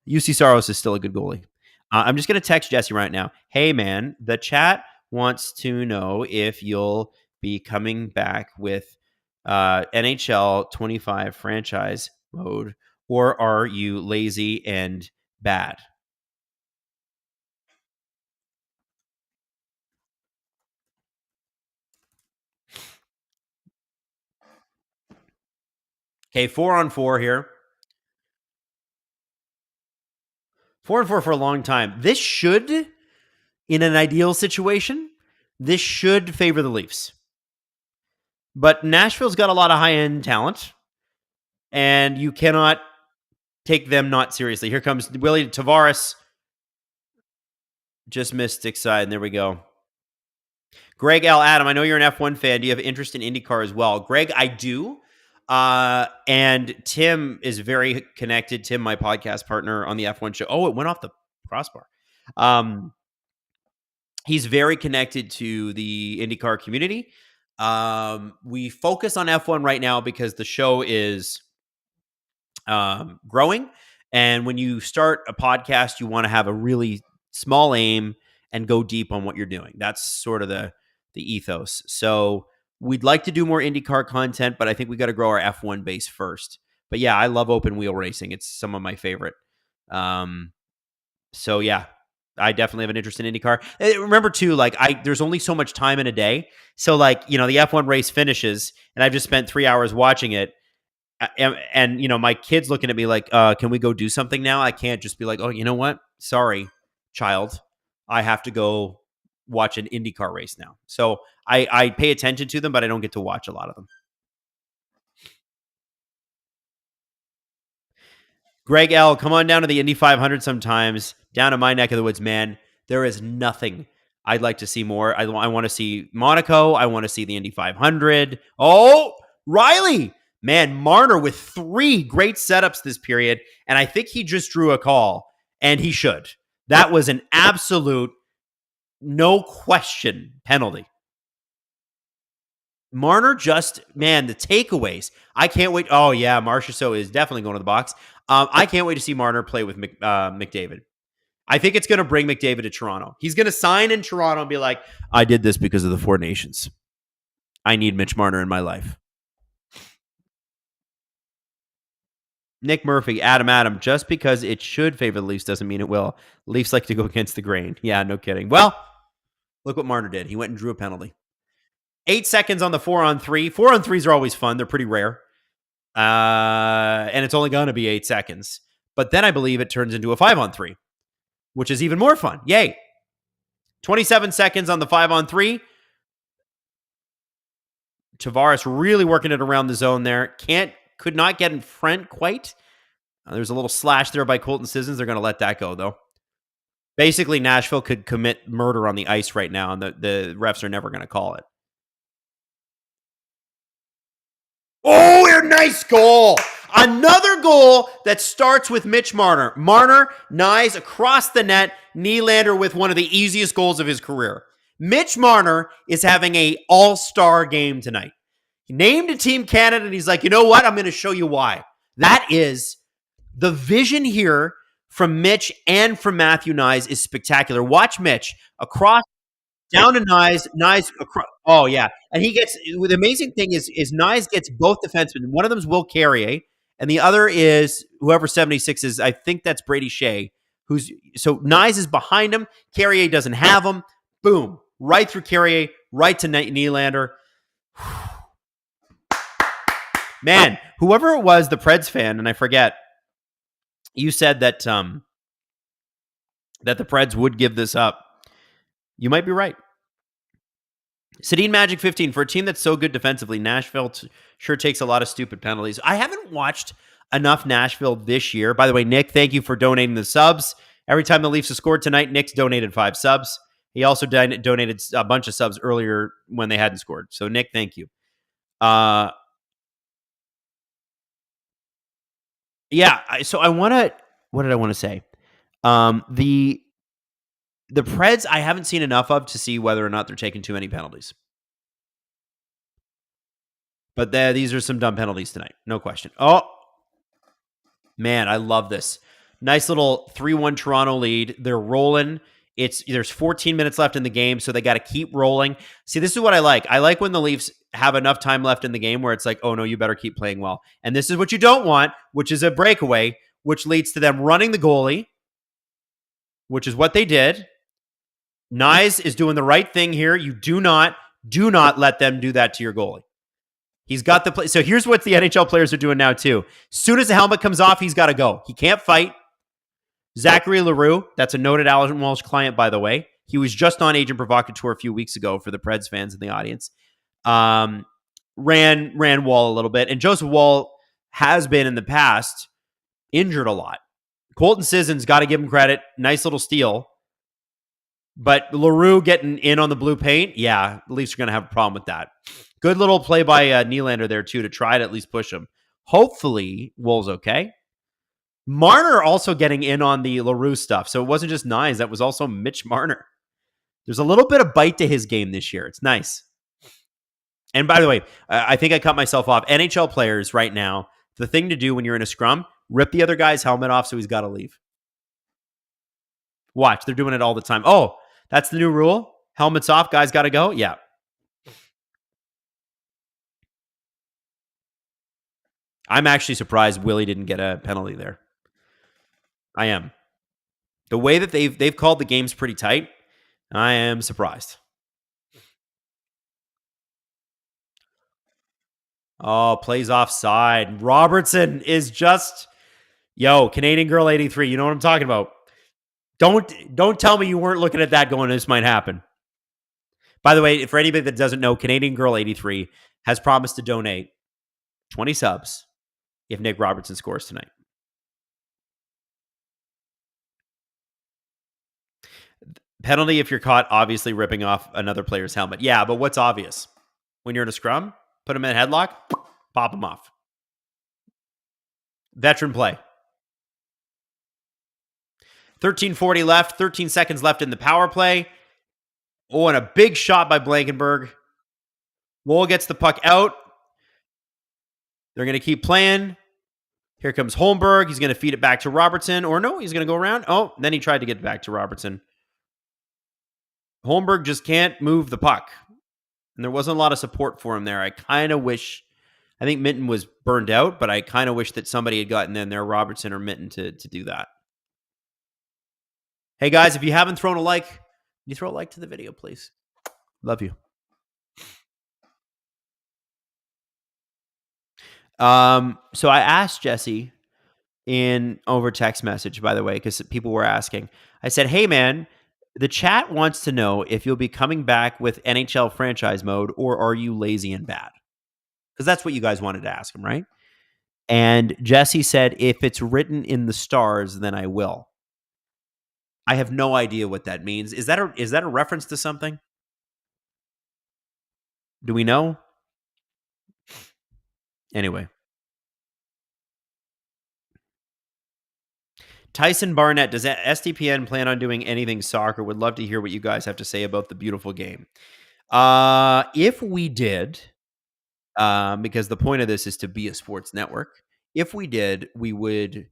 Speaker 1: UC Saros is still a good goalie. I'm just going to text Jesse right now. Hey, man, the chat wants to know if you'll be coming back with NHL 25 franchise mode, or are you lazy and bad? Okay, 4-on-4 here. 4-on-4 for a long time. This should, in an ideal situation, this should favor the Leafs. But Nashville's got a lot of high-end talent, and you cannot take them not seriously. Here comes Willie Tavares. Just missed stick side, and there we go. Greg L. Adam, I know you're an F1 fan. Do you have interest in IndyCar as well? Greg, I do. And Tim is very connected. Tim, my podcast partner on the F1 show. Oh, it went off the crossbar. He's very connected to the IndyCar community. We focus on F1 right now because the show is growing. And when you start a podcast, you want to have a really small aim and go deep on what you're doing. That's sort of the ethos. So we'd like to do more IndyCar content, but I think we got to grow our F1 base first. But yeah, I love open wheel racing. It's some of my favorite. So yeah, I definitely have an interest in IndyCar. Remember too, there's only so much time in a day. So the F1 race finishes and I've just spent 3 hours watching it. And my kid's looking at me like, can we go do something now? I can't just be like, oh, you know what? Sorry, child. I have to go watch an IndyCar race now. So I pay attention to them, but I don't get to watch a lot of them. Greg L., come on down to the Indy 500 sometimes, down to my neck of the woods, man. There is nothing I'd like to see more. I want to see Monaco. I want to see the Indy 500. Oh, Riley. Man, Marner with 3 great setups this period, and I think he just drew a call, and he should. That was an absolute, no question penalty. Marner the takeaways. I can't wait. Oh, yeah, Marchessault is definitely going to the box. I can't wait to see Marner play with McDavid. I think it's going to bring McDavid to Toronto. He's going to sign in Toronto and be like, I did this because of the Four Nations. I need Mitch Marner in my life. Nick Murphy, Adam, just because it should favor the Leafs doesn't mean it will. Leafs like to go against the grain. Yeah, no kidding. Well, look what Marner did. He went and drew a penalty. 8 seconds on the 4-on-3. 4-on-3s are always fun. They're pretty rare. And it's only going to be 8 seconds. But then I believe it turns into a 5-on-3, which is even more fun. Yay. 27 seconds on the 5-on-3. Tavares really working it around the zone there. Could not get in front quite. There's a little slash there by Colton Sissons. They're going to let that go, though. Basically, Nashville could commit murder on the ice right now, and the refs are never going to call it. Oh, a nice goal. Another goal that starts with Mitch Marner. Marner, Nyes across the net. Nylander with one of the easiest goals of his career. Mitch Marner is having an all-star game tonight. He named a Team Canada, and he's like, you know what? I'm going to show you why. That is the vision here from Mitch and from Matthew Nyes is spectacular. Watch Mitch across, down to Nyes across. Oh, yeah. And he gets, the amazing thing is Nyes gets both defensemen. One of them is Will Carrier, and the other is whoever 76 is. I think that's Brady Shea. So Nyes is behind him. Carrier doesn't have him. Boom. Right through Carrier, right to Nylander. Man, whoever it was, the Preds fan, and I forget, you said that that the Preds would give this up. You might be right. Sedin Magic 15, for a team that's so good defensively, Nashville sure takes a lot of stupid penalties. I haven't watched enough Nashville this year. By the way, Nick, thank you for donating the subs. Every time the Leafs have scored tonight, Nick's donated 5 subs. He also donated a bunch of subs earlier when they hadn't scored. So, Nick, thank you. So I want to, what did I want to say? The Preds, I haven't seen enough of to see whether or not they're taking too many penalties. But these are some dumb penalties tonight. No question. Oh, man, I love this. Nice little 3-1 Toronto lead. They're rolling. There's 14 minutes left in the game, so they got to keep rolling. See, this is what I like. I like when the Leafs have enough time left in the game where it's like, oh, no, you better keep playing well. And this is what you don't want, which is a breakaway, which leads to them running the goalie, which is what they did. Nyes is doing the right thing here. You do not let them do that to your goalie. He's got the play. So here's what the NHL players are doing now, too. As soon as the helmet comes off, he's got to go. He can't fight. Zachary Leroux, that's a noted Alan Walsh client, by the way. He was just on Agent Provocateur a few weeks ago for the Preds fans in the audience. Ran Wall a little bit. And Joseph Wall has been in the past injured a lot. Colton Sissons, got to give him credit. Nice little steal. But Leroux getting in on the blue paint, yeah, the Leafs are going to have a problem with that. Good little play by Nylander there, too, to try to at least push him. Hopefully, Wool's okay. Marner also getting in on the Leroux stuff. So it wasn't just Nyes. That was also Mitch Marner. There's a little bit of bite to his game this year. It's nice. And by the way, I think I cut myself off. NHL players right now, the thing to do when you're in a scrum, rip the other guy's helmet off so he's got to leave. Watch. They're doing it all the time. Oh, that's the new rule? Helmets off, guys got to go? Yeah. I'm actually surprised Willie didn't get a penalty there. I am. The way that they've called the games pretty tight, I am surprised. Oh, plays offside. Robertson is just, Canadian Girl 83. You know what I'm talking about. Don't tell me you weren't looking at that going, this might happen. By the way, for anybody that doesn't know, Canadian Girl 83 has promised to donate 20 subs if Nick Robertson scores tonight. Penalty if you're caught obviously ripping off another player's helmet. Yeah, but what's obvious? When you're in a scrum, put him in a headlock, pop him off. Veteran play. 13:40 left, 13 seconds left in the power play. Oh, and a big shot by Blankenberg. Wool gets the puck out. They're going to keep playing. Here comes Holmberg. He's going to feed it back to Robertson. Or no, he's going to go around. Oh, then he tried to get it back to Robertson. Holmberg just can't move the puck. And there wasn't a lot of support for him there. I think Minton was burned out, but I kind of wish that somebody had gotten in there, Robertson or Minton, to do that. Hey, guys, if you haven't thrown a like, can you throw a like to the video, please? Love you. So I asked Jesse in over text message, by the way, because people were asking. I said, "Hey, man, the chat wants to know if you'll be coming back with NHL franchise mode, or are you lazy and bad?" Because that's what you guys wanted to ask him, right? And Jesse said, "If it's written in the stars, then I will." I have no idea what that means. Is that a reference to something? Do we know? Anyway. Tyson Barnett, does SDPN plan on doing anything soccer? Would love to hear what you guys have to say about the beautiful game. If we did, because the point of this is to be a sports network, if we did, we would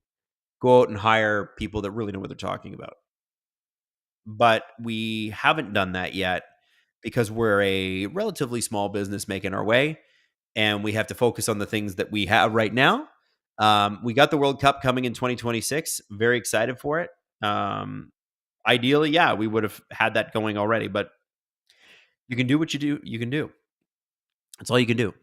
Speaker 1: go out and hire people that really know what they're talking about. But we haven't done that yet because we're a relatively small business making our way, and we have to focus on the things that we have right now. We got the World Cup coming in 2026. Very excited for it. Ideally, yeah, we would have had that going already, but you can do what you can do. That's all you can do.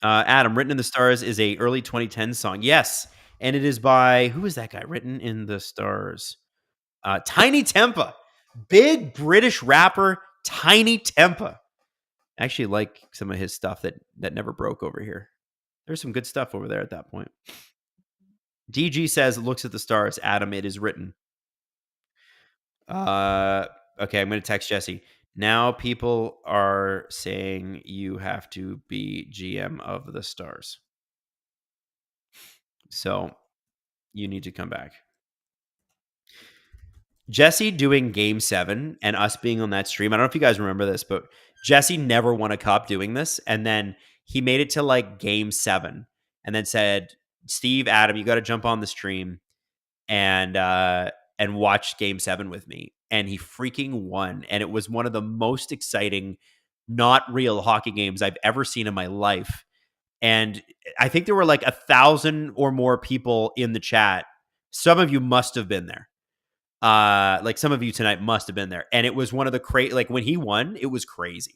Speaker 1: Adam, Written in the Stars is a early 2010 song. Yes, and it is by, who is that guy? Written in the Stars. Tiny Tempa. Big British rapper Tiny Tempa. I actually like some of his stuff that never broke over here. There's some good stuff over there at that point. DG says, looks at the stars. Adam, it is written. Okay, I'm going to text Jesse. Now people are saying you have to be GM of the Stars. So you need to come back. Jesse doing game 7 and us being on that stream. I don't know if you guys remember this, but Jesse never won a cup doing this. And then he made it to like game 7 and then said, Steve, Adam, you got to jump on the stream and watch game 7 with me. And he freaking won. And it was one of the most exciting, not real hockey games I've ever seen in my life. And I think there were like 1,000 or more people in the chat. Some of you must have been there. Like some of you tonight must have been there. And it was one of the like when he won, it was crazy.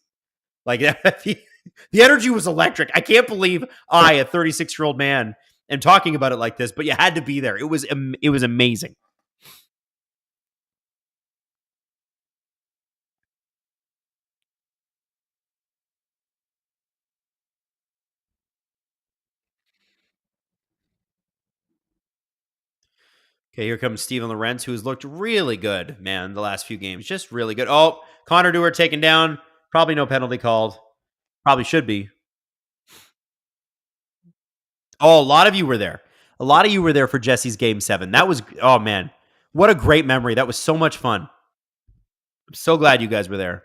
Speaker 1: Like the energy was electric. I can't believe I, a 36-year-old man, am talking about it like this, but you had to be there. It was amazing. Okay, here comes Steven Lorentz, who's looked really good, man, the last few games. Just really good. Oh, Connor Dewar taken down. Probably no penalty called. Probably should be. Oh, a lot of you were there. A lot of you were there for Jesse's game 7. That was, oh man, what a great memory. That was so much fun. I'm so glad you guys were there.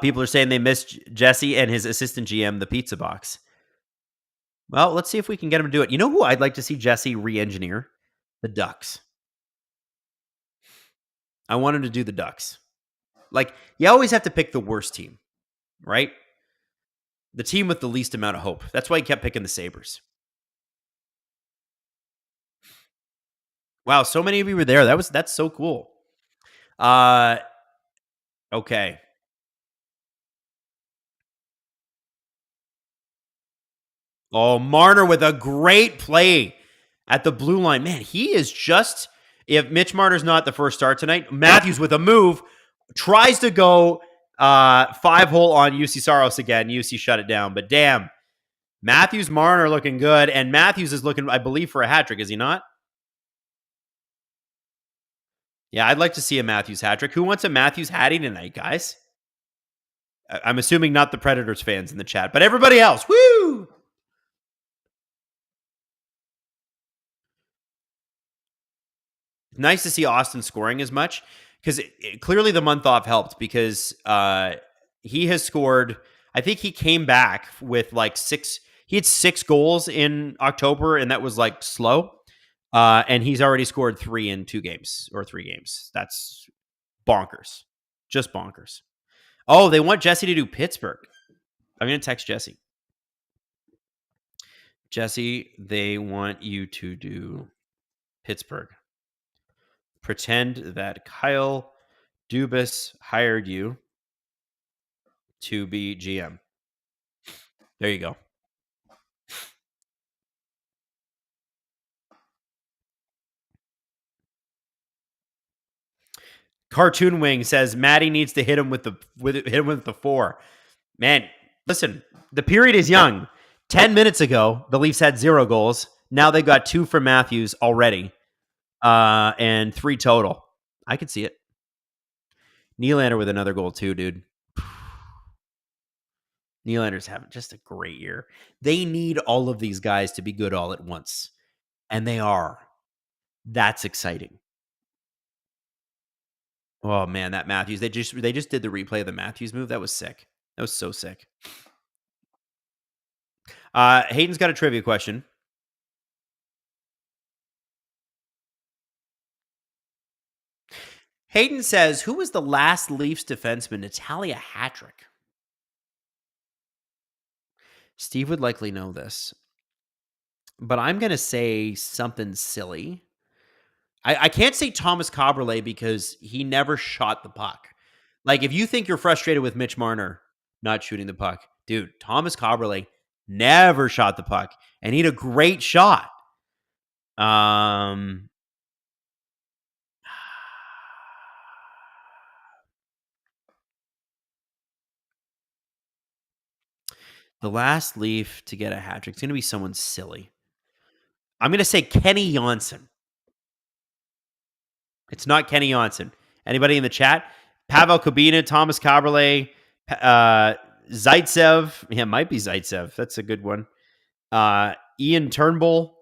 Speaker 1: People are saying they missed Jesse and his assistant GM, the pizza box. Well, let's see if we can get him to do it. You know who I'd like to see Jesse re-engineer? The Ducks. I want him to do the Ducks. Like, you always have to pick the worst team, right? The team with the least amount of hope. That's why he kept picking the Sabres. Wow, so many of you were there. That's so cool. Okay. Oh, Marner with a great play at the blue line. Man, he is just, if Mitch Marner's not the first start tonight, Matthews with a move, tries to go 5-hole on UC Saros again. UC shut it down. But damn, Matthews, Marner looking good. And Matthews is looking, I believe, for a hat trick, is he not? Yeah, I'd like to see a Matthews hat trick. Who wants a Matthews hattie tonight, guys? I'm assuming not the Predators fans in the chat, but everybody else. Woo! Nice to see Austin scoring as much because clearly the month off helped because he has scored. I think he came back with like 6. He had 6 goals in October, and that was like slow. And he's already scored 3 in 2 games or 3 games. That's bonkers. Just bonkers. Oh, they want Jesse to do Pittsburgh. I'm going to text Jesse. Jesse, they want you to do Pittsburgh. Pretend that Kyle Dubas hired you to be GM. There you go. Cartoon Wing says Maddie needs to hit him with the 4. Man, listen, the period is young. 10 minutes ago, the Leafs had 0 goals. Now they got 2 from Matthews already, and 3 total. I could see it. Nylander with another goal too, dude. Nylander's having just a great year. They need all of these guys to be good all at once, and they are. That's exciting. Oh man, that Matthews. They just did the replay of the Matthews move. That was sick. That was so sick. Hayden's got a trivia question. Hayden says, who was the last Leafs defenseman to tally a hat trick? Steve would likely know this, but I'm going to say something silly. I can't say Thomas Caberlet because he never shot the puck. Like, if you think you're frustrated with Mitch Marner not shooting the puck, dude, Thomas Caberlet never shot the puck, and he had a great shot. The last Leaf to get a hat trick, it's going to be someone silly. I'm going to say Kenny Johnson. It's not Kenny Johnson. Anybody in the chat? Pavel Kubina, Thomas Caberlet, Zaitsev. Yeah, it might be Zaitsev. That's a good one. Ian Turnbull.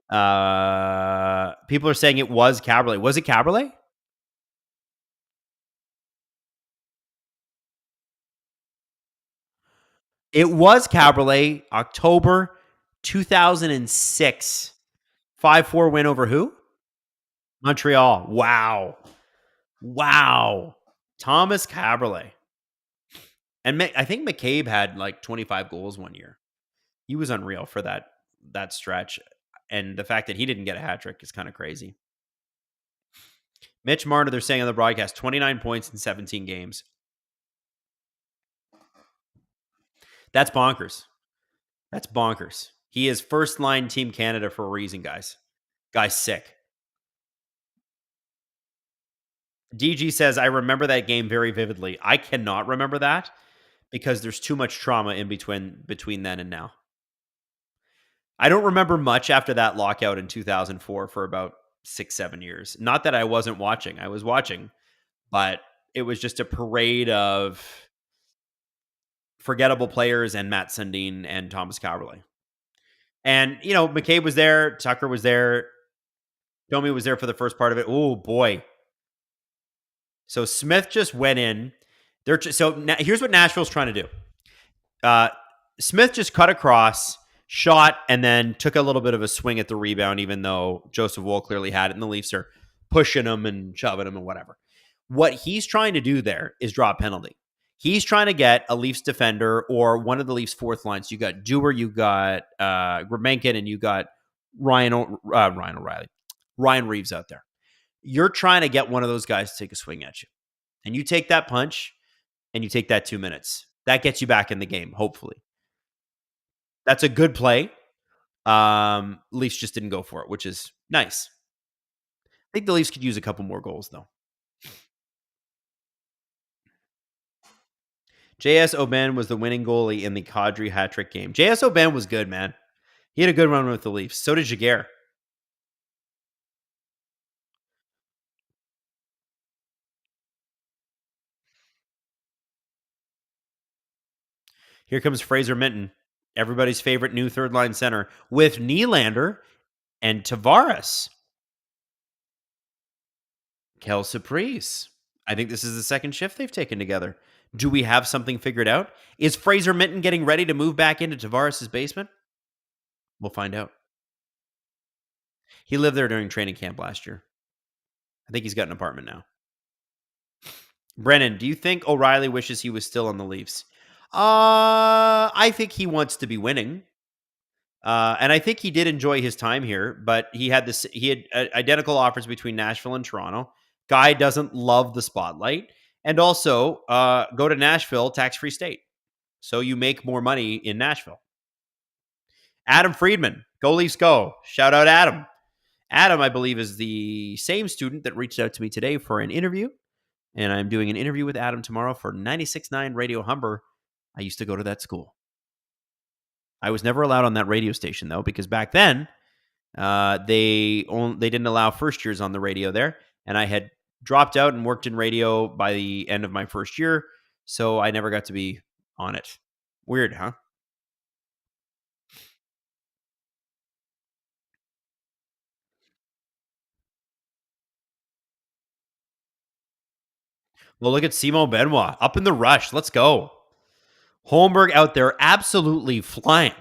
Speaker 1: People are saying it was Caberlet. Was it Caberlet? It was Caberlet, October 2006. 5-4 win over who? Montreal. Wow. Thomas Caberlet. And I think McCabe had like 25 goals one year. He was unreal for that stretch. And the fact that he didn't get a hat trick is kind of crazy. Mitch Marner, they're saying on the broadcast, 29 points in 17 games. That's bonkers. He is first-line Team Canada for a reason, guys. Guy's sick. DG says, I remember that game very vividly. I cannot remember that because there's too much trauma in between then and now. I don't remember much after that lockout in 2004 for about 6-7 years. Not that I wasn't watching. I was watching, but it was just a parade of forgettable players and Matt Sundin and Thomas Caberlet. And, McCabe was there. Tucker was there. Domi was there for the first part of it. Oh, boy. So Smith just went in. Here's what Nashville's trying to do. Smith just cut across, shot, and then took a little bit of a swing at the rebound, even though Joseph Woll clearly had it, and the Leafs are pushing him and shoving him and whatever. What he's trying to do there is draw a penalty. He's trying to get a Leafs defender or one of the Leafs' fourth lines. You got Dewar, you got Gramenkin, and you got Ryan O'Reilly, Ryan Reeves out there. You're trying to get one of those guys to take a swing at you. And you take that punch, and you take that 2 minutes. That gets you back in the game, hopefully. That's a good play. Leafs just didn't go for it, which is nice. I think the Leafs could use a couple more goals, though. J.S. Aubin was the winning goalie in the Kadri hat-trick game. J.S. Aubin was good, man. He had a good run with the Leafs. So did Jaguar. Here comes Fraser Minton, everybody's favorite new third-line center, with Nylander and Tavares. Kel Surprise. I think this is the second shift they've taken together. Do we have something figured out? Is Fraser Minton getting ready to move back into Tavares' basement? We'll find out. He lived there during training camp last year. I think he's got an apartment now. Brennan, do you think O'Reilly wishes he was still on the Leafs? I think he wants to be winning. And I think he did enjoy his time here, but he had identical offers between Nashville and Toronto. Guy doesn't love the spotlight. And also, go to Nashville, tax-free state. So you make more money in Nashville. Adam Friedman, go Leafs go. Shout out Adam. Adam, I believe, is the same student that reached out to me today for an interview. And I'm doing an interview with Adam tomorrow for 96.9 Radio Humber. I used to go to that school. I was never allowed on that radio station, though, because back then, they didn't allow first years on the radio there. And I had dropped out and worked in radio by the end of my first year. So I never got to be on it. Weird, huh? Well, look at Simon Benoit up in the rush. Let's go. Holmberg out there absolutely flying.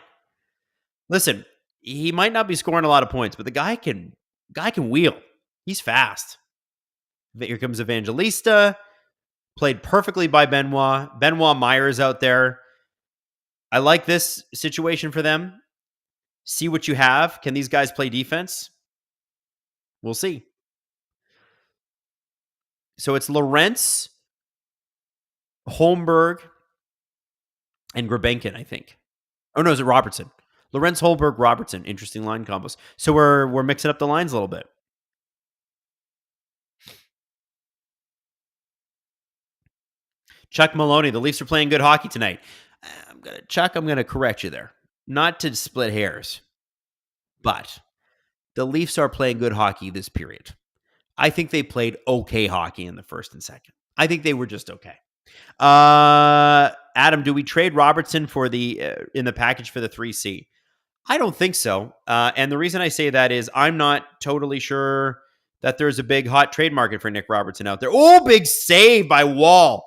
Speaker 1: Listen, he might not be scoring a lot of points, but the guy can wheel. He's fast. Here comes Evangelista. Played perfectly by Benoit. Benoit Myers out there. I like this situation for them. See what you have. Can these guys play defense? We'll see. So it's Lorentz, Holmberg, and Grabenkin, I think. Oh, no, is it Robertson? Lorentz, Holmberg, Robertson. Interesting line combos. So we're mixing up the lines a little bit. Chuck Maloney, the Leafs are playing good hockey tonight. Chuck, I'm going to correct you there. Not to split hairs, but the Leafs are playing good hockey this period. I think they played okay hockey in the first and second. I think they were just okay. Adam, do we trade Robertson for in the package for the 3C? I don't think so. And the reason I say that is I'm not totally sure that there's a big hot trade market for Nick Robertson out there. Oh, big save by Wall.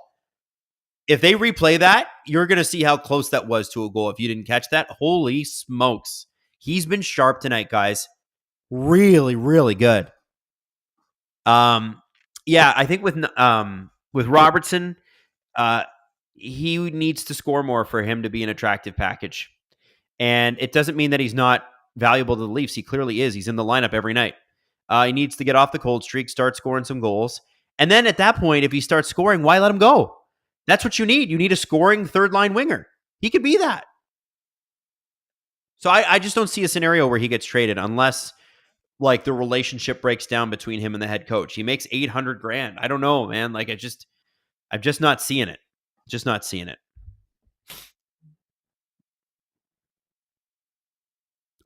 Speaker 1: If they replay that, you're going to see how close that was to a goal. If you didn't catch that, holy smokes. He's been sharp tonight, guys. Really, really good. Yeah, I think with Robertson, he needs to score more for him to be an attractive package. And it doesn't mean that he's not valuable to the Leafs. He clearly is. He's in the lineup every night. He needs to get off the cold streak, start scoring some goals. And then at that point, if he starts scoring, why let him go? That's what you need. You need a scoring third-line winger. He could be that. So I just don't see a scenario where he gets traded unless like the relationship breaks down between him and the head coach. He makes $800,000. I don't know, man. Like I'm just not seeing it. Just not seeing it.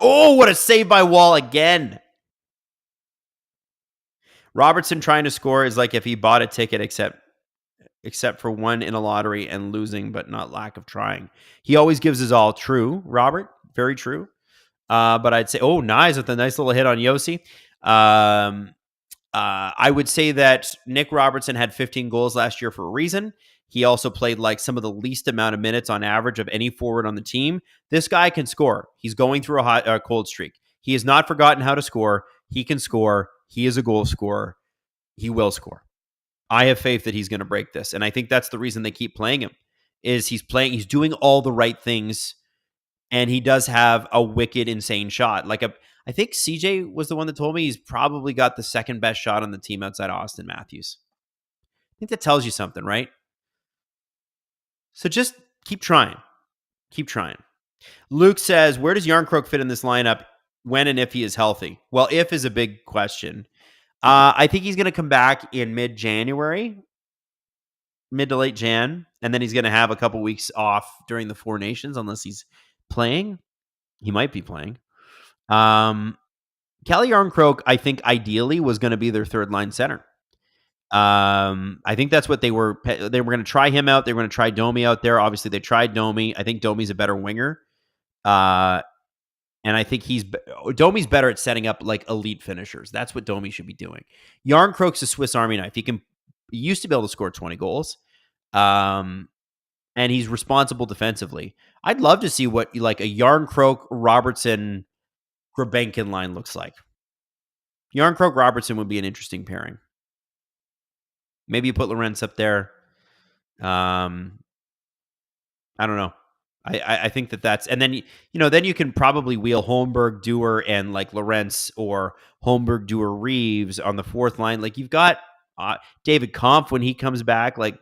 Speaker 1: Oh, what a save by Wall again. Robertson trying to score is like if he bought a ticket except for one in a lottery and losing, but not lack of trying. He always gives his all. True, Robert. Very true. But I'd say, oh, nice with a nice little hit on Yossi. I would say that Nick Robertson had 15 goals last year for a reason. He also played like some of the least amount of minutes on average of any forward on the team. This guy can score. He's going through a cold streak. He has not forgotten how to score. He can score. He is a goal scorer. He will score. I have faith that he's going to break this. And I think that's the reason they keep playing him is he's doing all the right things. And he does have a wicked, insane shot. I think CJ was the one that told me he's probably got the second best shot on the team outside Austin Matthews. I think that tells you something, right? So just keep trying. Keep trying. Luke says, where does Yarncroke fit in this lineup when and if he is healthy? Well, if is a big question. I think he's going to come back in mid-January, mid to late Jan, and then he's going to have a couple weeks off during the Four Nations unless he's playing. He might be playing. Kelly Yarncroke, I think ideally was going to be their third line center. I think that's what they were going to try him out. They were going to try Domi out there. Obviously they tried Domi. I think Domi's a better winger. And I think Domi's better at setting up like elite finishers. That's what Domi should be doing. Yarncroke's a Swiss Army knife. He used to be able to score 20 goals. And he's responsible defensively. I'd love to see what like a Yarncroke, Robertson, Grabenkin line looks like. Yarncroke, Robertson would be an interesting pairing. Maybe you put Lorentz up there. I don't know. I think that's, and then, then you can probably wheel Holmberg, Dewar, and like Lorentz or Holmberg, Dewar, Reeves on the fourth line. Like you've got David Kampf when he comes back. Like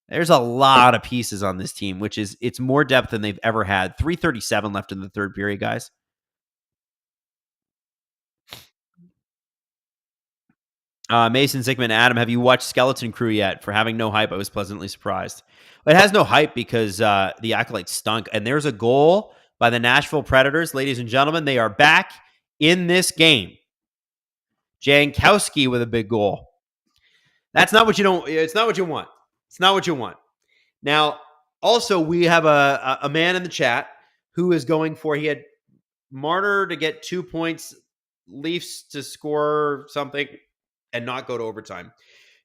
Speaker 1: There's a lot of pieces on this team, it's more depth than they've ever had. 3:37 left in the third period, guys. Mason Zickman, Adam, have you watched Skeleton Crew yet? For having no hype, I was pleasantly surprised. It has no hype because the Acolytes stunk. And there's a goal by the Nashville Predators. Ladies and gentlemen, they are back in this game. Jankowski with a big goal. That's not what you don't. It's not what you want. It's not what you want. Now, also, we have a man in the chat who is going for, he had Marner to get 2 points, Leafs to score something, and not go to overtime.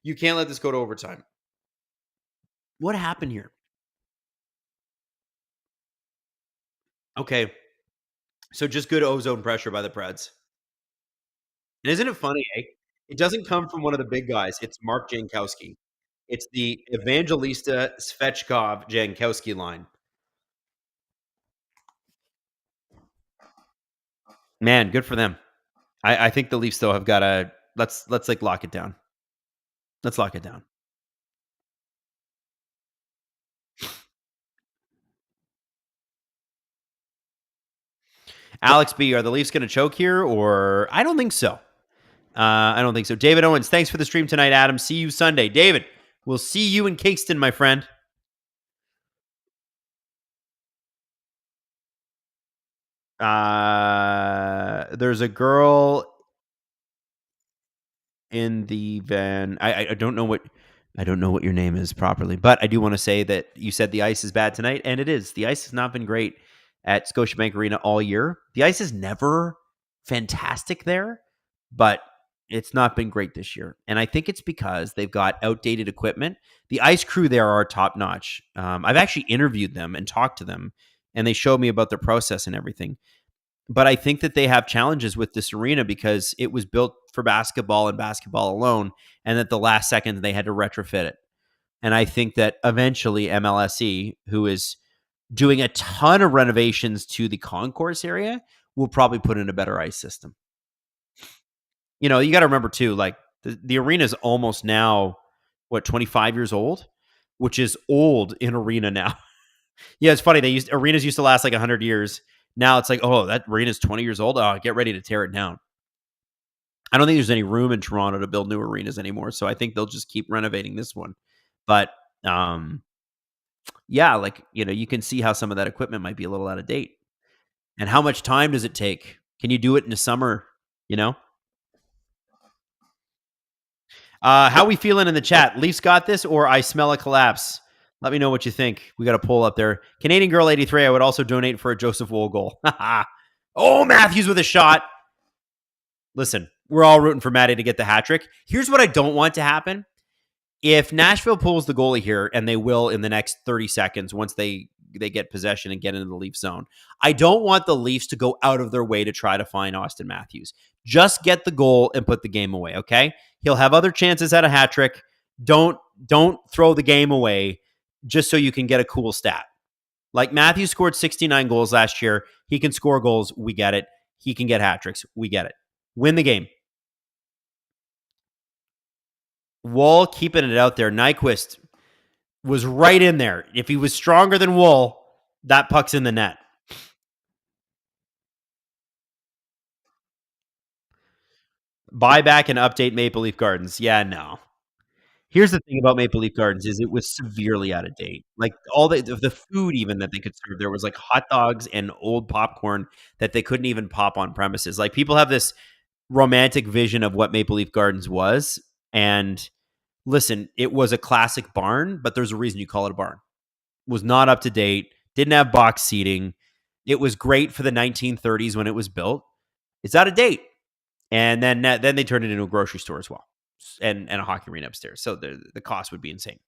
Speaker 1: You can't let this go to overtime. What happened here? Okay. So just good ozone pressure by the Preds. And isn't it funny, eh? It doesn't come from one of the big guys. It's Mark Jankowski. It's the Evangelista Svechkov Jankowski line. Man, good for them. I think the Leafs, though, have got to let's like lock it down. Let's lock it down. Alex B, are the Leafs going to choke here? Or I don't think so. I don't think so. David Owens, thanks for the stream tonight, Adam. See you Sunday. David, we'll see you in Kingston, my friend. There's a girl in the van. I don't know what your name is properly, but I do want to say that you said the ice is bad tonight, and it is. The ice has not been great at Scotiabank Arena all year. The ice is never fantastic there, but it's not been great this year. And I think it's because they've got outdated equipment. The ice crew there are top notch. I've actually interviewed them and talked to them, and they showed me about their process and everything. But I think that they have challenges with this arena because it was built for basketball and basketball alone, and at the last second they had to retrofit it. And I think that eventually MLSE, who is doing a ton of renovations to the concourse area, will probably put in a better ice system. You know, you got to remember too, like the arena is almost now, 25 years old, which is old in arena now. Yeah, it's funny. Arenas used to last like 100 years. Now it's like, oh, that arena's 20 years old. Oh, get ready to tear it down. I don't think there's any room in Toronto to build new arenas anymore. So I think they'll just keep renovating this one. But yeah, like, you can see how some of that equipment might be a little out of date. And how much time does it take? Can you do it in the summer? How we feeling in the chat? Leafs got this, or I smell a collapse? Let me know what you think. We got a poll up there. Canadian Girl 83, I would also donate for a Joseph Woll goal. Oh, Matthews with a shot. Listen, we're all rooting for Matty to get the hat trick. Here's what I don't want to happen. If Nashville pulls the goalie here, and they will in the next 30 seconds once they get possession and get into the Leaf zone, I don't want the Leafs to go out of their way to try to find Austin Matthews. Just get the goal and put the game away, okay? He'll have other chances at a hat trick. Don't throw the game away just so you can get a cool stat. Like Matthews scored 69 goals last year. He can score goals. We get it. He can get hat tricks. We get it. Win the game. Woll keeping it out there. Nyquist was right in there. If he was stronger than Woll, that puck's in the net. Buy back and update Maple Leaf Gardens. Yeah, no. Here's the thing about Maple Leaf Gardens is it was severely out of date. Like all the food even that they could serve there was like hot dogs and old popcorn that they couldn't even pop on premises. Like people have this romantic vision of what Maple Leaf Gardens was. And listen, it was a classic barn, but there's a reason you call it a barn. It was not up to date, didn't have box seating. It was great for the 1930s when it was built. It's out of date. And then they turned it into a grocery store as well. And a hockey arena upstairs. So the cost would be insane.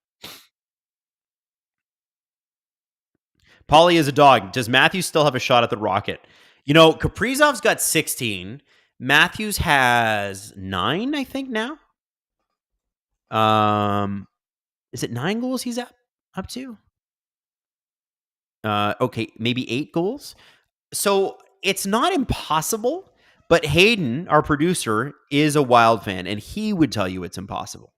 Speaker 1: Paulie is a dog. Does Matthews still have a shot at the Rocket? Kaprizov's got 16. Matthews has 9, I think, now. Is it 9 goals he's up to? Okay, maybe 8 goals. So it's not impossible. But Hayden, our producer, is a Wylde fan, and he would tell you it's impossible.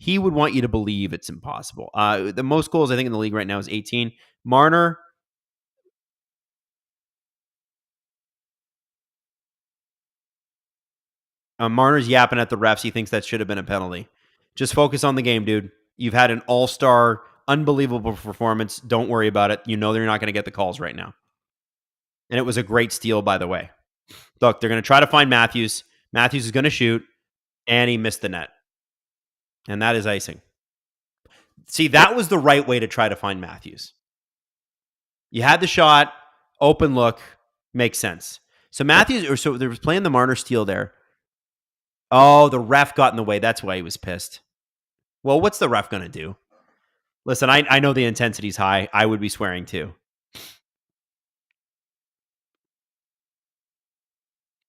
Speaker 1: he would want you to believe it's impossible. The most goals I think in the league right now is 18. Marner's yapping at the refs. He thinks that should have been a penalty. Just focus on the game, dude. You've had an all-star, unbelievable performance. Don't worry about it. You know they're not going to get the calls right now. And it was a great steal, by the way. Look, they're going to try to find Matthews. Matthews is going to shoot, and he missed the net. And that is icing. See, that was the right way to try to find Matthews. You had the shot, open look, makes sense. So so they was playing the Marner steal there. Oh, the ref got in the way. That's why he was pissed. Well, what's the ref going to do? Listen, I know the intensity's high. I would be swearing too.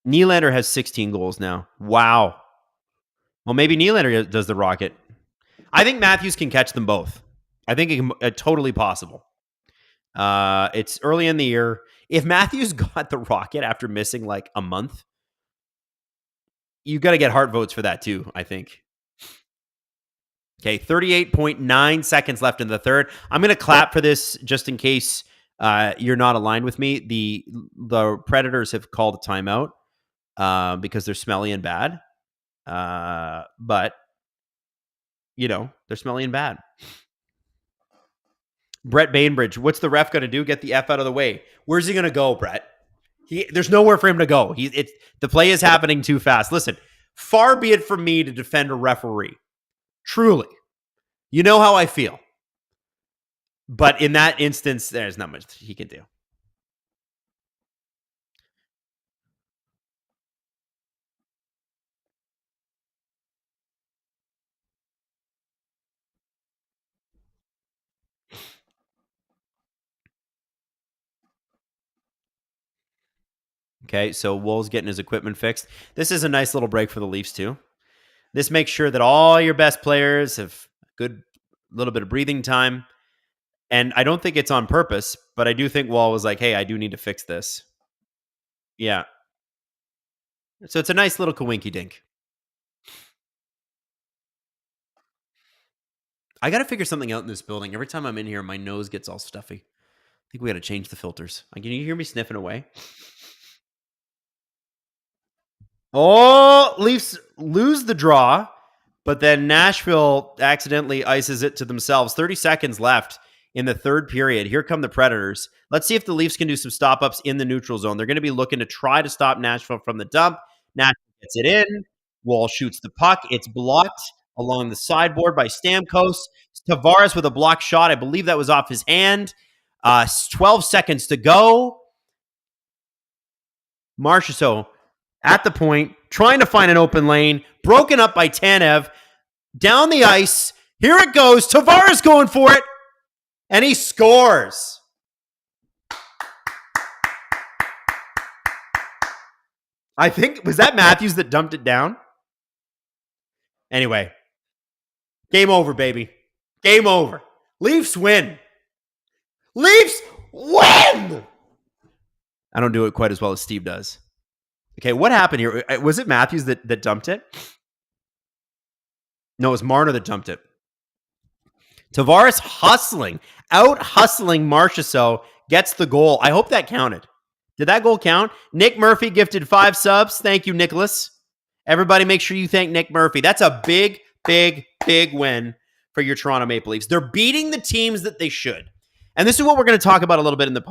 Speaker 1: Nylander has 16 goals now. Wow. Well, maybe Nylander does the Rocket. I think Matthews can catch them both. I think it's totally possible. It's early in the year. If Matthews got the Rocket after missing like a month, you got to get heart votes for that too, I think. Okay, 38.9 seconds left in the third. I'm going to clap for this just in case you're not aligned with me. The Predators have called a timeout because they're smelly and bad. But they're smelly and bad. Brett Bainbridge, what's the ref going to do? Get the F out of the way. Where's he going to go, Brett? There's nowhere for him to go. The play is happening too fast. Listen, far be it from me to defend a referee. Truly. You know how I feel. But in that instance, there's not much he can do. Okay, so Wool's getting his equipment fixed. This is a nice little break for the Leafs, too. This makes sure that all your best players have a good little bit of breathing time. And I don't think it's on purpose, but I do think Wall was like, hey, I do need to fix this. Yeah. So it's a nice little kawinky dink. I got to figure something out in this building. Every time I'm in here, my nose gets all stuffy. I think we got to change the filters. Can you hear me sniffing away? Oh, Leafs lose the draw, but then Nashville accidentally ices it to themselves. 30 seconds left in the third period. Here come the Predators. Let's see if the Leafs can do some stop-ups in the neutral zone. They're going to be looking to try to stop Nashville from the dump. Nashville gets it in. Wall shoots the puck. It's blocked along the sideboard by Stamkos. Tavares with a block shot. I believe that was off his hand. 12 seconds to go. Marchessault at the point, trying to find an open lane, broken up by Tanev, down the ice. Here it goes. Tavares going for it, and he scores. I think, was that Matthews that dumped it down? Anyway, game over, baby. Game over. Leafs win. Leafs win! I don't do it quite as well as Steve does. Okay, what happened here? Was it Matthews that dumped it? No, it was Marner that dumped it. Tavares out-hustling Marchessault, gets the goal. I hope that counted. Did that goal count? Nick Murphy gifted 5 subs. Thank you, Nicholas. Everybody make sure you thank Nick Murphy. That's a big, big, big win for your Toronto Maple Leafs. They're beating the teams that they should. And this is what we're going to talk about a little bit in the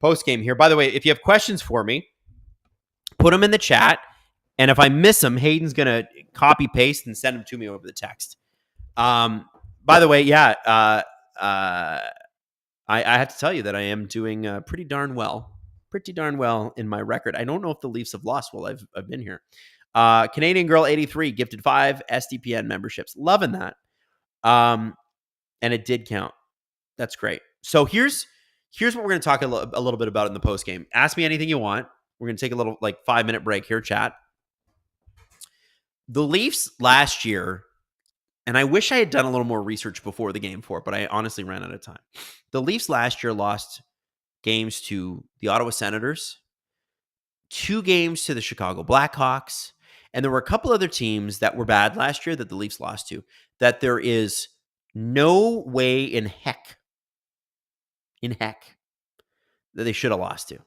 Speaker 1: post-game here. By the way, if you have questions for me, put them in the chat, and if I miss them, Hayden's going to copy-paste and send them to me over the text. By the way, yeah, I have to tell you that I am doing pretty darn well in my record. I don't know if the Leafs have lost while I've been here. Canadian Girl 83 gifted 5 SDPN memberships. Loving that. And it did count. That's great. So here's what we're going to talk a little bit about in the post-game. Ask me anything you want. We're going to take a little 5-minute break here, chat. The Leafs last year, and I wish I had done a little more research before the game 4, but I honestly ran out of time. The Leafs last year lost games to the Ottawa Senators, 2 games to the Chicago Blackhawks, And there were a couple other teams that were bad last year that the Leafs lost to, that there is no way in heck that they should have lost to.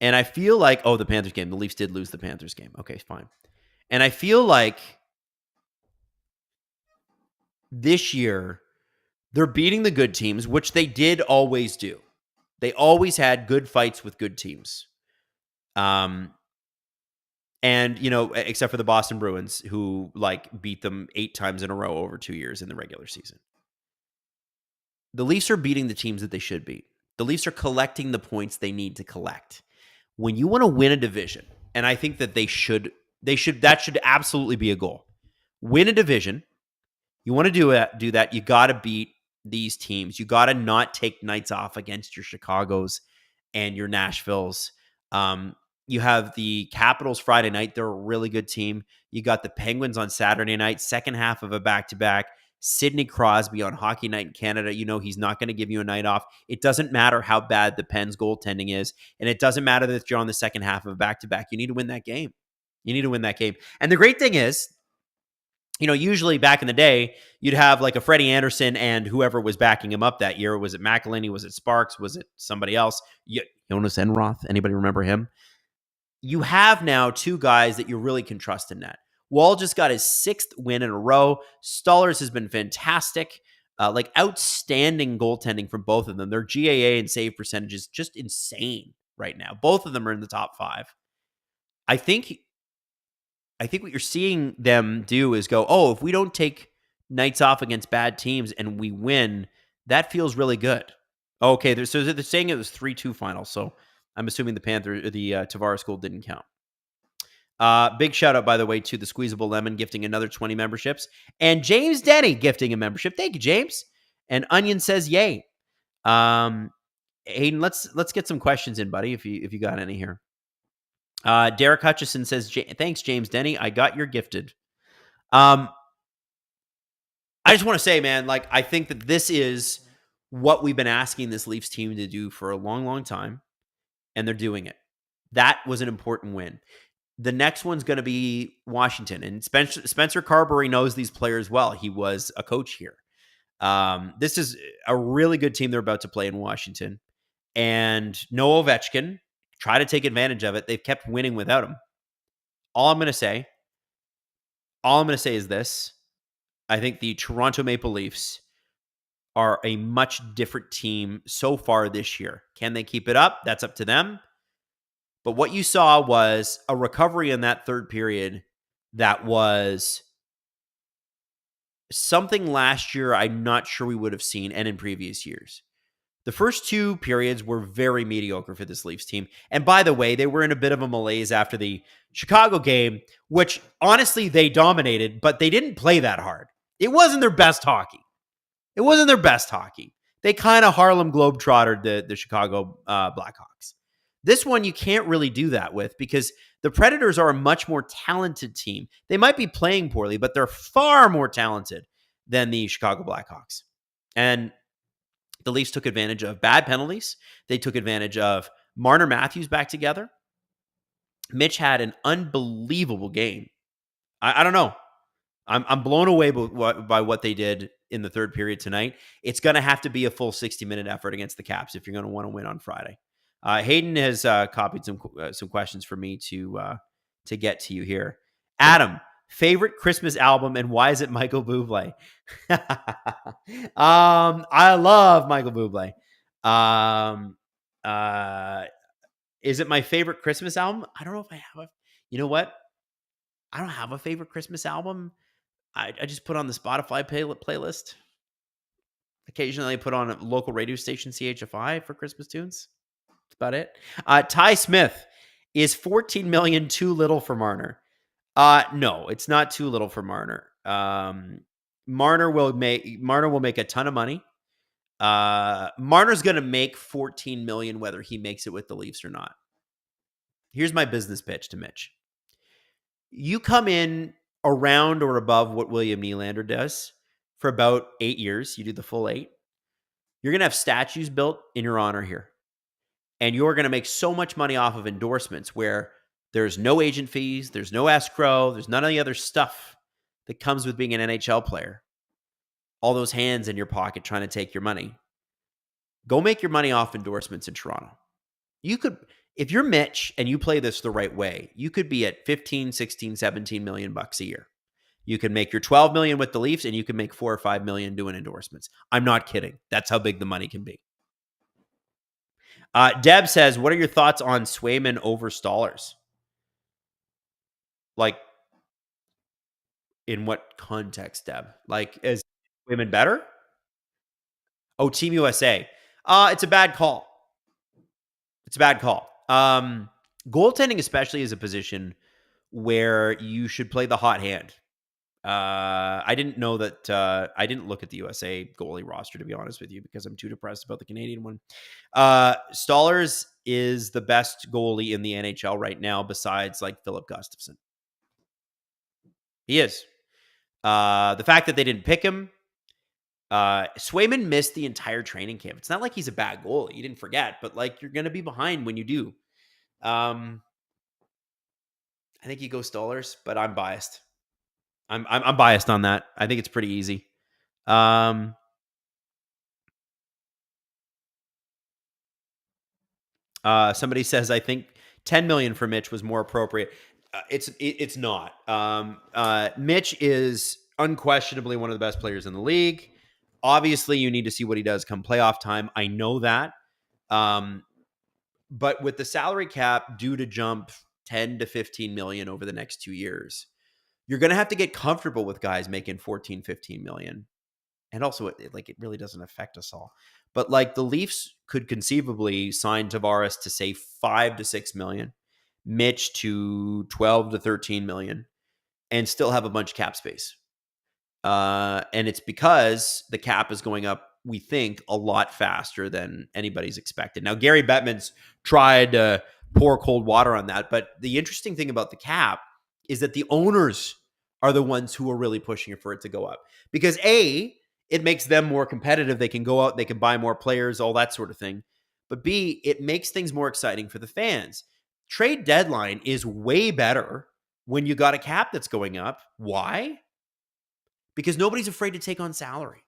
Speaker 1: And I feel like, the Panthers game. The Leafs did lose the Panthers game. Okay, fine. And I feel like this year they're beating the good teams, which they did always do. They always had good fights with good teams. And, except for the Boston Bruins, who beat them 8 times in a row over 2 years in the regular season. The Leafs are beating the teams that they should beat. The Leafs are collecting the points they need to collect. When you want to win a division, and I think that that should absolutely be a goal. Win a division. You want to do that, you got to beat these teams. You got to not take nights off against your Chicagos and your Nashvilles. You have the Capitals Friday night. They're a really good team. You got the Penguins on Saturday night, second half of a back-to-back. Sidney Crosby on Hockey Night in Canada. He's not going to give you a night off. It doesn't matter how bad the Pens goaltending is, and it doesn't matter that you're on the second half of a back-to-back. You need to win that game. And the great thing is, usually back in the day, you'd have like a Freddie Anderson and whoever was backing him up that year. Was it McElhinney? Was it Sparks? Was it somebody else? Jonas Enroth? Anybody remember him? You have now 2 guys that you really can trust in that. Wall just got his 6th win in a row. Stollers has been fantastic. Outstanding goaltending from both of them. Their GAA and save percentage is just insane right now. Both of them are in the top 5. I think what you're seeing them do is go, if we don't take nights off against bad teams and we win, that feels really good. Okay, they're saying it was 3-2 final, so I'm assuming the Tavares goal didn't count. Big shout out, by the way, to the Squeezable Lemon gifting another 20 memberships, and James Denny gifting a membership. Thank you, James. And Onion says, "Yay." Hayden, let's get some questions in, buddy. If you got any here. Derek Hutchison says, "Thanks, James Denny. I got your gifted." I just want to say, man, I think that this is what we've been asking this Leafs team to do for a long, long time, and they're doing it. That was an important win. The next one's going to be Washington, and Spencer Carberry knows these players well. He was a coach here. This is a really good team they're about to play in Washington, and no Ovechkin. Try to take advantage of it. They've kept winning without him. All I'm going to say is this. I think the Toronto Maple Leafs are a much different team so far this year. Can they keep it up? That's up to them. But what you saw was a recovery in that third period that was something last year I'm not sure we would have seen, and in previous years. The first 2 periods were very mediocre for this Leafs team. And by the way, they were in a bit of a malaise after the Chicago game, which honestly they dominated, but they didn't play that hard. It wasn't their best hockey. They kind of Harlem Globetrotted the Chicago Blackhawks. This one you can't really do that with because the Predators are a much more talented team. They might be playing poorly, but they're far more talented than the Chicago Blackhawks. And the Leafs took advantage of bad penalties. They took advantage of Marner Matthews back together. Mitch had an unbelievable game. I don't know. I'm blown away by what they did in the third period tonight. It's going to have to be a full 60-minute effort against the Caps if you're going to want to win on Friday. Hayden has copied some questions for me to get to you here. Adam, favorite Christmas album and why is it Michael Bublé? I love Michael Bublé. Is it my favorite Christmas album? I don't know if I have you know what? I don't have a favorite Christmas album. I just put on the Spotify playlist. Occasionally I put on a local radio station, CHFI, for Christmas tunes. That's about it. Ty Smith, is 14 million too little for Marner? No, it's not too little for Marner. Marner will make a ton of money. Marner's going to make 14 million whether he makes it with the Leafs or not. Here's my business pitch to Mitch. You come in around or above what William Nylander does for about 8 years. You do the full 8. You're going to have statues built in your honor here. And you're going to make so much money off of endorsements where There's no agent fees. There's no escrow. There's none of the other stuff that comes with being an NHL player. All those hands in your pocket trying to take your money. Go make your money off endorsements in Toronto. You could, if you're Mitch and you play this the right way, you could be at 15, 16, 17 million bucks a year. You can make your 12 million with the Leafs and you can make 4 or 5 million doing endorsements. I'm not kidding. That's how big the money can be. Deb says, what are your thoughts on Swayman over Stallers? Like, in what context, Deb? Like, is Swayman better? Oh, Team USA. It's a bad call. It's a bad call. Goaltending especially is a position where you should play the hot hand. I didn't know that. I didn't look at the USA goalie roster, to be honest with you, because I'm too depressed about the Canadian one. Stallers is the best goalie in the NHL right now, besides like Philip Gustafson. He is. The fact that they didn't pick him, Swayman missed the entire training camp. It's not like he's a bad goalie. You didn't forget, but like you're going to be behind when you do. I think you go Stallers, but I'm biased. I'm biased on that. I think it's pretty easy. Somebody says I think 10 million for Mitch was more appropriate. It's not. Mitch is unquestionably one of the best players in the league. Obviously, you need to see what he does come playoff time. I know that. But with the salary cap due to jump 10 to 15 million over the next 2 years, you're going to have to get comfortable with guys making 14, 15 million. And also, it really doesn't affect us all. But like the Leafs could conceivably sign Tavares to say 5 to 6 million, Mitch to 12 to 13 million, and still have a bunch of cap space. And it's because the cap is going up, we think, a lot faster than anybody's expected. Now, Gary Bettman's tried to pour cold water on that. But the interesting thing about the cap is that the owners are the ones who are really pushing for it to go up. Because A, it makes them more competitive. They can go out, they can buy more players, all that sort of thing. But B, it makes things more exciting for the fans. Trade deadline is way better when you got a cap that's going up. Why? Because nobody's afraid to take on salary.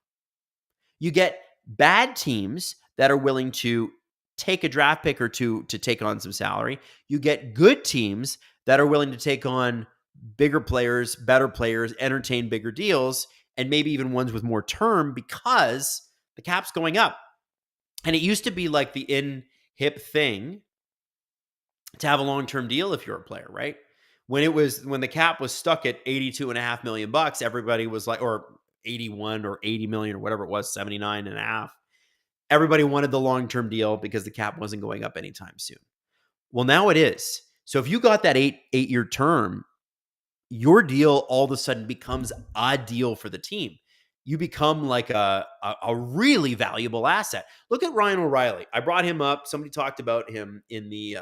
Speaker 1: You get bad teams that are willing to take a draft pick or two to take on some salary. You get good teams that are willing to take on bigger players, better players, entertain bigger deals, and maybe even ones with more term because the cap's going up. And it used to be like the in-hip thing to have a long-term deal if you're a player, right? When the cap was stuck at 82.5 million bucks, everybody was like, or 81 or 80 million or whatever it was, 79.5. Everybody wanted the long-term deal because the cap wasn't going up anytime soon. Well, now it is. So if you got that eight-year term, your deal all of a sudden becomes a deal for the team. You become like a really valuable asset. Look at Ryan O'Reilly. I brought him up. Somebody talked about him in the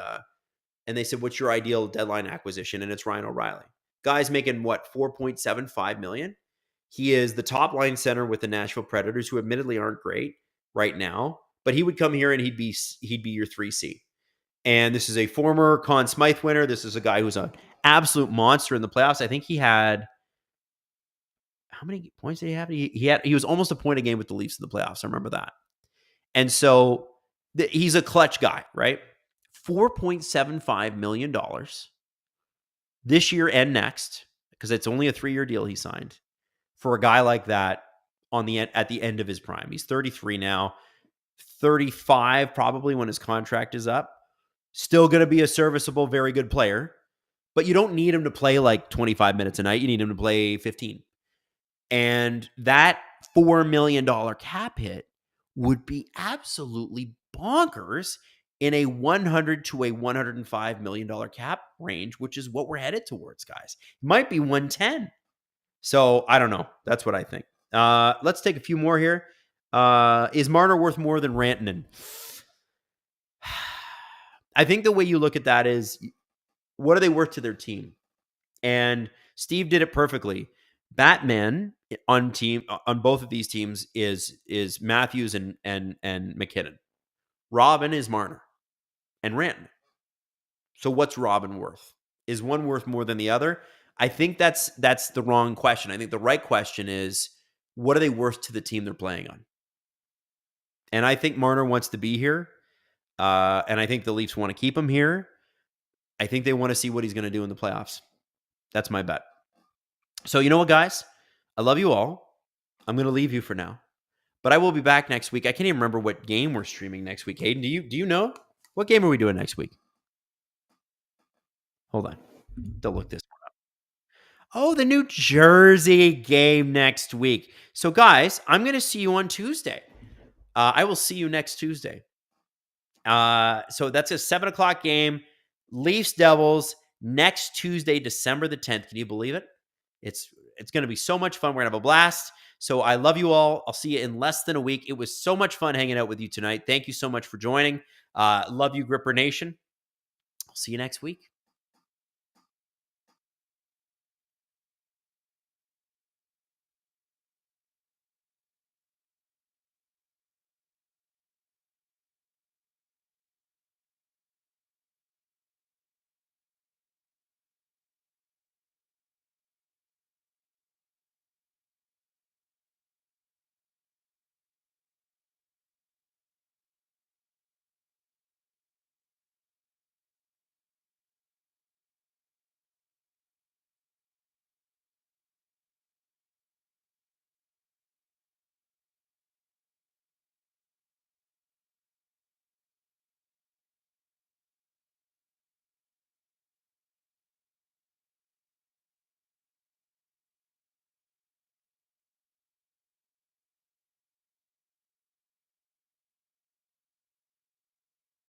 Speaker 1: and they said, what's your ideal deadline acquisition? And it's Ryan O'Reilly. Guy's making what, 4.75 million? He is the top line center with the Nashville Predators, who admittedly aren't great right now, but he would come here and he'd be your 3C. And this is a former Conn Smythe winner. This is a guy who's an absolute monster in the playoffs. I think he had, how many points did he have? He was almost a point a game with the Leafs in the playoffs. I remember that. And so he's a clutch guy, right? $4.75 million this year and next, because it's only a 3-year deal he signed for a guy like that at the end of his prime. He's 33 now, 35 probably when his contract is up. Still going to be a serviceable, very good player, but you don't need him to play like 25 minutes a night. You need him to play 15. And that $4 million cap hit would be absolutely bonkers in a $100 to a $105 million cap range, which is what we're headed towards, guys. It might be 110. So I don't know. That's what I think. Let's take a few more here. Is Marner worth more than Rantanen? I think the way you look at that is, what are they worth to their team? And Steve did it perfectly. Batman on both of these teams is Matthews and McKinnon. Robin is Marner and Rantanen. So what's Robin worth? Is one worth more than the other? I think that's the wrong question. I think the right question is, what are they worth to the team they're playing on? And I think Marner wants to be here. And I think the Leafs want to keep him here. I think they want to see what he's going to do in the playoffs. That's my bet. So you know what, guys? I love you all. I'm going to leave you for now. But I will be back next week. I can't even remember what game we're streaming next week. Hayden, do you know? What game are we doing next week? Hold on. Don't look this one up. Oh, the New Jersey game next week. So, guys, I'm going to see you on Tuesday. I will see you next Tuesday. So that's a 7 o'clock game. Leafs Devils next Tuesday, December the 10th. Can you believe it? It's going to be so much fun. We're going to have a blast. So I love you all. I'll see you in less than a week. It was so much fun hanging out with you tonight. Thank you so much for joining. Love you, Gripper Nation. I'll see you next week.